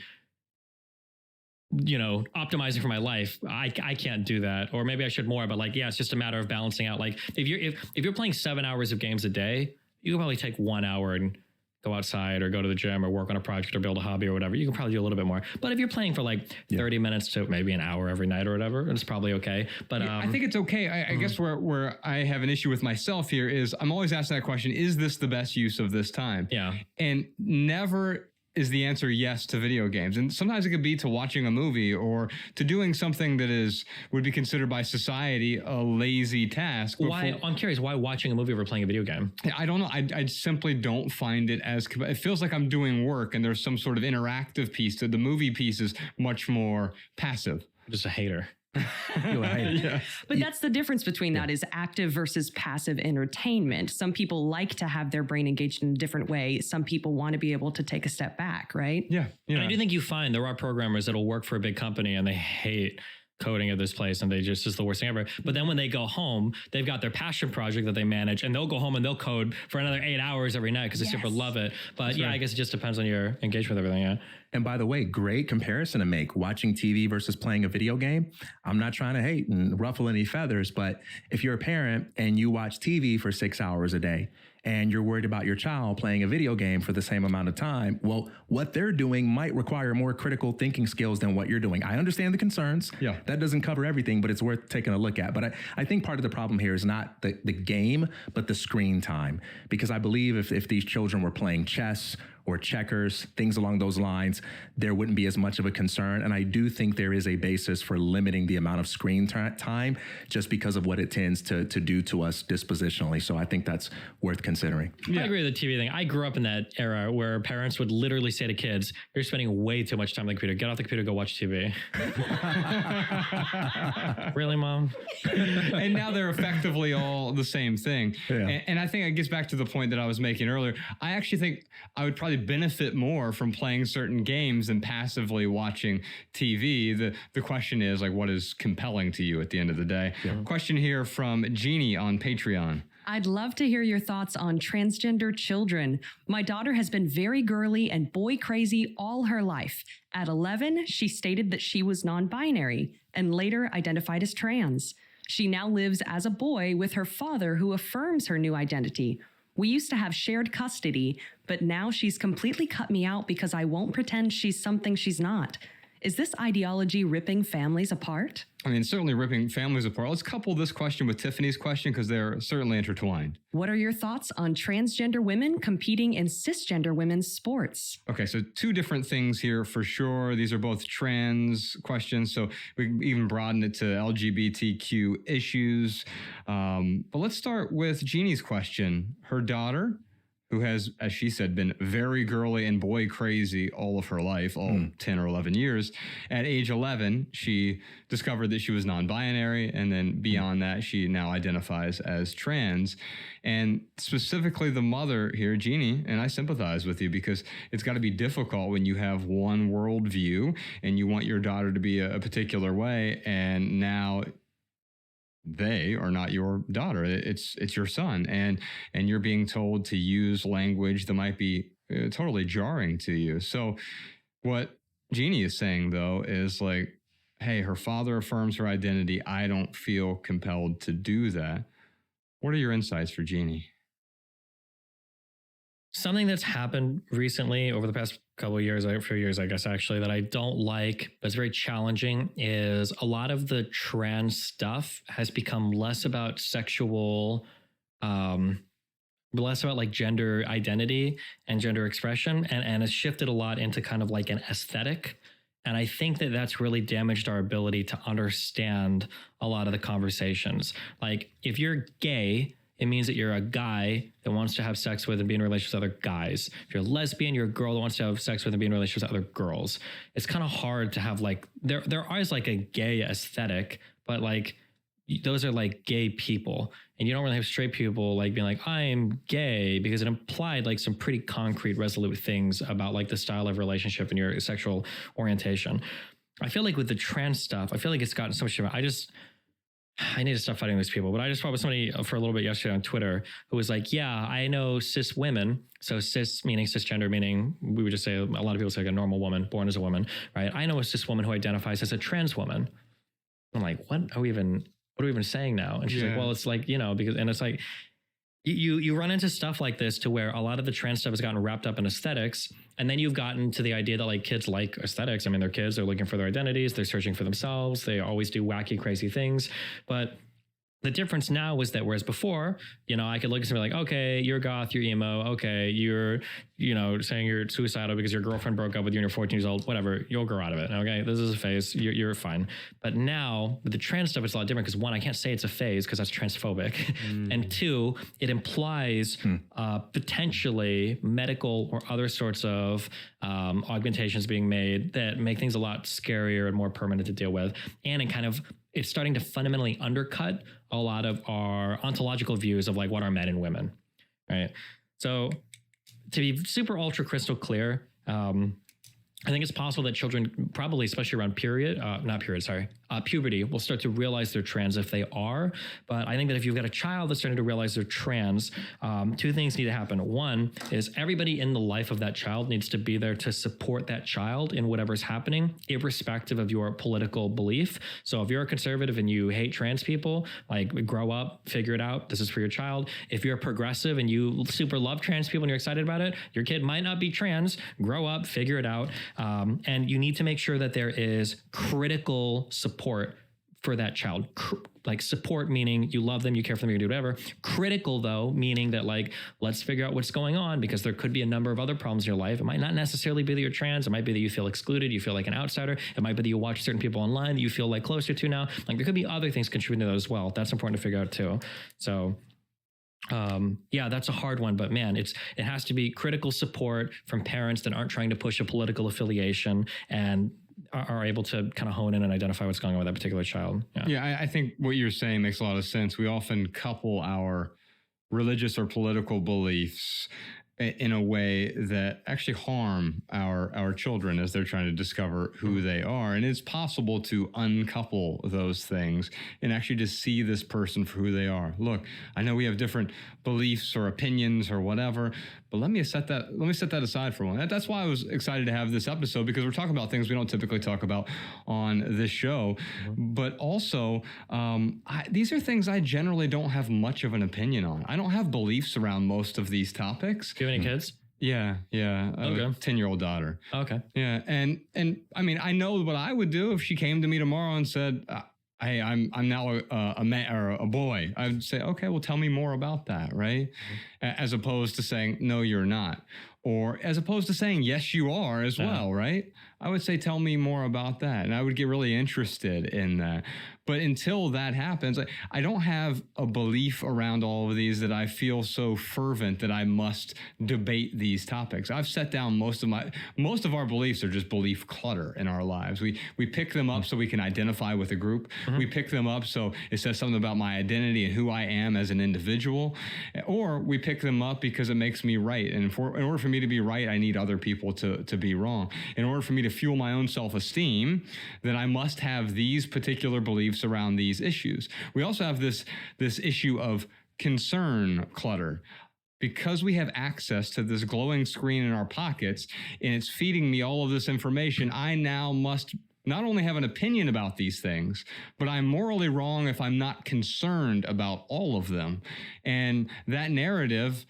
optimizing for my life. I can't do that. Or maybe I should more, but like, yeah, it's just a matter of balancing out. Like if you're playing 7 hours of games a day, you can probably take 1 hour and go outside or go to the gym or work on a project or build a hobby or whatever. You can probably do a little bit more. But if you're playing for like 30 minutes to maybe an hour every night or whatever, it's probably okay. But I think it's okay. I guess where I have an issue with myself here is I'm always asking that question, is this the best use of this time? Yeah. And never is the answer yes to video games. And sometimes it could be to watching a movie or to doing something that would be considered by society a lazy task. I'm curious, why watching a movie over playing a video game? I don't know. I simply don't find it it feels like I'm doing work and there's some sort of interactive piece to the movie piece is much more passive. Just a hater. Yeah. But that's the difference between that is active versus passive entertainment. Some people like to have their brain engaged in a different way. Some people want to be able to take a step back, right? Yeah. And I do think you find there are programmers that'll work for a big company and they hate coding at this place and it's the worst thing ever. But then when they go home, they've got their passion project that they manage and they'll go home and they'll code for another 8 hours every night because they super love it. But that's right. I guess it just depends on your engagement with everything. Yeah. And by the way, great comparison to make, watching TV versus playing a video game. I'm not trying to hate and ruffle any feathers, but if you're a parent and you watch TV for 6 hours a day and you're worried about your child playing a video game for the same amount of time, well, what they're doing might require more critical thinking skills than what you're doing. I understand the concerns. Yeah. That doesn't cover everything, but it's worth taking a look at. But I think part of the problem here is not the game, but the screen time. Because I believe if these children were playing chess or checkers, things along those lines, there wouldn't be as much of a concern. And I do think there is a basis for limiting the amount of screen time just because of what it tends to do to us dispositionally. So I think that's worth considering. Yeah. I agree with the TV thing. I grew up in that era where parents would literally say to kids, you're spending way too much time on the computer. Get off the computer, go watch TV. Really, Mom? And now they're effectively all the same thing. Yeah. And I think it gets back to the point that I was making earlier. I actually think I would probably benefit more from playing certain games than passively watching TV. The question is, like, what is compelling to you at the end of the day? Yeah. Question here from Jeannie on Patreon. I'd love to hear your thoughts on transgender children. My daughter has been very girly and boy crazy all her life. At 11, she stated that she was non-binary and later identified as trans. She now lives as a boy with her father, who affirms her new identity. We used to have shared custody, but now she's completely cut me out because I won't pretend she's something she's not. Is this ideology ripping families apart? I mean, certainly ripping families apart. Let's couple this question with Tiffany's question because they're certainly intertwined. What are your thoughts on transgender women competing in cisgender women's sports? Okay, so two different things here for sure. These are both trans questions, so we can even broaden it to LGBTQ issues. But let's start with Jeannie's question. Her daughter, who has, as she said, been very girly and boy crazy all of her life, all 10 or 11 years. At age 11, she discovered that she was non-binary, and then beyond that, she now identifies as trans. And specifically the mother here, Jeannie, and I sympathize with you because it's got to be difficult when you have one worldview and you want your daughter to be a particular way, and now they are not your daughter. It's your son, and you're being told to use language that might be totally jarring to you. So what Jeannie is saying, though, is like, hey, her father affirms her identity. I don't feel compelled to do that. What are your insights for Jeannie? Something that's happened recently over the past couple of years, a few years, I guess, actually, that I don't like, but it's very challenging, is a lot of the trans stuff has become less about sexual, less about like gender identity and gender expression, and it's shifted a lot into kind of like an aesthetic. And I think that that's really damaged our ability to understand a lot of the conversations. Like, if you're gay, it means that you're a guy that wants to have sex with and be in relationships with other guys. If you're a lesbian, you're a girl that wants to have sex with and be in relationships with other girls. It's kind of hard to have like, there is like a gay aesthetic, but like those are like gay people. And you don't really have straight people like being like, I'm gay, because it implied like some pretty concrete, resolute things about like the style of relationship and your sexual orientation. I feel like with the trans stuff, I feel like it's gotten so much. I need to stop fighting these people. But I just talked with somebody for a little bit yesterday on Twitter who was like, yeah, I know cis women. So cis meaning cisgender, meaning we would just say, a lot of people say like a normal woman, born as a woman, right? I know a cis woman who identifies as a trans woman. I'm like, what are we even saying now? And she's like, well, it's like, because, and it's like, you run into stuff like this to where a lot of the trans stuff has gotten wrapped up in aesthetics. And then you've gotten to the idea that like kids like aesthetics. I mean, they're kids, they're looking for their identities, they're searching for themselves. They always do wacky, crazy things. But the difference now is that whereas before, I could look at somebody like, okay, you're goth, you're emo. Okay, you're, saying you're suicidal because your girlfriend broke up with you and you're 14 years old, whatever, you'll grow out of it. Okay, this is a phase, you're fine. But now with the trans stuff, it's a lot different because one, I can't say it's a phase because that's transphobic. And two, it implies potentially medical or other sorts of augmentations being made that make things a lot scarier and more permanent to deal with. And it's starting to fundamentally undercut a lot of our ontological views of like what are men and women, right? So to be super ultra crystal clear, I think it's possible that children, probably especially around puberty, will start to realize they're trans if they are. But I think that if you've got a child that's starting to realize they're trans, two things need to happen. One is everybody in the life of that child needs to be there to support that child in whatever's happening, irrespective of your political belief. So if you're a conservative and you hate trans people, like grow up, figure it out. This is for your child. If you're a progressive and you super love trans people and you're excited about it, your kid might not be trans. Grow up, figure it out. And you need to make sure that there is critical support for that child. Like support meaning you love them, you care for them, you can do whatever. Critical though, meaning that like, let's figure out what's going on because there could be a number of other problems in your life. It might not necessarily be that you're trans. It might be that you feel excluded. You feel like an outsider. It might be that you watch certain people online that you feel like closer to now. Like there could be other things contributing to that as well. That's important to figure out too. So that's a hard one, but man, it has to be critical support from parents that aren't trying to push a political affiliation and are able to kind of hone in and identify what's going on with that particular child. I think what you're saying makes a lot of sense. We often couple our religious or political beliefs in a way that actually harm our children as they're trying to discover who they are. And it's possible to uncouple those things and actually just see this person for who they are. Look, I know we have different beliefs or opinions or whatever, but let me set that aside for one. That's why I was excited to have this episode, because we're talking about things we don't typically talk about on this show. But also, these are things I generally don't have much of an opinion on. I don't have beliefs around most of these topics. Do you have any kids? Yeah. Okay. 10-year-old daughter. Okay. Yeah. And I mean, I know what I would do if she came to me tomorrow and said, hey, I'm now a man or a boy. I'd say, okay, well, tell me more about that, right? As opposed to saying, no, you're not. Or as opposed to saying, yes, you are as well, right? I would say, tell me more about that. And I would get really interested in that. But until that happens, I don't have a belief around all of these that I feel so fervent that I must debate these topics. I've set down most of our beliefs are just belief clutter in our lives. We pick them up so we can identify with a group. We pick them up so it says something about my identity and who I am as an individual. Or we pick them up because it makes me right. And in order for me to be right, I need other people to be wrong. In order for me to fuel my own self-esteem, then I must have these particular beliefs around these issues. We also have this issue of concern clutter. Because we have access to this glowing screen in our pockets and it's feeding me all of this information, I now must not only have an opinion about these things, but I'm morally wrong if I'm not concerned about all of them. And that narrative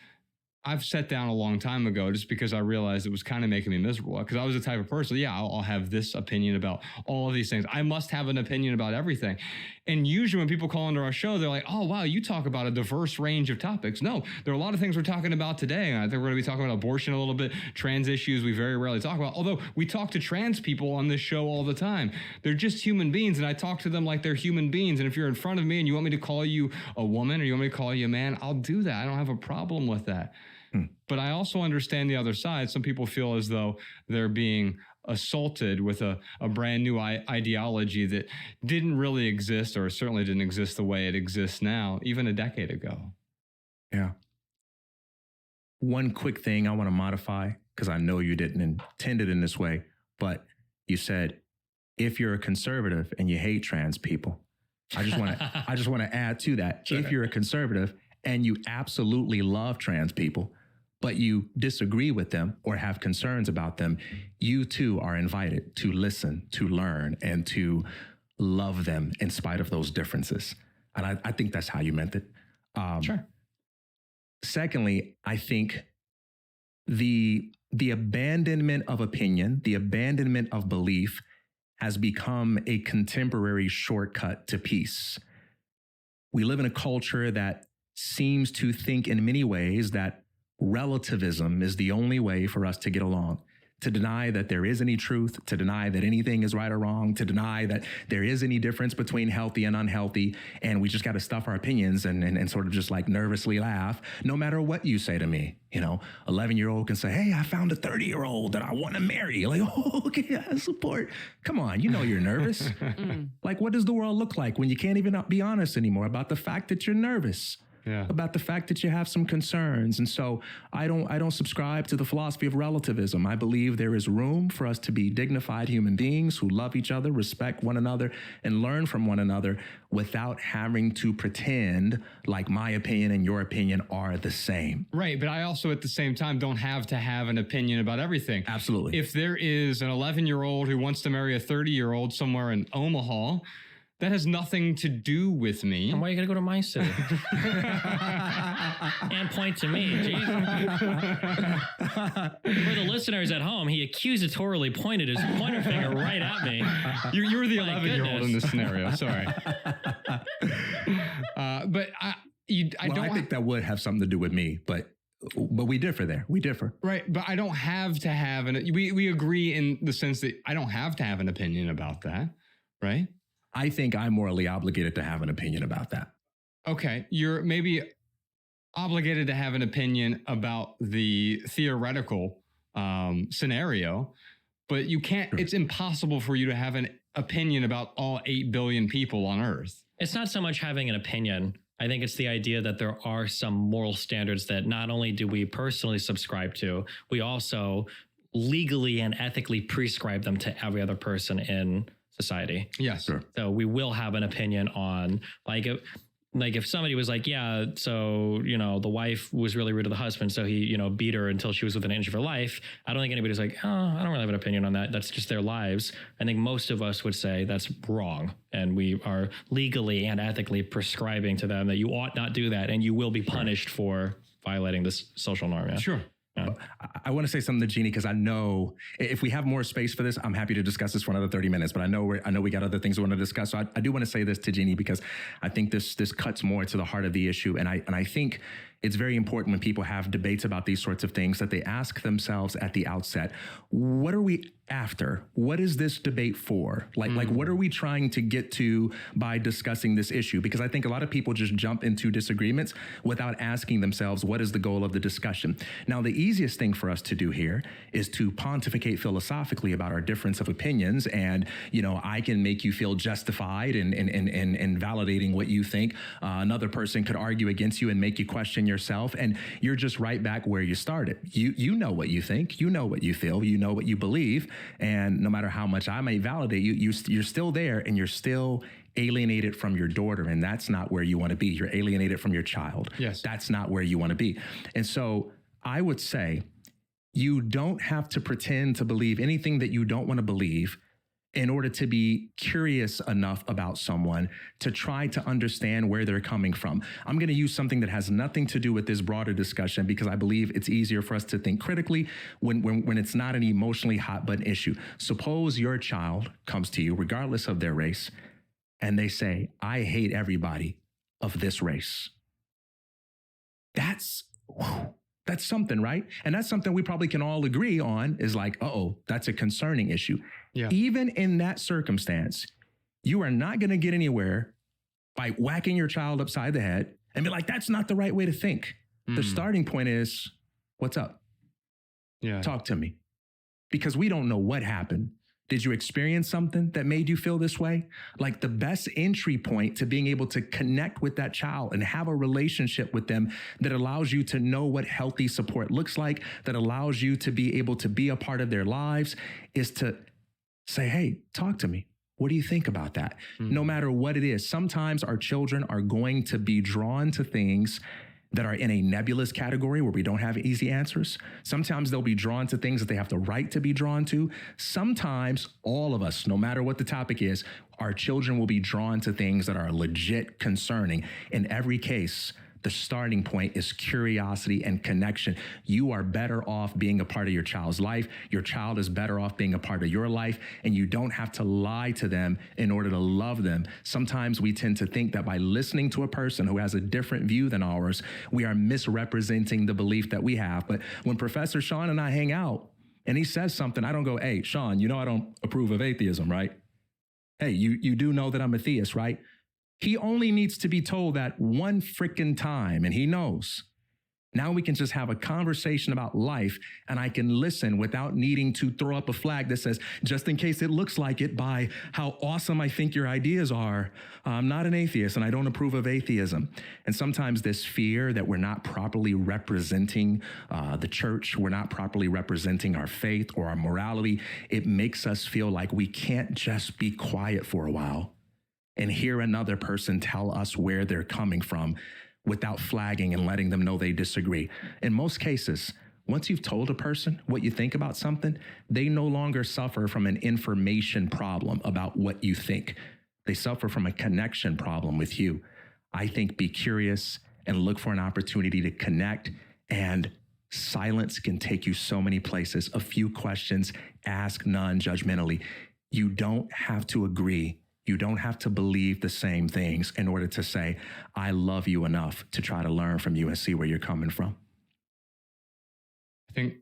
I've set down a long time ago just because I realized it was kind of making me miserable, because I was the type of person, I'll have this opinion about all of these things. I must have an opinion about everything. And usually when people call into our show, they're like, oh, wow, you talk about a diverse range of topics. No, there are a lot of things we're talking about today. And I think we're going to be talking about abortion a little bit, trans issues we very rarely talk about. Although we talk to trans people on this show all the time. They're just human beings, and I talk to them like they're human beings. And if you're in front of me and you want me to call you a woman or you want me to call you a man, I'll do that. I don't have a problem with that. But I also understand the other side. Some people feel as though they're being assaulted with a brand new ideology that didn't really exist, or certainly didn't exist the way it exists now, even a decade ago. Yeah. One quick thing I want to modify, because I know you didn't intend it in this way, but you said, if you're a conservative and you hate trans people, I just want to add to that. Sure. If you're a conservative and you absolutely love trans people, but you disagree with them or have concerns about them, you too are invited to listen, to learn, and to love them in spite of those differences. And I think that's how you meant it. Sure. Secondly, I think the abandonment of opinion, the abandonment of belief has become a contemporary shortcut to peace. We live in a culture that seems to think in many ways that relativism is the only way for us to get along, to deny that there is any truth, to deny that anything is right or wrong, to deny that there is any difference between healthy and unhealthy. And we just got to stuff our opinions and sort of just like nervously laugh, no matter what you say to me. 11-year-old can say, hey, I found a 30-year-old that I want to marry. Like, oh, okay, I support. Come on, you're nervous. Like, what does the world look like when you can't even be honest anymore about the fact that you're nervous? Yeah. About the fact that you have some concerns. And so I don't subscribe to the philosophy of relativism. I believe there is room for us to be dignified human beings who love each other, respect one another, and learn from one another without having to pretend like my opinion and your opinion are the same. Right. But I also at the same time don't have to have an opinion about everything. Absolutely. If there is an 11-year-old who wants to marry a 30-year-old somewhere in Omaha, that has nothing to do with me. And why are you going to go to my city? And point to me. Jeez. For the listeners at home, he accusatorily pointed his pointer finger right at me. You were the 11-year-old in this scenario. Sorry. But I think that would have something to do with me, but we differ there. We differ. Right. But I don't have to have we agree in the sense that I don't have to have an opinion about that. Right. I think I'm morally obligated to have an opinion about that. Okay. You're maybe obligated to have an opinion about the theoretical scenario, but you can't, it's impossible for you to have an opinion about all 8 billion people on Earth. It's not so much having an opinion. I think it's the idea that there are some moral standards that not only do we personally subscribe to, we also legally and ethically prescribe them to every other person in society. Yes. Sure. So we will have an opinion on if somebody was like, yeah, so, the wife was really rude to the husband, so he, beat her until she was within an inch of her life. I don't think anybody's like, oh, I don't really have an opinion on that. That's just their lives. I think most of us would say that's wrong. And we are legally and ethically prescribing to them that you ought not do that. And you will be punished for violating this social norm. Yeah? Sure. Yeah. but I want to say something to Jeannie, because I know if we have more space for this, I'm happy to discuss this for another 30 minutes. But I know we got other things we want to discuss. So I do want to say this to Jeannie, because I think this cuts more to the heart of the issue. And I think it's very important when people have debates about these sorts of things that they ask themselves at the outset, what are we after? What is this debate for? Like what are we trying to get to by discussing this issue? Because I think a lot of people just jump into disagreements without asking themselves, what is the goal of the discussion? Now, the easiest thing for us to do here is to pontificate philosophically about our difference of opinions. And, I can make you feel justified in validating what you think. Another person could argue against you and make you question yourself. And you're just right back where you started. You know what you think, you know what you feel, you know what you believe. And no matter how much I may validate you, you're still there, and you're still alienated from your daughter. And that's not where you want to be. You're alienated from your child. Yes. That's not where you want to be. And so I would say you don't have to pretend to believe anything that you don't want to believe in order to be curious enough about someone to try to understand where they're coming from. I'm going to use something that has nothing to do with this broader discussion, because I believe it's easier for us to think critically when it's not an emotionally hot button issue. Suppose your child comes to you, regardless of their race, and they say, I hate everybody of this race. That's something, right? And that's something we probably can all agree on is like, that's a concerning issue. Yeah. Even in that circumstance, you are not going to get anywhere by whacking your child upside the head and be like, that's not the right way to think. The starting point is, what's up? Yeah. Talk to me. Because we don't know what happened. Did you experience something that made you feel this way? Like, the best entry point to being able to connect with that child and have a relationship with them that allows you to know what healthy support looks like, that allows you to be able to be a part of their lives, is to say, hey, talk to me. What do you think about that? No matter what it is. Sometimes our children are going to be drawn to things that are in a nebulous category where we don't have easy answers. Sometimes they'll be drawn to things that they have the right to be drawn to. Sometimes all of us, no matter what the topic is, our children will be drawn to things that are legit concerning. In every case, the starting point is curiosity and connection. You are better off being a part of your child's life. Your child is better off being a part of your life, and you don't have to lie to them in order to love them. Sometimes we tend to think that by listening to a person who has a different view than ours, we are misrepresenting the belief that we have. But when Professor Sean and I hang out and he says something, I don't go, hey, Sean, I don't approve of atheism, right? Hey, you do know that I'm a theist, right? He only needs to be told that one freaking time, and he knows. Now we can just have a conversation about life, and I can listen without needing to throw up a flag that says, just in case it looks like it, by how awesome I think your ideas are, I'm not an atheist and I don't approve of atheism. And sometimes this fear that we're not properly representing the church, we're not properly representing our faith or our morality, it makes us feel like we can't just be quiet for a while and hear another person tell us where they're coming from without flagging and letting them know they disagree. In most cases, once you've told a person what you think about something, they no longer suffer from an information problem about what you think. They suffer from a connection problem with you. I think be curious and look for an opportunity to connect, and silence can take you so many places. A few questions, ask none judgmentally. You don't have to agree. You don't have to believe the same things in order to say, I love you enough to try to learn from you and see where you're coming from. I think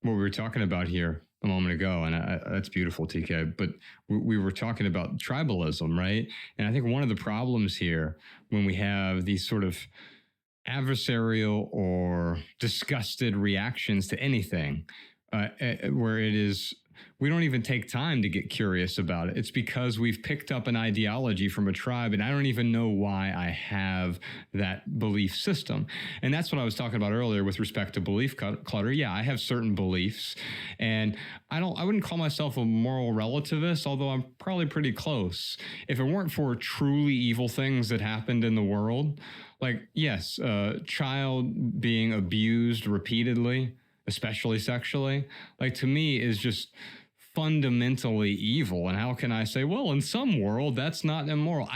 what we were talking about here a moment ago, and that's beautiful, TK, but we were talking about tribalism, right? And I think one of the problems here, when we have these sort of adversarial or disgusted reactions to anything, where it is, we don't even take time to get curious about it. It's because we've picked up an ideology from a tribe, and I don't even know why I have that belief system. And that's what I was talking about earlier with respect to belief clutter. Yeah, I have certain beliefs, and I wouldn't call myself a moral relativist, although I'm probably pretty close. If it weren't for truly evil things that happened in the world, like, yes, a child being abused repeatedly, especially sexually, like, to me is just fundamentally evil. And how can I say, well, in some world, that's not immoral?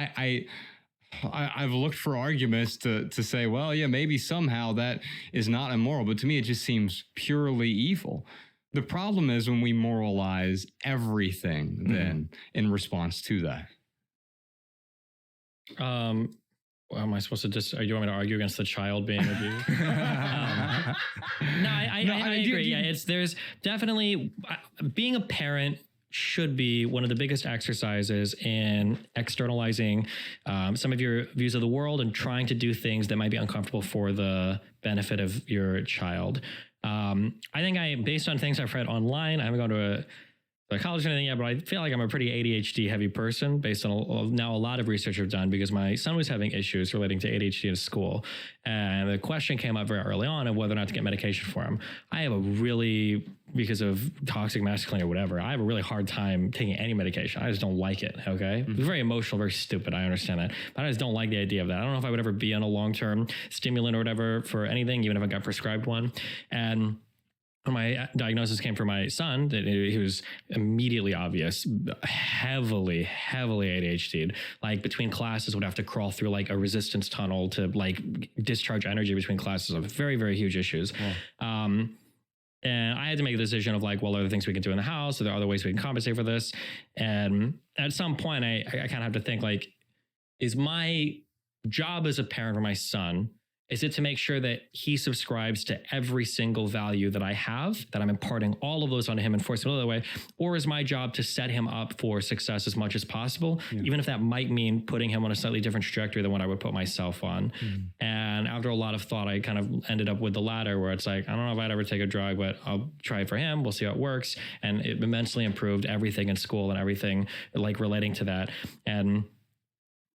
I've looked for arguments to say, well, yeah, maybe somehow that is not immoral, but to me, it just seems purely evil. The problem is when we moralize everything then in response to that. Well, am I supposed to do you want me to argue against the child being abused? I agree. There's definitely being a parent should be one of the biggest exercises in externalizing some of your views of the world and trying to do things that might be uncomfortable for the benefit of your child. I think based on things I've read online, I haven't gone to a college or anything yet, but I feel like I'm a pretty ADHD heavy person based on now a lot of research I've done because my son was having issues relating to ADHD in school. And the question came up very early on of whether or not to get medication for him. I have because of toxic masculinity or whatever, I have a really hard time taking any medication. I just don't like it. Okay. It's very emotional, very stupid. I understand that, but I just don't like the idea of that. I don't know if I would ever be on a long-term stimulant or whatever for anything, even if I got prescribed one. And when my diagnosis came for my son, that he was immediately obvious, heavily ADHD'd. Like between classes would have to crawl through like a resistance tunnel to like discharge energy between classes of very, very huge issues. Yeah. And I had to make a decision of like, well, are there things we can do in the house? Are there other ways we can compensate for this? And at some point I kind of have to think like, is my job as a parent for my son, is it to make sure that he subscribes to every single value that I have, that I'm imparting all of those onto him and forcing it the other way? Or is my job to set him up for success as much as possible, even if that might mean putting him on a slightly different trajectory than what I would put myself on? And after a lot of thought, I kind of ended up with the latter, where it's like, I don't know if I'd ever take a drug, but I'll try it for him. We'll see how it works. And it immensely improved everything in school and everything like relating to that. And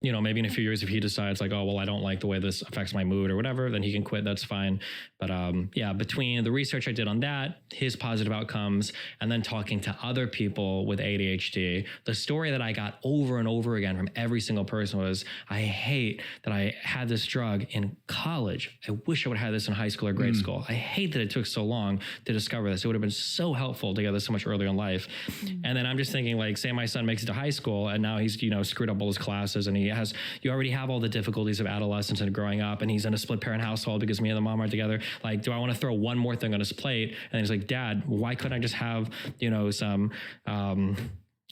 you know, maybe in a few years, if he decides like, oh, well, I don't like the way this affects my mood or whatever, then he can quit. That's fine. But yeah, between the research I did on that, his positive outcomes, and then talking to other people with ADHD, the story that I got over and over again from every single person was, I hate that I had this drug in college. I wish I would have had this in high school or grade school. I hate that it took so long to discover this. It would have been so helpful to get this so much earlier in life. And then I'm just thinking like, say my son makes it to high school and now he's, you know, screwed up all his classes and you already have all the difficulties of adolescence and growing up, and he's in a split parent household because me and the mom are together. Like, do I want to throw one more thing on his plate? And he's like, Dad, why couldn't I just have, you know, some,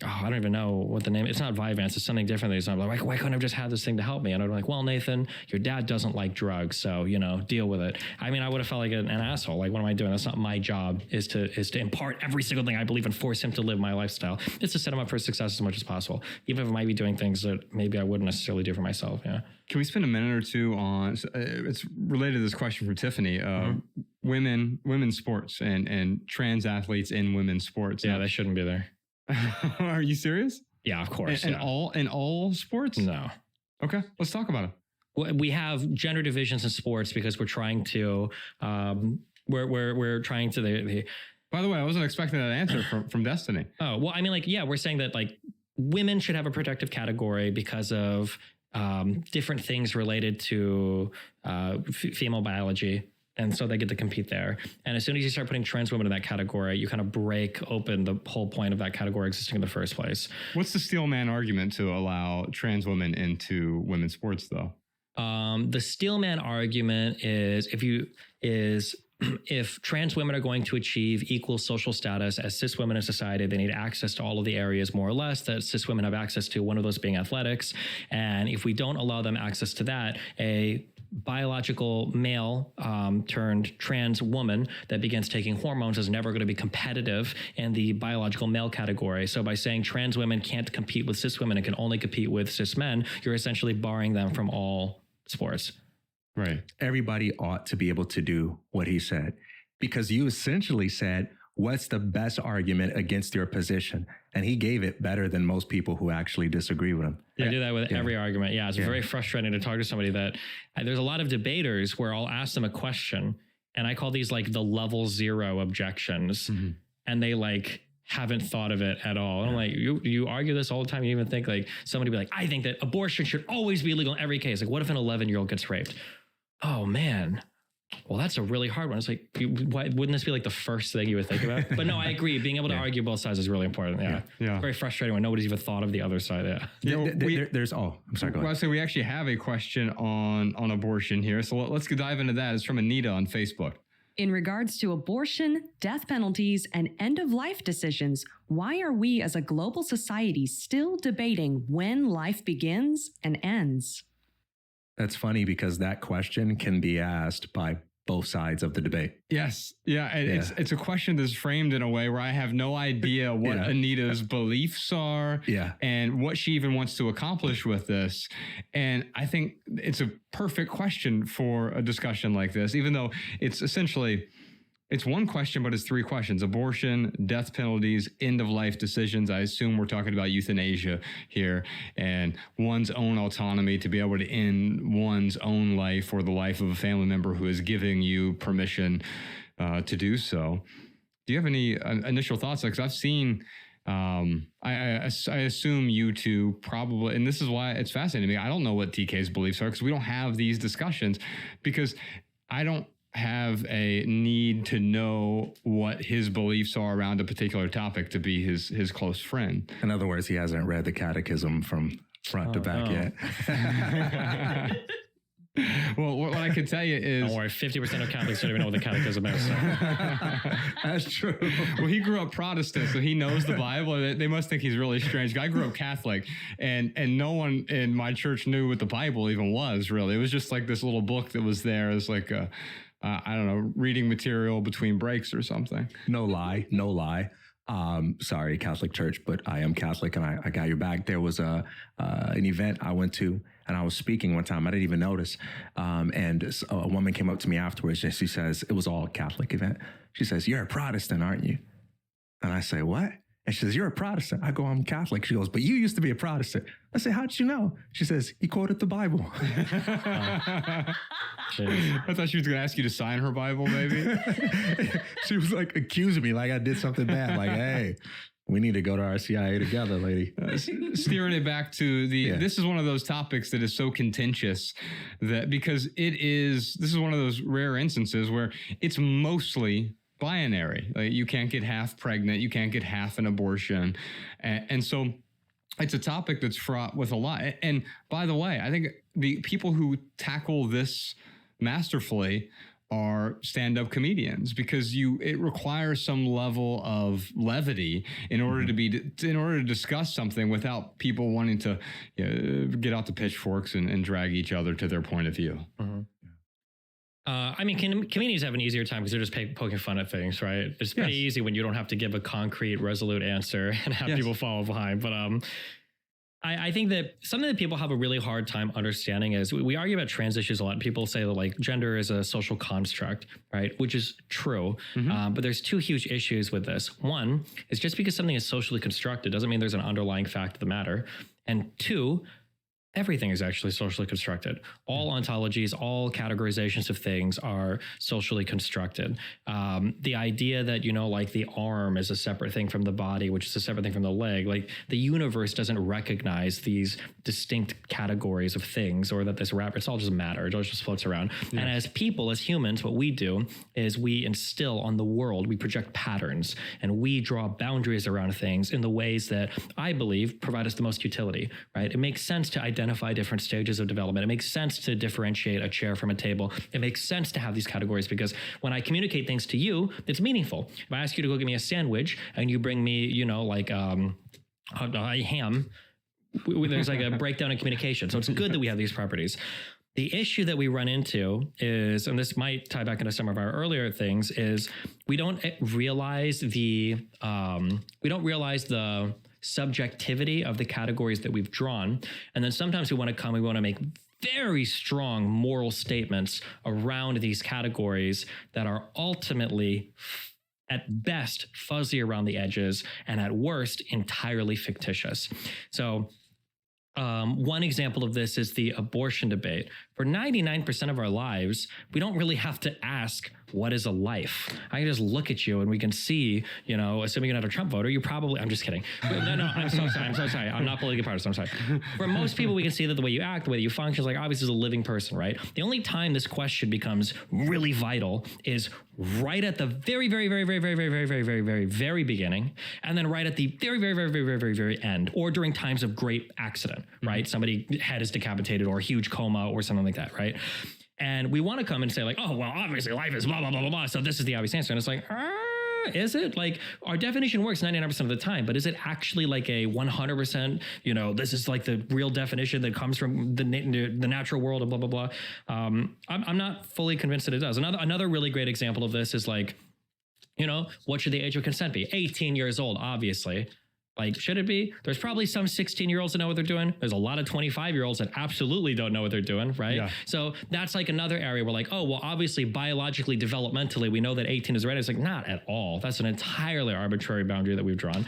I don't even know what the name, it's not Vyvanse, it's something different. It's not like, why couldn't I just have this thing to help me? And I'm like, well, Nathan, your dad doesn't like drugs, so, you know, deal with it. I mean, I would have felt like an asshole. Like, what am I doing? That's not my job, is to impart every single thing I believe and force him to live my lifestyle. It's to set him up for success as much as possible, even if I might be doing things that maybe I wouldn't necessarily do for myself. Yeah. Can we spend a minute or two on, it's related to this question from Tiffany, women's sports and trans athletes in women's sports. Yeah, they shouldn't be there. Are you serious? Yeah, of course. In all sports? No. Okay, let's talk about it. We have gender divisions in sports because we're trying to we're trying to By the way, I wasn't expecting that answer from Destiny. Oh, well, I mean, like, yeah, we're saying that like women should have a protective category because of different things related to female biology. And so they get to compete there. And as soon as you start putting trans women in that category, you kind of break open the whole point of that category existing in the first place. What's the steel man argument to allow trans women into women's sports, though? The steel man argument is if trans women are going to achieve equal social status as cis women in society, they need access to all of the areas more or less that cis women have access to, one of those being athletics. And if we don't allow them access to that, a biological male turned trans woman that begins taking hormones is never going to be competitive in the biological male category. So by saying trans women can't compete with cis women and can only compete with cis men, you're essentially barring them from all sports. Right. Everybody ought to be able to do what he said, because you essentially said, what's the best argument against your position? And he gave it better than most people who actually disagree with him. I do that with every argument. Yeah, it's very frustrating to talk to somebody that there's a lot of debaters where I'll ask them a question and I call these like the level 0 objections, and they like haven't thought of it at all. And I'm like, you argue this all the time. You even think like somebody be like, I think that abortion should always be illegal in every case. Like, what if an 11-year-old gets raped? Oh man. Well, that's a really hard one. It's like, why wouldn't this be like the first thing you would think about? But no, I agree. Being able to argue both sides is really important. Yeah. It's very frustrating when nobody's even thought of the other side. There's I'm sorry, go ahead. Well, so we actually have a question on abortion here. So let's dive into that. It's from Anita on Facebook. In regards to abortion, death penalties, and end-of-life decisions, why are we as a global society still debating when life begins and ends? That's funny because that question can be asked by both sides of the debate. Yes. Yeah. And it's a question that's framed in a way where I have no idea what Anita's beliefs are and what she even wants to accomplish with this. And I think it's a perfect question for a discussion like this, even though it's essentially, it's one question, but it's three questions: abortion, death penalties, end of life decisions. I assume we're talking about euthanasia here, and one's own autonomy to be able to end one's own life or the life of a family member who is giving you permission to do so. Do you have any initial thoughts? Because I've seen, I assume you two probably, and this is why it's fascinating to me. I don't know what TK's beliefs are because we don't have these discussions, because I don't have a need to know what his beliefs are around a particular topic to be his close friend. In other words, he hasn't read the catechism from front to back yet. Well, what I can tell you is... Don't worry, 50% of Catholics don't even know what the catechism is. So. That's true. Well, he grew up Protestant, so he knows the Bible. They must think he's really strange. I grew up Catholic, and no one in my church knew what the Bible even was, really. It was just like this little book that was there. It was like a... I don't know, reading material between breaks or something. No lie. Sorry, Catholic Church, but I am Catholic and I got your back. There was an event I went to and I was speaking one time. I didn't even notice. And a woman came up to me afterwards and she says, it was all a Catholic event. She says, "You're a Protestant, aren't you?" And I say, "What?" And she says, "You're a Protestant." I go, "I'm Catholic." She goes, "But you used to be a Protestant." I say, "How'd you know?" She says, "He quoted the Bible." I thought she was going to ask you to sign her Bible, maybe. She was like accusing me like I did something bad. Like, hey, we need to go to our CIA together, lady. Steering it back to this is one of those topics that is so contentious that because this is one of those rare instances where it's mostly binary. Like, you can't get half pregnant. You can't get half an abortion. And so it's a topic that's fraught with a lot. And by the way, I think the people who tackle this masterfully are stand-up comedians, because it requires some level of levity in order to discuss something without people wanting to get out the pitchforks and drag each other to their point of view. Mm-hmm. I mean, comedians have an easier time because they're just poking fun at things, right? It's pretty easy when you don't have to give a concrete, resolute answer and have people follow behind. But I think that something that people have a really hard time understanding is we argue about trans issues a lot. People say that like gender is a social construct, right? Which is true. Mm-hmm. But there's two huge issues with this. One is just because something is socially constructed doesn't mean there's an underlying fact of the matter. And two, everything is actually socially constructed. All ontologies, all categorizations of things are socially constructed. The idea that, like the arm is a separate thing from the body, which is a separate thing from the leg, like the universe doesn't recognize these distinct categories of things, or that this it's all just matter. It all just floats around. Yes. And as people, as humans, what we do is we instill on the world, we project patterns, and we draw boundaries around things in the ways that I believe provide us the most utility, right? It makes sense to identify different stages of development. It makes sense to differentiate a chair from a table. It makes sense to have these categories because when I communicate things to you, it's meaningful. If I ask you to go get me a sandwich and you bring me, a ham, there's like a breakdown in communication. So it's good that we have these properties. The issue that we run into is, and this might tie back into some of our earlier things, is we don't realize the subjectivity of the categories that we've drawn. And then sometimes we want to make very strong moral statements around these categories that are ultimately, at best, fuzzy around the edges, and at worst, entirely fictitious. So one example of this is the abortion debate. For 99% of our lives, we don't really have to ask what is a life? I can just look at you and we can see, you know, assuming you're not a Trump voter, you probably, I'm just kidding. No, I'm so sorry. I'm not politically partisan. I'm sorry. For most people, we can see that the way you act, the way that you function is like, obviously is a living person, right? The only time this question becomes really vital is right at the very beginning, and then right at the very end, or during times of great accident, right? Somebody head is decapitated or a huge coma or something like that, right? And we want to come and say like, oh, well, obviously life is blah, blah, blah, blah, blah. So this is the obvious answer. And it's like, is it? Like, our definition works 99% of the time, but is it actually like a 100%, you know, this is like the real definition that comes from the natural world and blah, blah, blah. I'm not fully convinced that it does. Another really great example of this is like, you know, what should the age of consent be? 18 years old, obviously. Like, should it be? There's probably some 16-year-olds that know what they're doing. There's a lot of 25-year-olds that absolutely don't know what they're doing, right? Yeah. So that's like another area where like, oh, well, obviously, biologically, developmentally, we know that 18 is right. It's like, not at all. That's an entirely arbitrary boundary that we've drawn.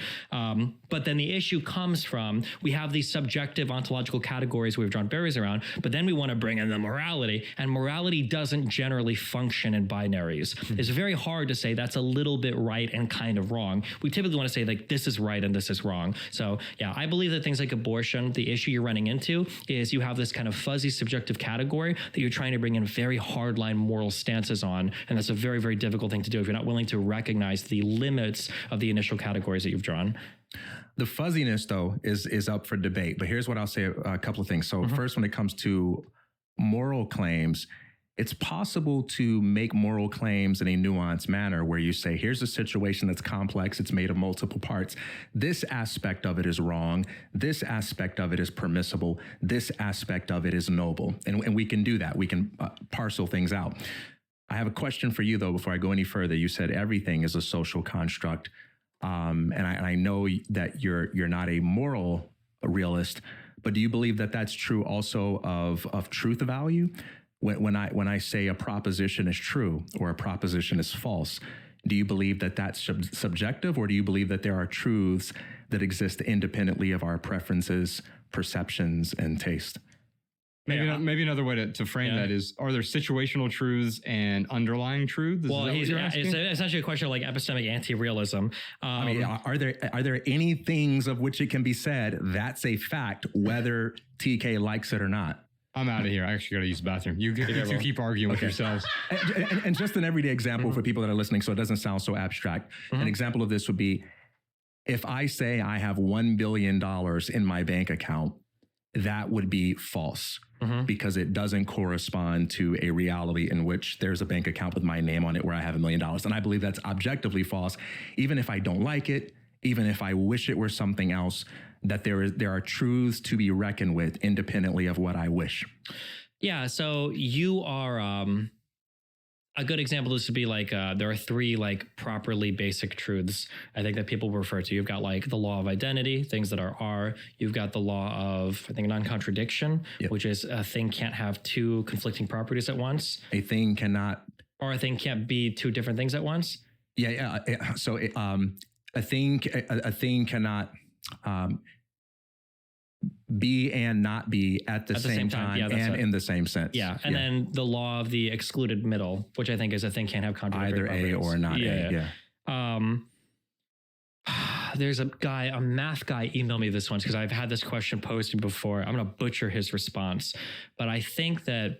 But then the issue comes from, we have these subjective ontological categories we've drawn barriers around, but then we want to bring in the morality, and morality doesn't generally function in binaries. It's very hard to say that's a little bit right and kind of wrong. We typically want to say like, this is right and this is wrong. So yeah, I believe that things like abortion, the issue you're running into is you have this kind of fuzzy subjective category that you're trying to bring in very hardline moral stances on. And that's a very, very difficult thing to do if you're not willing to recognize the limits of the initial categories that you've drawn. The fuzziness, though, is up for debate. But here's what I'll say, a couple of things. So first, when it comes to moral claims, it's possible to make moral claims in a nuanced manner where you say, here's a situation that's complex. It's made of multiple parts. This aspect of it is wrong. This aspect of it is permissible. This aspect of it is noble. And we can do that. We can parcel things out. I have a question for you, though, before I go any further. You said everything is a social construct. And I know that you're not a moral realist, but do you believe that that's true also of truth value? When I say a proposition is true or a proposition is false, do you believe that that's subjective, or do you believe that there are truths that exist independently of our preferences, perceptions, and taste? Maybe another way to frame that is, are there situational truths and underlying truths? Well, it's essentially a question of like epistemic anti-realism. I mean, are there any things of which it can be said that's a fact, whether TK likes it or not? I'm out of here. I actually got to use the bathroom. You keep arguing with yourselves. And just an everyday example for people that are listening, so it doesn't sound so abstract. An example of this would be, if I say I have $1 billion in my bank account, that would be false because it doesn't correspond to a reality in which there's a bank account with my name on it where I have $1 million. And I believe that's objectively false, even if I don't like it, even if I wish it were something else, that there are truths to be reckoned with independently of what I wish. Yeah. So you are a good example of this would be like there are three like properly basic truths I think that people refer to. You've got like the law of identity, things that are. You've got the law of, I think, non-contradiction, which is a thing can't have two conflicting properties at once. A thing cannot, or a thing can't be two different things at once. So a thing cannot be and not be at the same time and in the same sense. Yeah. And then the law of the excluded middle, which I think is a thing can't have contradictory either properties. A or not A. There's a math guy emailed me this once because I've had this question posted before. I'm going to butcher his response, but I think that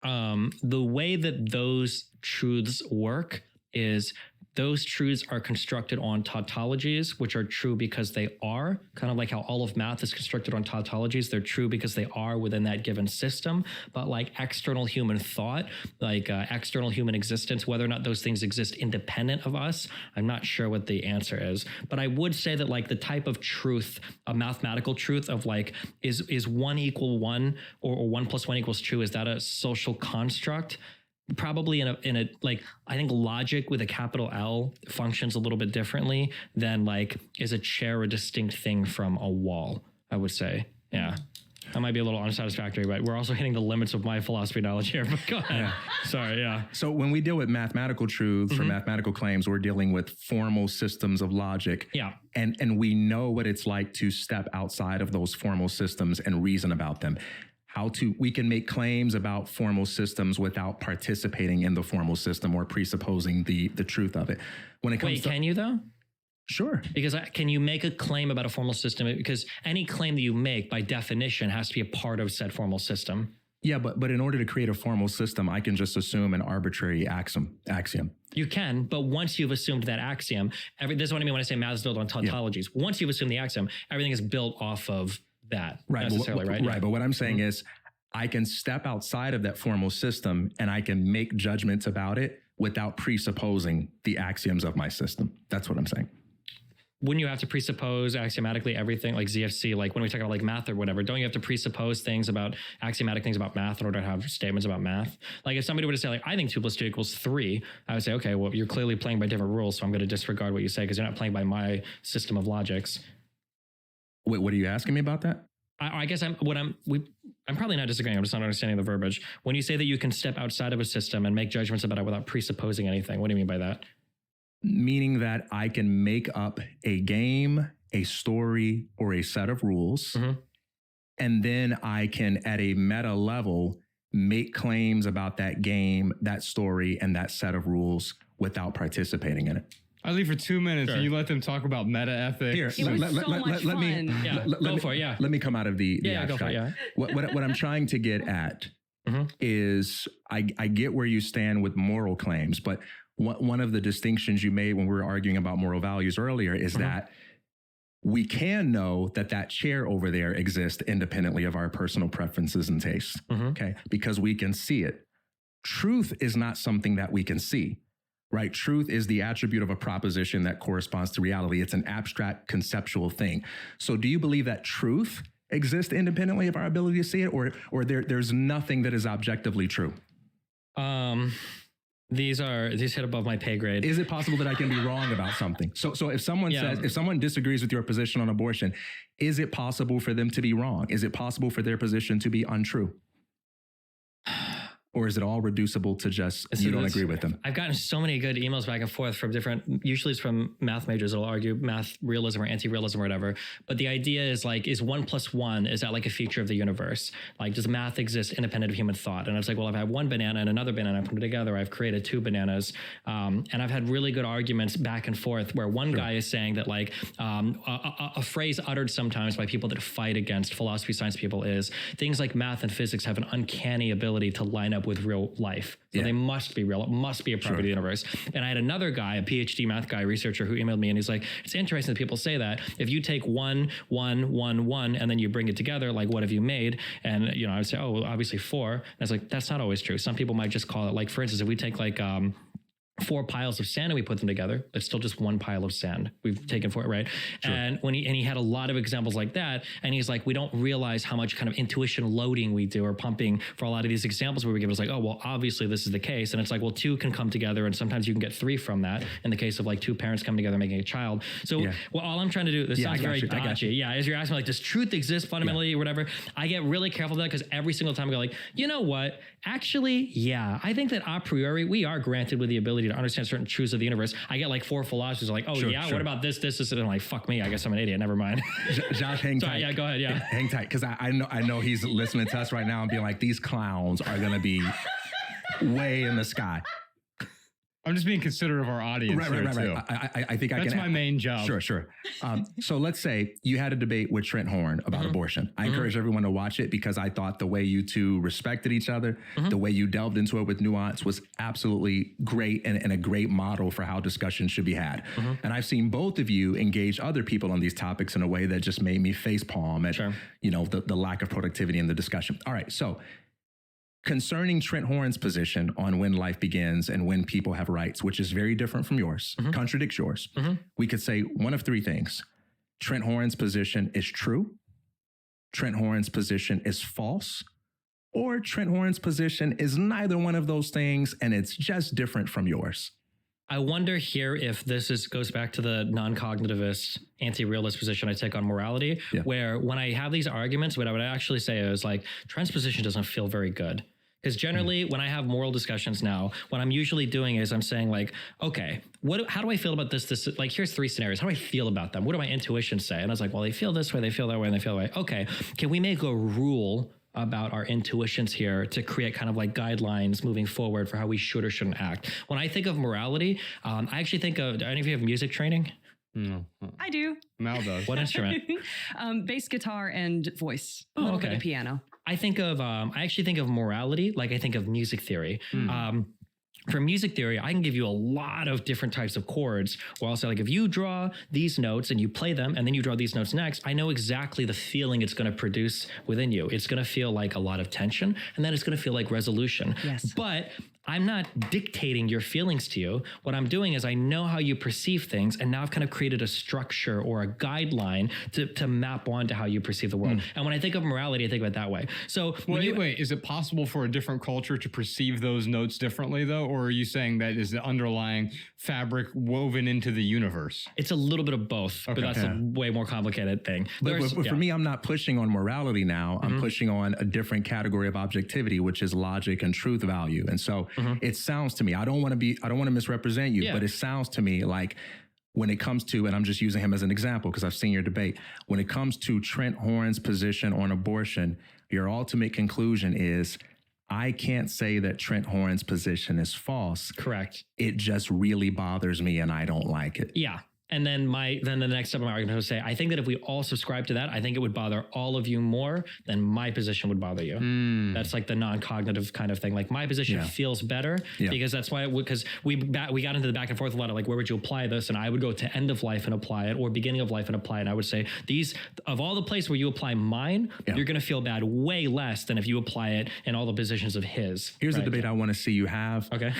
the way that those truths work is those truths are constructed on tautologies, which are true because they are, kind of like how all of math is constructed on tautologies. They're true because they are within that given system. But like external human thought, like external human existence, whether or not those things exist independent of us, I'm not sure what the answer is. But I would say that like the type of truth, a mathematical truth of like, is 1 equal 1 or 1 plus 1 equals 2, is that a social construct? Probably in a like, I think logic with a capital L functions a little bit differently than like, is a chair a distinct thing from a wall, I would say. Yeah. That might be a little unsatisfactory, but we're also hitting the limits of my philosophy knowledge here. But go ahead. Yeah. Sorry, yeah. So when we deal with mathematical truths or mathematical claims, we're dealing with formal systems of logic. Yeah. And we know what it's like to step outside of those formal systems and reason about them. we can make claims about formal systems without participating in the formal system or presupposing the truth of it. When it comes can you though? Sure. Because can you make a claim about a formal system? Because any claim that you make by definition has to be a part of said formal system. Yeah, but in order to create a formal system, I can just assume an arbitrary axiom. You can, but once you've assumed that axiom, this is what I mean when I say math is built on tautologies. Yeah. Once you've assumed the axiom, everything is built off of that. Right. Right. But what I'm saying is I can step outside of that formal system and I can make judgments about it without presupposing the axioms of my system. That's what I'm saying. Wouldn't you have to presuppose axiomatically everything like ZFC, like when we talk about like math or whatever, don't you have to presuppose things about axiomatic things about math in order to have statements about math? Like if somebody were to say like, I think 2 + 2 = 3, I would say, okay, well, you're clearly playing by different rules. So I'm going to disregard what you say because you're not playing by my system of logics. Wait, what are you asking me about that? I guess I'm probably not disagreeing. I'm just not understanding the verbiage. When you say that you can step outside of a system and make judgments about it without presupposing anything, what do you mean by that? Meaning that I can make up a game, a story, or a set of rules, and then I can, at a meta level, make claims about that game, that story, and that set of rules without participating in it. I leave for 2 minutes and you let them talk about meta ethics. It was so much fun. Let me come out of the go for it. Yeah. What I'm trying to get at is I get where you stand with moral claims, but one of the distinctions you made when we were arguing about moral values earlier is that we can know that chair over there exists independently of our personal preferences and tastes, okay? Because we can see it. Truth is not something that we can see, right? Truth is the attribute of a proposition that corresponds to reality. It's an abstract conceptual thing. So do you believe that truth exists independently of our ability to see it, or there's nothing that is objectively true? These hit above my pay grade. Is it possible that I can be wrong about something? So if someone says, if someone disagrees with your position on abortion, is it possible for them to be wrong? Is it possible for their position to be untrue? Or is it all reducible to just you don't agree with them? I've gotten so many good emails back and forth from usually it's from math majors that'll argue math realism or anti-realism or whatever. But the idea is like, is 1 + 1, is that like a feature of the universe? Like, does math exist independent of human thought? And I was like, well, if I have one banana and another banana, I put them together, I've created 2 bananas. And I've had really good arguments back and forth where one guy is saying that like a phrase uttered sometimes by people that fight against philosophy science people is things like math and physics have an uncanny ability to line up with real life. So they must be real. It must be a part of the universe. And I had another guy, a PhD math guy, researcher, who emailed me and he's like, it's interesting that people say that. If you take 1, 1, 1, 1, and then you bring it together, like what have you made? And, you know, I would say, oh, well, obviously 4. And I was like, that's not always true. Some people might just call it, like, for instance, if we take like 4 piles of sand and we put them together, it's still just 1 pile of sand. We've taken for it, right? Sure. And when he had a lot of examples like that, and he's like, we don't realize how much kind of intuition loading we do or pumping for a lot of these examples where we give us like, oh, well, obviously this is the case. And it's like, well, 2 can come together and sometimes you can get 3 from that in the case of like 2 parents coming together making a child. So well, all I'm trying to do, this sounds very dodgy. Yeah, as you're asking like, does truth exist fundamentally or whatever? I get really careful with that because every single time I go like, you know what? Actually, yeah, I think that a priori we are granted with the ability to understand certain truths of the universe. I get like 4 philosophers like, oh what about this, and I'm like, fuck me, I guess I'm an idiot. Never mind. Josh, hang tight. Yeah, go ahead. Yeah, hang tight, because I know he's listening to us right now and being like, these clowns are gonna be way in the sky. I'm just being considerate of our audience. Right. I think that's my main job. Sure. So let's say you had a debate with Trent Horn about abortion. I encourage everyone to watch it because I thought the way you two respected each other, the way you delved into it with nuance was absolutely great and a great model for how discussions should be had. And I've seen both of you engage other people on these topics in a way that just made me facepalm at the lack of productivity in the discussion. All right, so concerning Trent Horn's position on when life begins and when people have rights, which is very different from yours, contradicts yours, we could say one of 3 things. Trent Horn's position is true, Trent Horn's position is false, or Trent Horn's position is neither one of those things and it's just different from yours. I wonder here if this goes back to the non-cognitivist, anti-realist position I take on morality, where when I have these arguments, what I would actually say is like, Trent's position doesn't feel very good. Because generally, when I have moral discussions now, what I'm usually doing is I'm saying like, okay, how do I feel about this? Like, here's 3 scenarios. How do I feel about them? What do my intuitions say? And I was like, well, they feel this way, they feel that way, and they feel that way. Okay, can we make a rule about our intuitions here to create kind of like guidelines moving forward for how we should or shouldn't act. When I think of morality, I actually think of, do any of you have music training? No. I do. Mal does. What instrument? Bass guitar and voice. A Oh, little okay. bit of piano. I actually think of morality like I think of music theory. For music theory, I can give you a lot of different types of chords where I'll say, like, if you draw these notes and you play them and then you draw these notes next, I know exactly the feeling it's going to produce within you. It's going to feel like a lot of tension, and then it's going to feel like resolution. Yes. But I'm not dictating your feelings to you. What I'm doing is I know how you perceive things, and now I've kind of created a structure or a guideline to map onto how you perceive the world. And when I think of morality, I think of it that way. So Wait, is it possible for a different culture to perceive those notes differently, though? Or are you saying that is the underlying fabric woven into the universe? it's a little bit of both, but that's a way more complicated thing. But for me, I'm not pushing on morality now. I'm pushing on a different category of objectivity, which is logic and truth value. And so it sounds to me, I don't want to misrepresent you, but it sounds to me like when it comes to, and I'm just using him as an example because I've seen your debate, when it comes to Trent Horn's position on abortion, your ultimate conclusion is, I can't say that Trent Horn's position is false. Correct. It just really bothers me and I don't like it. Yeah. And then the next step of my argument would say, I think that if we all subscribe to that, I think it would bother all of you more than my position would bother you. That's like the non-cognitive kind of thing. Like my position feels better because that's why, because we got into the back and forth a lot of like, where would you apply this? And I would go to end of life and apply it, or beginning of life and apply it. And I would say these, of all the places where you apply mine, you're going to feel bad way less than if you apply it in all the positions of his. Here's a debate I want to see you have. Okay.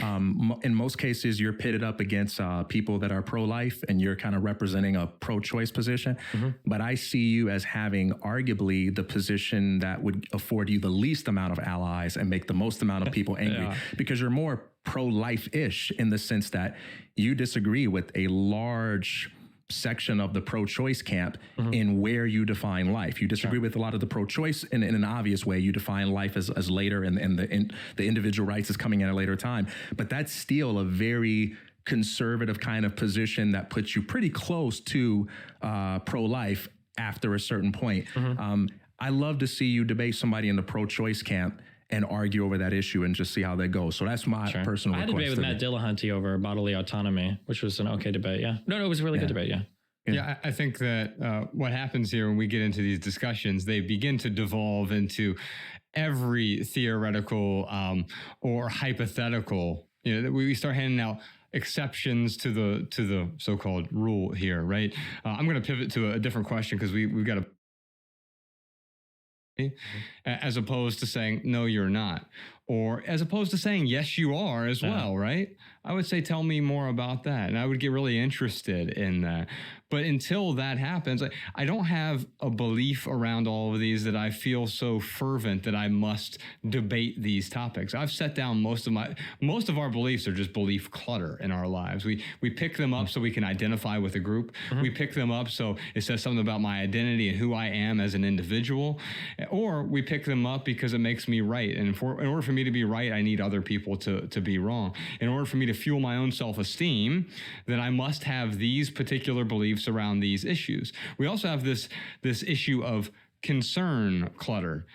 In most cases, you're pitted up against people that are pro-life, and you're kind of representing a pro-choice position. But I see you as having arguably the position that would afford you the least amount of allies and make the most amount of people angry, because you're more pro-life-ish in the sense that you disagree with a large section of the pro-choice camp in where you define life. You disagree with a lot of the pro-choice in an obvious way. You define life as later, and the individual rights is coming at a later time. But that's still a very conservative kind of position that puts you pretty close to pro-life after a certain point. I love to see you debate somebody in the pro-choice camp and argue over that issue and just see how that goes. So that's my personal request. I had a debate with Matt Dillahunty over bodily autonomy, which was an okay debate. Yeah. No, it was a really good debate. Yeah, I think that what happens here when we get into these discussions, they begin to devolve into every theoretical or hypothetical. You know, we start handing out exceptions to the so-called rule here, right? I'm going to pivot to a different question because we've got as opposed to saying, no, you're not. Or as opposed to saying, yes, you are as well, right? I would say, tell me more about that. And I would get really interested in that. But until that happens, I don't have a belief around all of these that I feel so fervent that I must debate these topics. I've set down most of our beliefs are just belief clutter in our lives. We pick them up so we can identify with a group. We pick them up so it says something about my identity and who I am as an individual. Or we pick them up because it makes me right. And in order for me to be right, I need other people to be wrong. In order for me to fuel my own self-esteem, then I must have these particular beliefs around these issues. We also have this issue of concern clutter.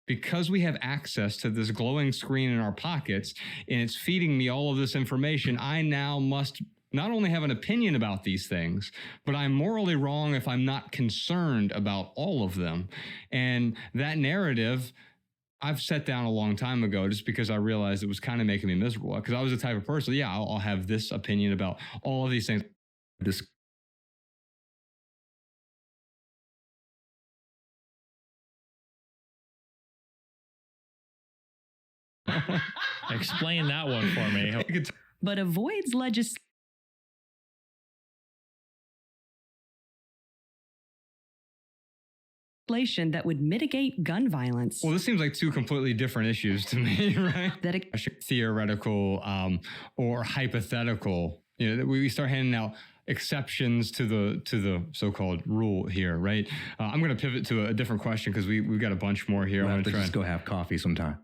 Because we have access to this glowing screen in our pockets and it's feeding me all of this information, I now must not only have an opinion about these things, but I'm morally wrong if I'm not concerned about all of them. And that narrative I've set down a long time ago just because I realized it was kind of making me miserable. Because I was the type of person, I'll have this opinion about all of these things. Explain that one for me. But avoids legislation that would mitigate gun violence. Well, this seems like two completely different issues to me, right? That theoretical or hypothetical. You know, we start handing out exceptions to the so-called rule here, right? I'm going to pivot to a different question because we've got a bunch more here. We'll have to just go have coffee sometime.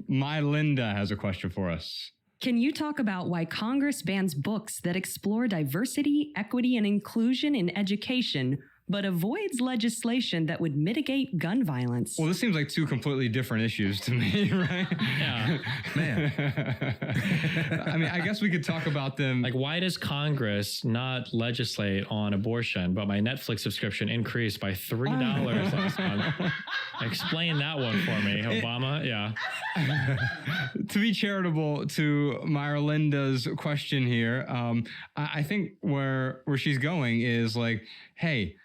My Linda has a question for us. Can you talk about why Congress bans books that explore diversity, equity, and inclusion in education but avoids legislation that would mitigate gun violence. Well, this seems like two completely different issues to me, right? Yeah. Man. I mean, I guess we could talk about them. Like, why does Congress not legislate on abortion, but my Netflix subscription increased by $3 last month? Explain that one for me, Obama. Yeah. To be charitable to Myra Linda's question here, I think where she's going is like, hey,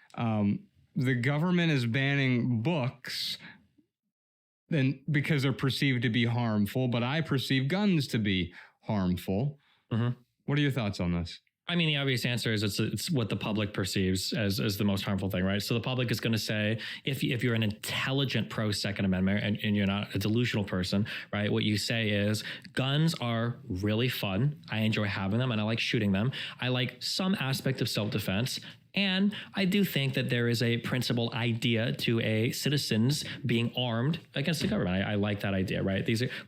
the government is banning books then because they're perceived to be harmful, but I perceive guns to be harmful. Mm-hmm. What are your thoughts on this? I mean, the obvious answer is it's what the public perceives as the most harmful thing, right? So the public is going to say, if you're an intelligent pro-Second Amendment and you're not a delusional person, right? What you say is guns are really fun. I enjoy having them and I like shooting them. I like some aspect of self-defense. And I do think that there is a principal idea to a citizens being armed against the government. I like that idea, right?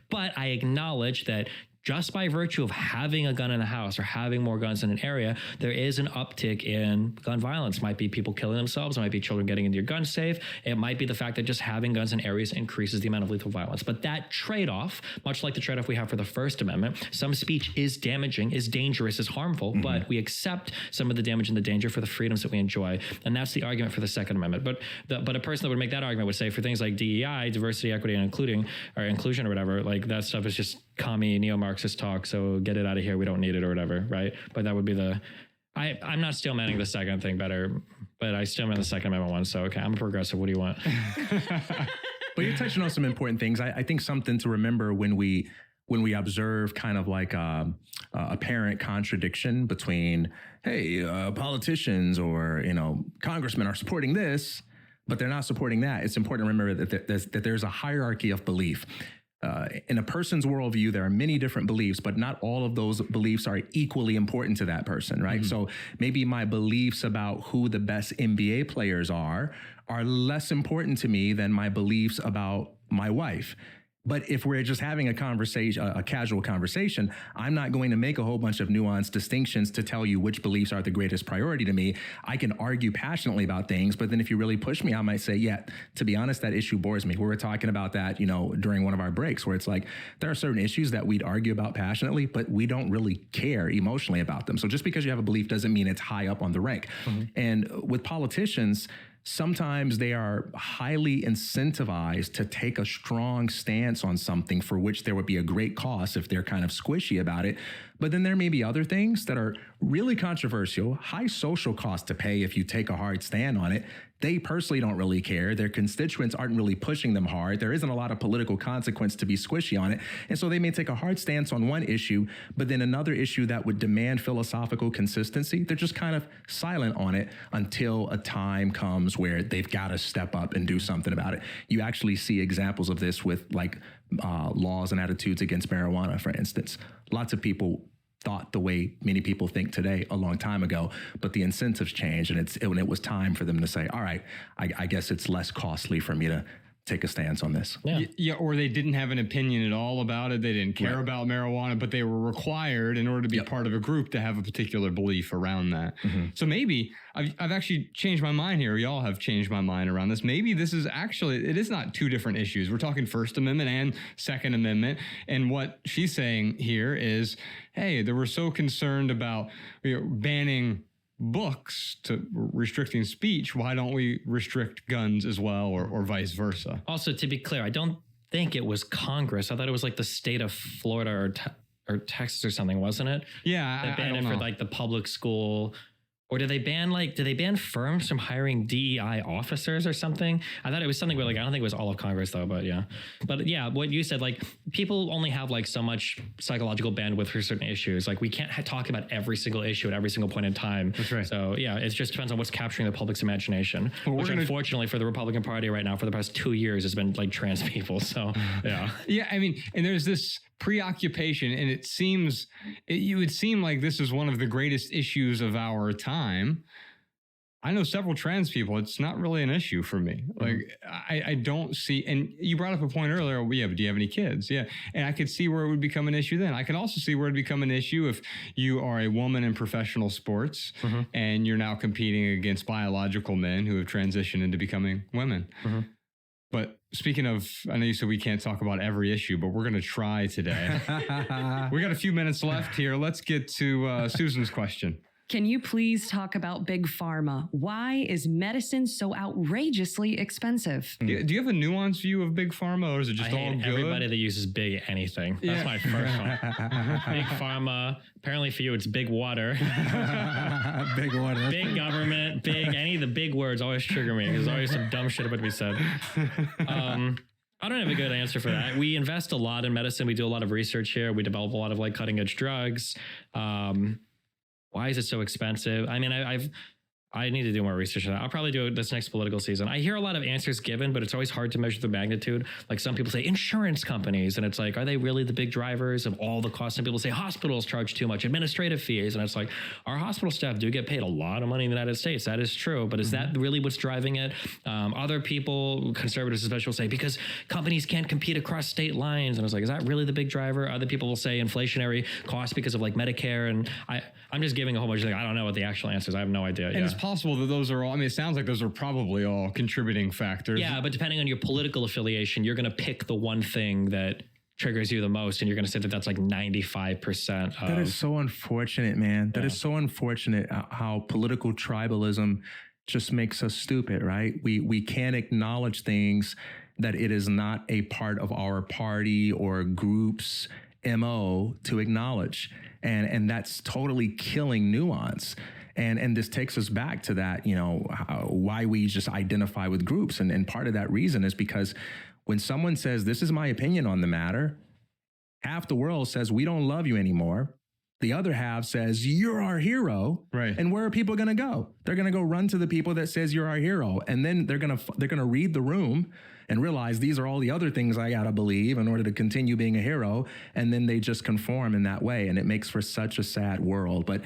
But I acknowledge that just by virtue of having a gun in the house or having more guns in an area, there is an uptick in gun violence. Might be people killing themselves. It might be children getting into your gun safe. It might be the fact that just having guns in areas increases the amount of lethal violence. But that trade-off, much like the trade-off we have for the First Amendment, some speech is damaging, is dangerous, is harmful, but we accept some of the damage and the danger for the freedoms that we enjoy. And that's the argument for the Second Amendment. But a person that would make that argument would say for things like DEI, diversity, equity, and inclusion or whatever, like that stuff is just commie neo-Marxist talk, so get it out of here, we don't need it or whatever, right? But that would be I'm not steel manning the second thing better, but I steel man the Second Amendment one, so okay, I'm a progressive, what do you want? But you're touching on some important things. I think something to remember when we observe kind of like a apparent contradiction between, hey, politicians or, congressmen are supporting this, but they're not supporting that. It's important to remember that there's a hierarchy of belief. In a person's worldview, there are many different beliefs, but not all of those beliefs are equally important to that person, right? Mm-hmm. So maybe my beliefs about who the best NBA players are less important to me than my beliefs about my wife. But if we're just having a conversation, a casual conversation, I'm not going to make a whole bunch of nuanced distinctions to tell you which beliefs are the greatest priority to me. I can argue passionately about things, but then if you really push me, I might say, yeah, to be honest, that issue bores me. We were talking about that, during one of our breaks, where it's like, there are certain issues that we'd argue about passionately, but we don't really care emotionally about them. So just because you have a belief doesn't mean it's high up on the rank. Mm-hmm. And with politicians, sometimes they are highly incentivized to take a strong stance on something for which there would be a great cost if they're kind of squishy about it. But then there may be other things that are really controversial, high social cost to pay if you take a hard stand on it. They personally don't really care. Their constituents aren't really pushing them hard. There isn't a lot of political consequence to be squishy on it. And so they may take a hard stance on one issue, but then another issue that would demand philosophical consistency, they're just kind of silent on it until a time comes where they've got to step up and do something about it. You actually see examples of this with laws and attitudes against marijuana, for instance. Lots of people thought the way many people think today a long time ago, but the incentives changed, and it was time for them to say, all right, I guess it's less costly for me to take a stance on this. Yeah, or they didn't have an opinion at all about it. They didn't care about marijuana, but they were required in order to be part of a group to have a particular belief around that. Mm-hmm. So maybe I've actually changed my mind here. Y'all have changed my mind around this. Maybe this is actually, it is not two different issues. We're talking First Amendment and Second Amendment. And what she's saying here is, hey, they were so concerned about banning books to restricting speech. Why don't we restrict guns as well, or vice versa? Also, to be clear, I don't think it was Congress. I thought it was like the state of Florida or Texas or something, wasn't it? Yeah, they banned it for like the public school. Or did they ban firms from hiring DEI officers or something? I thought it was something where I don't think it was all of Congress though, but yeah. But yeah, what you said, people only have so much psychological bandwidth for certain issues. We can't talk about every single issue at every single point in time. That's right. So yeah, it just depends on what's capturing the public's imagination, which unfortunately for the Republican Party right now for the past 2 years has been trans people. So yeah. Yeah, I mean, and there's this preoccupation, and it would seem like this is one of the greatest issues of our time. I know several trans people. It's not really an issue for me. Like I don't see, and you brought up a point earlier. Well, yeah, but do you have any kids? Yeah. And I could see where it would become an issue then. I could also see where it'd become an issue if you are a woman in professional sports and you're now competing against biological men who have transitioned into becoming women. But speaking of, I know you said we can't talk about every issue, but we're going to try today. We got a few minutes left here. Let's get to Susan's question. Can you please talk about Big Pharma? Why is medicine so outrageously expensive? Do you have a nuanced view of Big Pharma, or is it just all good? Everybody that uses big anything. That's my first one. Big Pharma. Apparently for you, it's big water. Big water. Big government. Big. Any of the big words always trigger me. There's always some dumb shit about to be said. I don't have a good answer for that. We invest a lot in medicine. We do a lot of research here. We develop a lot of like cutting edge drugs. Why is it so expensive? I mean, I need to do more research on that. I'll probably do it this next political season. I hear a lot of answers given, but it's always hard to measure the magnitude. Like some people say insurance companies, and it's like, are they really the big drivers of all the costs? Some people say hospitals charge too much, administrative fees. And it's like, our hospital staff do get paid a lot of money in the United States. That is true. But is that really what's driving it? Other people, conservatives especially, will say because companies can't compete across state lines. And it's like, is that really the big driver? Other people will say inflationary costs because of like Medicare. And I'm just giving a whole bunch of things. I don't know what the actual answer is. I have no idea. And it's possible that those are all, I mean, it sounds like those are probably all contributing factors. Yeah, but depending on your political affiliation, you're going to pick the one thing that triggers you the most, and you're going to say that that's like 95% of... That is so unfortunate, man. That is so unfortunate how political tribalism just makes us stupid, right? We can't acknowledge things that it is not a part of our party or group's MO to acknowledge. And that's totally killing nuance. And this takes us back to that, you know, why we just identify with groups. And part of that reason is because when someone says, this is my opinion on the matter, half the world says, we don't love you anymore. The other half says, you're our hero. Right. And where are people going to go? They're going to go run to the people that says you're our hero. And then they're going to read the room and realize these are all the other things I got to believe in order to continue being a hero. And then they just conform in that way. And it makes for such a sad world. But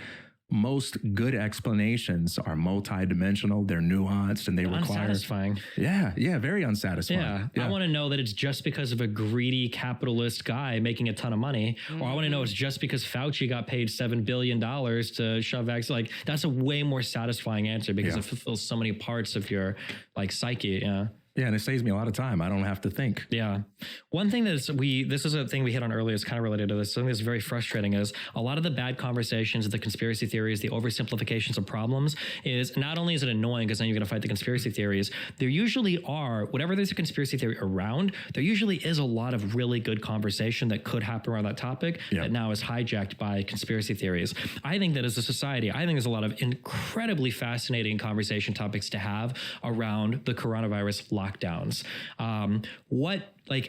most good explanations are multidimensional, they're nuanced, and they require... Unsatisfying. Yeah, very unsatisfying. Yeah. I want to know that it's just because of a greedy capitalist guy making a ton of money, or I want to know it's just because Fauci got paid $7 billion to shove vaccines. Like, that's a way more satisfying answer because it fulfills so many parts of your, like, psyche, Yeah, and it saves me a lot of time. I don't have to think. Yeah. One thing this is a thing we hit on earlier, is kind of related to this. Something that's very frustrating is a lot of the bad conversations, the conspiracy theories, the oversimplifications of problems is not only is it annoying because then you're going to fight the conspiracy theories, there usually are, whatever there's a conspiracy theory around, there usually is a lot of really good conversation that could happen around that topic that now is hijacked by conspiracy theories. I think that as a society, I think there's a lot of incredibly fascinating conversation topics to have around the coronavirus lockdowns.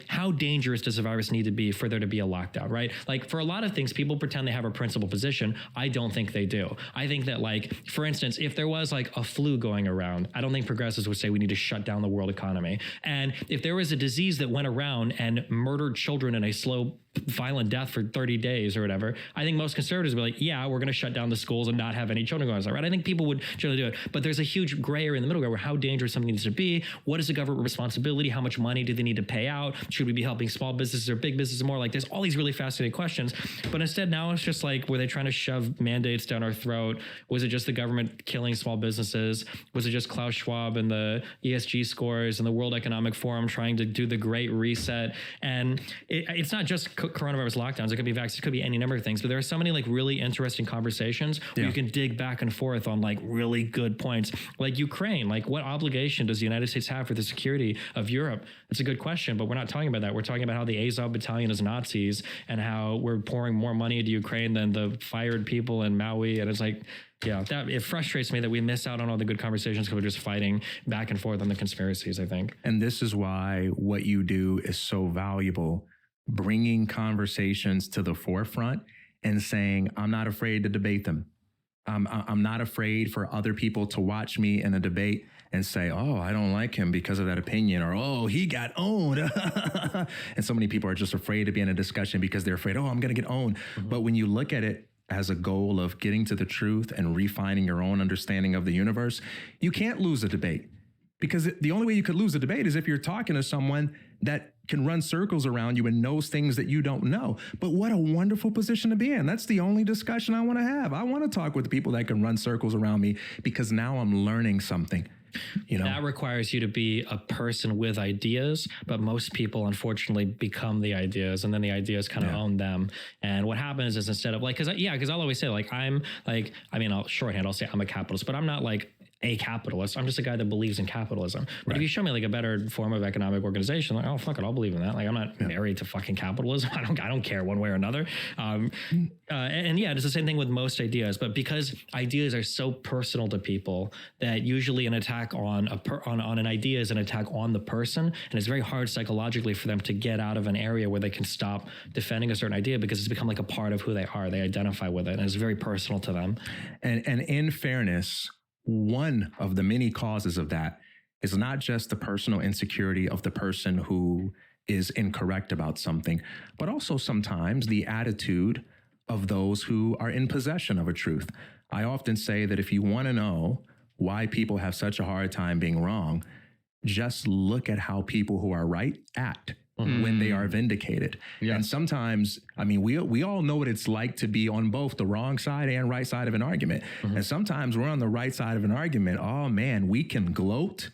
How dangerous does a virus need to be for there to be a lockdown, right? Like, for a lot of things, people pretend they have a principled position. I don't think they do. I think that, like, for instance, if there was like a flu going around, I don't think progressives would say we need to shut down the world economy. And if there was a disease that went around and murdered children in a slow, violent death for 30 days or whatever, I think most conservatives would be like, yeah, we're going to shut down the schools and not have any children going on, right? I think people would generally do it. But there's a huge gray area in the middle where how dangerous something needs to be. What is the government responsibility? How much money do they need to pay out? Should we be helping small businesses or big businesses more? Like, there's all these really fascinating questions. But instead, now it's just like, were they trying to shove mandates down our throat? Was it just the government killing small businesses? Was it just Klaus Schwab and the ESG scores and the World Economic Forum trying to do the Great Reset? And it's not just coronavirus lockdowns. It could be vaccines. It could be any number of things. But there are so many like really interesting conversations where you can dig back and forth on like really good points. Like Ukraine, like what obligation does the United States have for the security of Europe? It's a good question, but we're not talking about that. We're talking about how the Azov battalion is Nazis and how we're pouring more money into Ukraine than the fired people in Maui. And it's like, it frustrates me that we miss out on all the good conversations because we're just fighting back and forth on the conspiracies, I think. And this is why what you do is so valuable, bringing conversations to the forefront and saying, I'm not afraid to debate them. I'm not afraid for other people to watch me in a debate and say, oh, I don't like him because of that opinion, or, oh, he got owned. And so many people are just afraid to be in a discussion because they're afraid, oh, I'm going to get owned. Mm-hmm. But when you look at it as a goal of getting to the truth and refining your own understanding of the universe, you can't lose a debate. Because the only way you could lose a debate is if you're talking to someone that can run circles around you and knows things that you don't know. But what a wonderful position to be in. That's the only discussion I want to have. I want to talk with the people that can run circles around me because now I'm learning something. That requires you to be a person with ideas, but most people unfortunately become the ideas, and then the ideas kind of own them. And what happens is instead of because I'll always say I'll shorthand, I'll say I'm a capitalist, but I'm not like a capitalist. I'm just a guy that believes in capitalism. But if you show me like a better form of economic organization, like, oh, fuck it, I'll believe in that. Like, I'm not married to fucking capitalism. I don't care one way or another. It's the same thing with most ideas. But because ideas are so personal to people that usually an attack on an idea is an attack on the person, and it's very hard psychologically for them to get out of an area where they can stop defending a certain idea because it's become like a part of who they are. They identify with it, and it's very personal to them. And in fairness, one of the many causes of that is not just the personal insecurity of the person who is incorrect about something, but also sometimes the attitude of those who are in possession of a truth. I often say that if you want to know why people have such a hard time being wrong, just look at how people who are right act when they are vindicated. Yes. And sometimes, we all know what it's like to be on both the wrong side and right side of an argument. And sometimes we're on the right side of an argument. Oh man, we can gloat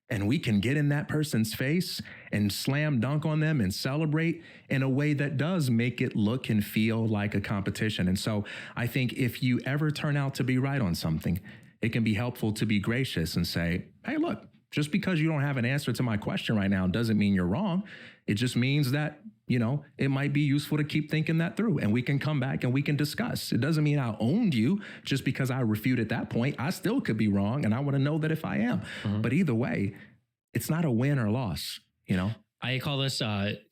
and we can get in that person's face and slam dunk on them and celebrate in a way that does make it look and feel like a competition. And so I think if you ever turn out to be right on something, it can be helpful to be gracious and say, hey, look, just because you don't have an answer to my question right now doesn't mean you're wrong. It just means that, it might be useful to keep thinking that through, and we can come back and we can discuss. It doesn't mean I owned you just because I refute at that point. I still could be wrong, and I want to know that if I am. But either way, it's not a win or loss, I call this,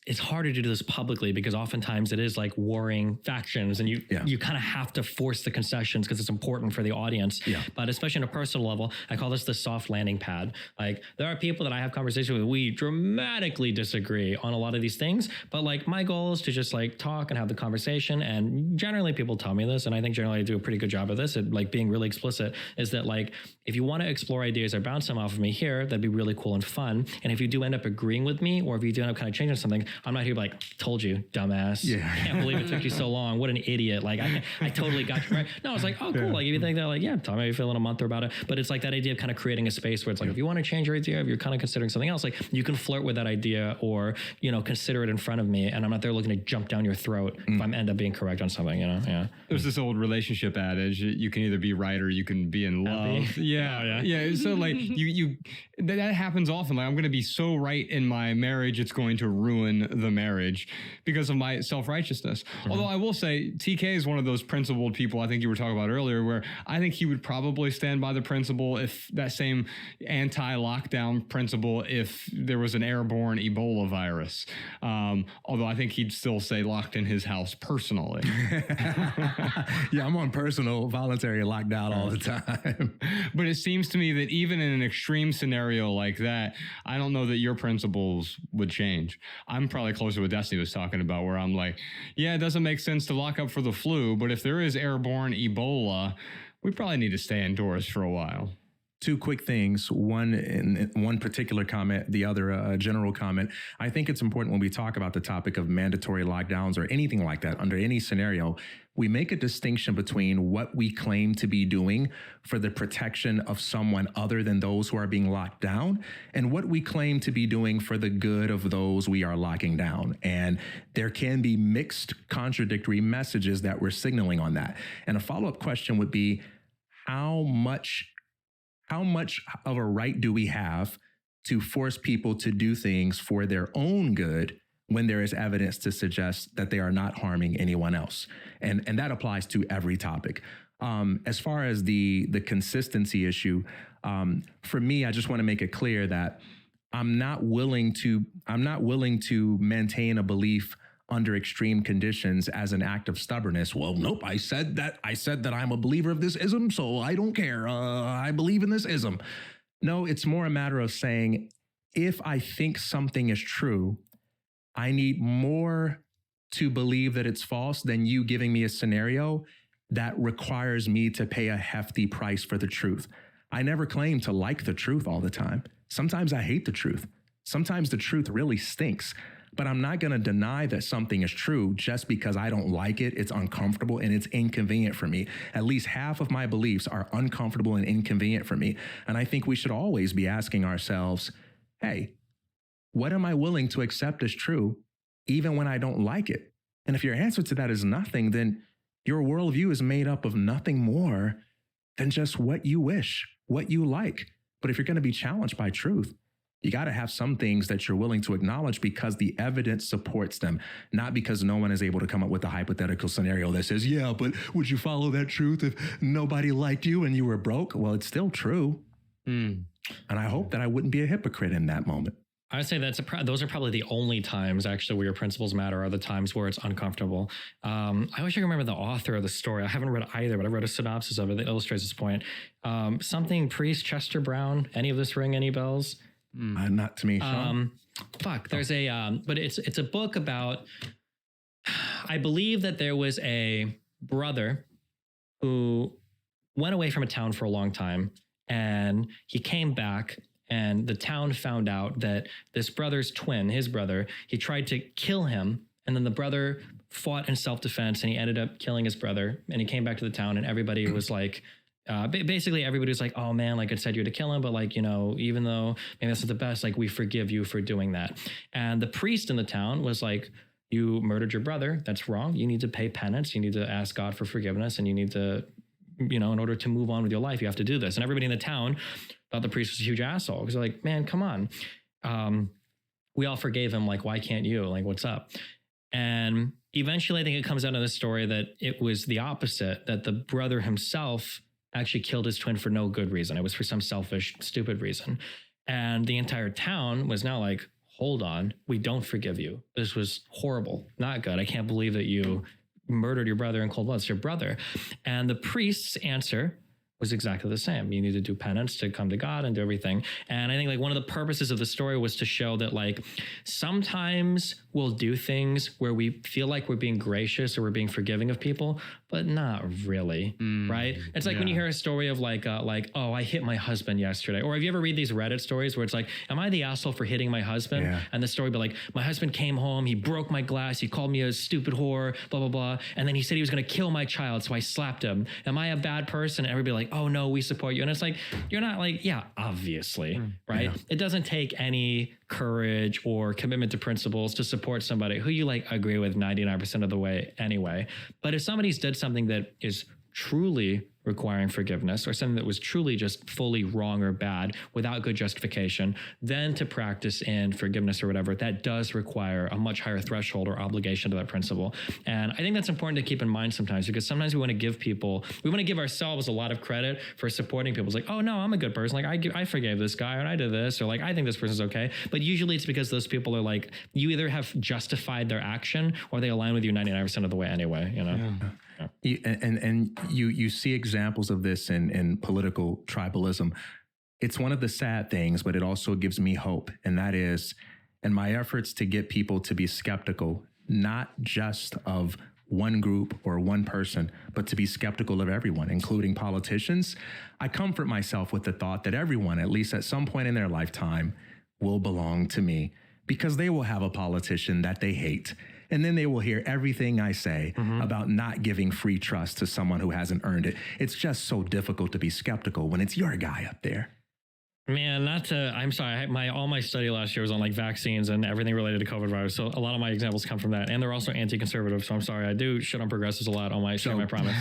it's harder to do this publicly because oftentimes it is like warring factions, and you kind of have to force the concessions because it's important for the audience. But especially on a personal level, I call this the soft landing pad. Like, there are people that I have conversations with, we dramatically disagree on a lot of these things, but like my goal is to just like talk and have the conversation. And generally people tell me this, and I think generally I do a pretty good job of this at like being really explicit, is that like, if you want to explore ideas or bounce them off of me here, that'd be really cool and fun. And if you do end up agreeing with me, or if you do end up kind of changing something, I'm not here to be like, told you, dumbass. I can't believe it took you so long. What an idiot. Like, I totally got you right. No, it's like, oh, cool. Like, if you think that, like, tell me how you feel in a month or about it. But it's like that idea of kind of creating a space where it's like, if you want to change your idea, if you're kind of considering something else, like, you can flirt with that idea or, consider it in front of me. And I'm not there looking to jump down your throat if I end up being correct on something, There's this old relationship adage, you can either be right or you can be in love. Yeah. So like that happens often. Like, I'm going to be so right in my marriage, it's going to ruin the marriage because of my self-righteousness. Although I will say TK is one of those principled people I think you were talking about earlier, where I think he would probably stand by the principle, if that same anti-lockdown principle, if there was an airborne Ebola virus. Although I think he'd still say locked in his house personally. I'm on personal voluntary lockdown all the time. But it seems to me that even in an extreme scenario like that, I don't know that your principles would change. I'm probably closer to what Destiny was talking about, where I'm like, it doesn't make sense to lock up for the flu, but if there is airborne Ebola, we probably need to stay indoors for a while. Two quick things. One particular comment, the other a general comment. I think it's important when we talk about the topic of mandatory lockdowns or anything like that under any scenario, we make a distinction between what we claim to be doing for the protection of someone other than those who are being locked down and what we claim to be doing for the good of those we are locking down. And there can be mixed, contradictory messages that we're signaling on that. And a follow-up question would be, how much of a right do we have to force people to do things for their own good when there is evidence to suggest that they are not harming anyone else? And that applies to every topic. As far as the consistency issue, for me, I just want to make it clear that I'm not willing to maintain a belief under extreme conditions as an act of stubbornness. Well, nope, I said that I'm a believer of this ism, so I don't care. I believe in this ism. No, it's more a matter of saying, if I think something is true, I need more to believe that it's false than you giving me a scenario that requires me to pay a hefty price for the truth. I never claim to like the truth all the time. Sometimes I hate the truth. Sometimes the truth really stinks, but I'm not going to deny that something is true just because I don't like it, it's uncomfortable, and it's inconvenient for me. At least half of my beliefs are uncomfortable and inconvenient for me. And I think we should always be asking ourselves, hey, what am I willing to accept as true, even when I don't like it? And if your answer to that is nothing, then your worldview is made up of nothing more than just what you wish, what you like. But if you're going to be challenged by truth, you got to have some things that you're willing to acknowledge because the evidence supports them, not because no one is able to come up with a hypothetical scenario that says, yeah, but would you follow that truth if nobody liked you and you were broke? Well, it's still true. And I hope that I wouldn't be a hypocrite in that moment. I would say those are probably the only times actually where your principles matter, are the times where it's uncomfortable. I wish I could remember the author of the story. I haven't read it either, but I read a synopsis of it that illustrates this point. Something Priest Chester Brown. Any of this ring any bells? Not to me, Sean. There's but it's a book about, I believe that there was a brother who went away from a town for a long time, and he came back, and the town found out that this brother's twin, his brother, he tried to kill him, and then the brother fought in self-defense, and he ended up killing his brother, and he came back to the town, and everybody was like, basically everybody was like, oh man, like it said you to kill him, but like, you know, even though maybe that's not the best, like we forgive you for doing that. And the priest in the town was like, you murdered your brother. That's wrong. You need to pay penance. You need to ask God for forgiveness, and you need to, you know, in order to move on with your life, you have to do this. And everybody in the town thought the priest was a huge asshole because they're like, man, come on. We all forgave him. Like, why can't you? Like, what's up? And eventually I think it comes out of the story that it was the opposite, that the brother himself actually killed his twin for no good reason. It was for some selfish, stupid reason. And the entire town was now like, hold on, we don't forgive you. This was horrible, not good. I can't believe that you murdered your brother in cold blood. It's your brother. And the priest's answer was exactly the same. You need to do penance to come to God and do everything. And I think like one of the purposes of the story was to show that like sometimes we'll do things where we feel like we're being gracious or we're being forgiving of people, but not really, right? It's like when you hear a story of like, oh, I hit my husband yesterday. Or have you ever read these Reddit stories where it's like, am I the asshole for hitting my husband? Yeah. And the story be like, my husband came home, he broke my glass, he called me a stupid whore, blah, blah, blah. And then he said he was going to kill my child, so I slapped him. Am I a bad person? And everybody like, oh no, we support you. And it's like, you're not like, yeah, obviously, right? Yeah. It doesn't take any courage or commitment to principles to support somebody who you like agree with 99% of the way anyway. But if somebody's did something that is truly requiring forgiveness, or something that was truly just fully wrong or bad without good justification, then to practice in forgiveness or whatever, that does require a much higher threshold or obligation to that principle. And I think that's important to keep in mind sometimes, because sometimes we want to give ourselves a lot of credit for supporting people. It's like, oh no, I'm a good person. Like I forgave this guy, and I did this, or like, I think this person's okay. But usually it's because those people are like, you either have justified their action or they align with you 99% of the way anyway, you know? Yeah. You see examples of this in political tribalism. It's one of the sad things, but it also gives me hope. And that is, in my efforts to get people to be skeptical, not just of one group or one person, but to be skeptical of everyone, including politicians, I comfort myself with the thought that everyone, at least at some point in their lifetime, will belong to me, because they will have a politician that they hate. And then they will hear everything I say about not giving free trust to someone who hasn't earned it. It's just so difficult to be skeptical when it's your guy up there. Man, I'm sorry. All my study last year was on like vaccines and everything related to COVID virus. So a lot of my examples come from that. And they're also anti-conservative. So I'm sorry. I do shit on progressives a lot on my stream, I promise.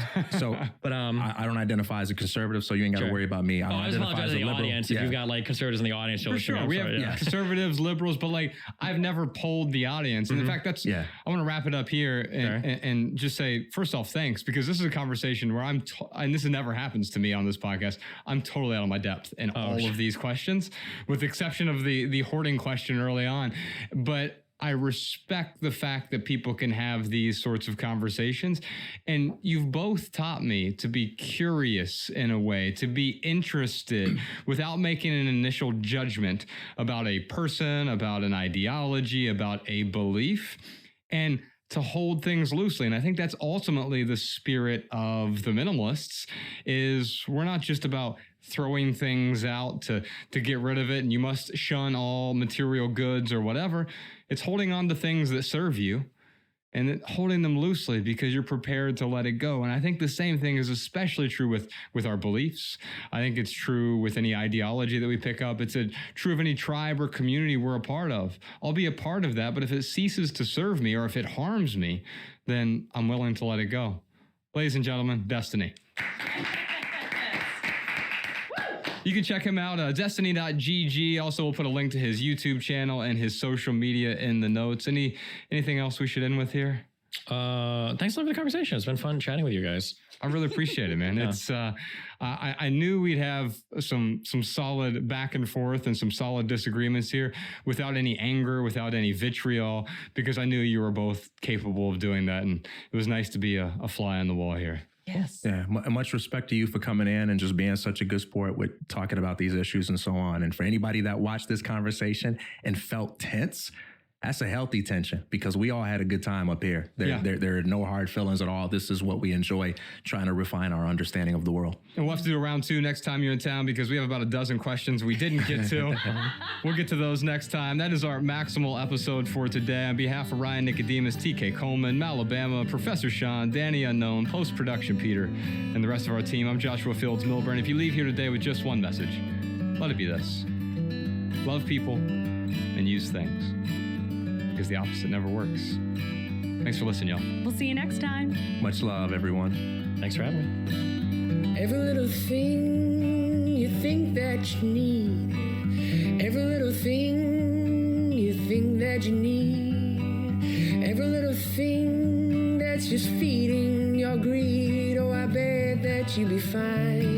But I don't identify as a conservative, so you ain't got to worry about me. I don't identify as a liberal. Audience. If you've got like conservatives in the audience, for sure. We have conservatives, liberals, but like I've never polled the audience. And in fact, I want to wrap it up here and just say, first off, thanks, because this is a conversation where and this never happens to me on this podcast. I'm totally out of my depth in all of these questions, with the exception of the hoarding question early on. But I respect the fact that people can have these sorts of conversations. And you've both taught me to be curious in a way, to be interested without making an initial judgment about a person, about an ideology, about a belief. And to hold things loosely. And I think that's ultimately the spirit of the minimalists, is we're not just about throwing things out to get rid of it and you must shun all material goods or whatever. It's holding on to things that serve you and then holding them loosely because you're prepared to let it go. And I think the same thing is especially true with our beliefs. I think it's true with any ideology that we pick up. It's true of any tribe or community we're a part of. I'll be a part of that, but if it ceases to serve me or if it harms me, then I'm willing to let it go. Ladies and gentlemen, Destiny. You can check him out, destiny.gg. Also, we'll put a link to his YouTube channel and his social media in the notes. Anything else we should end with here? Thanks a lot for the conversation. It's been fun chatting with you guys. I really appreciate it, man. Yeah. It's I knew we'd have some solid back and forth and some solid disagreements here without any anger, without any vitriol, because I knew you were both capable of doing that. And it was nice to be a fly on the wall here. Yes. Yeah. Much respect to you for coming in and just being such a good sport with talking about these issues and so on. And for anybody that watched this conversation and felt tense, that's a healthy tension because we all had a good time up here. There are no hard feelings at all. This is what we enjoy, trying to refine our understanding of the world. And we'll have to do a round 2 next time you're in town because we have about a dozen questions we didn't get to. We'll get to those next time. That is our maximal episode for today. On behalf of Ryan Nicodemus, TK Coleman, Malabama, Professor Sean, Danny Unknown, post-production Peter, and the rest of our team, I'm Joshua Fields Milburn. If you leave here today with just one message, let it be this: love people and use things, because the opposite never works. Thanks for listening, y'all. We'll see you next time. Much love, everyone. Thanks for having me. Every little thing you think that you need, every little thing you think that you need, every little thing that's just feeding your greed. Oh, I bet that you'll be fine.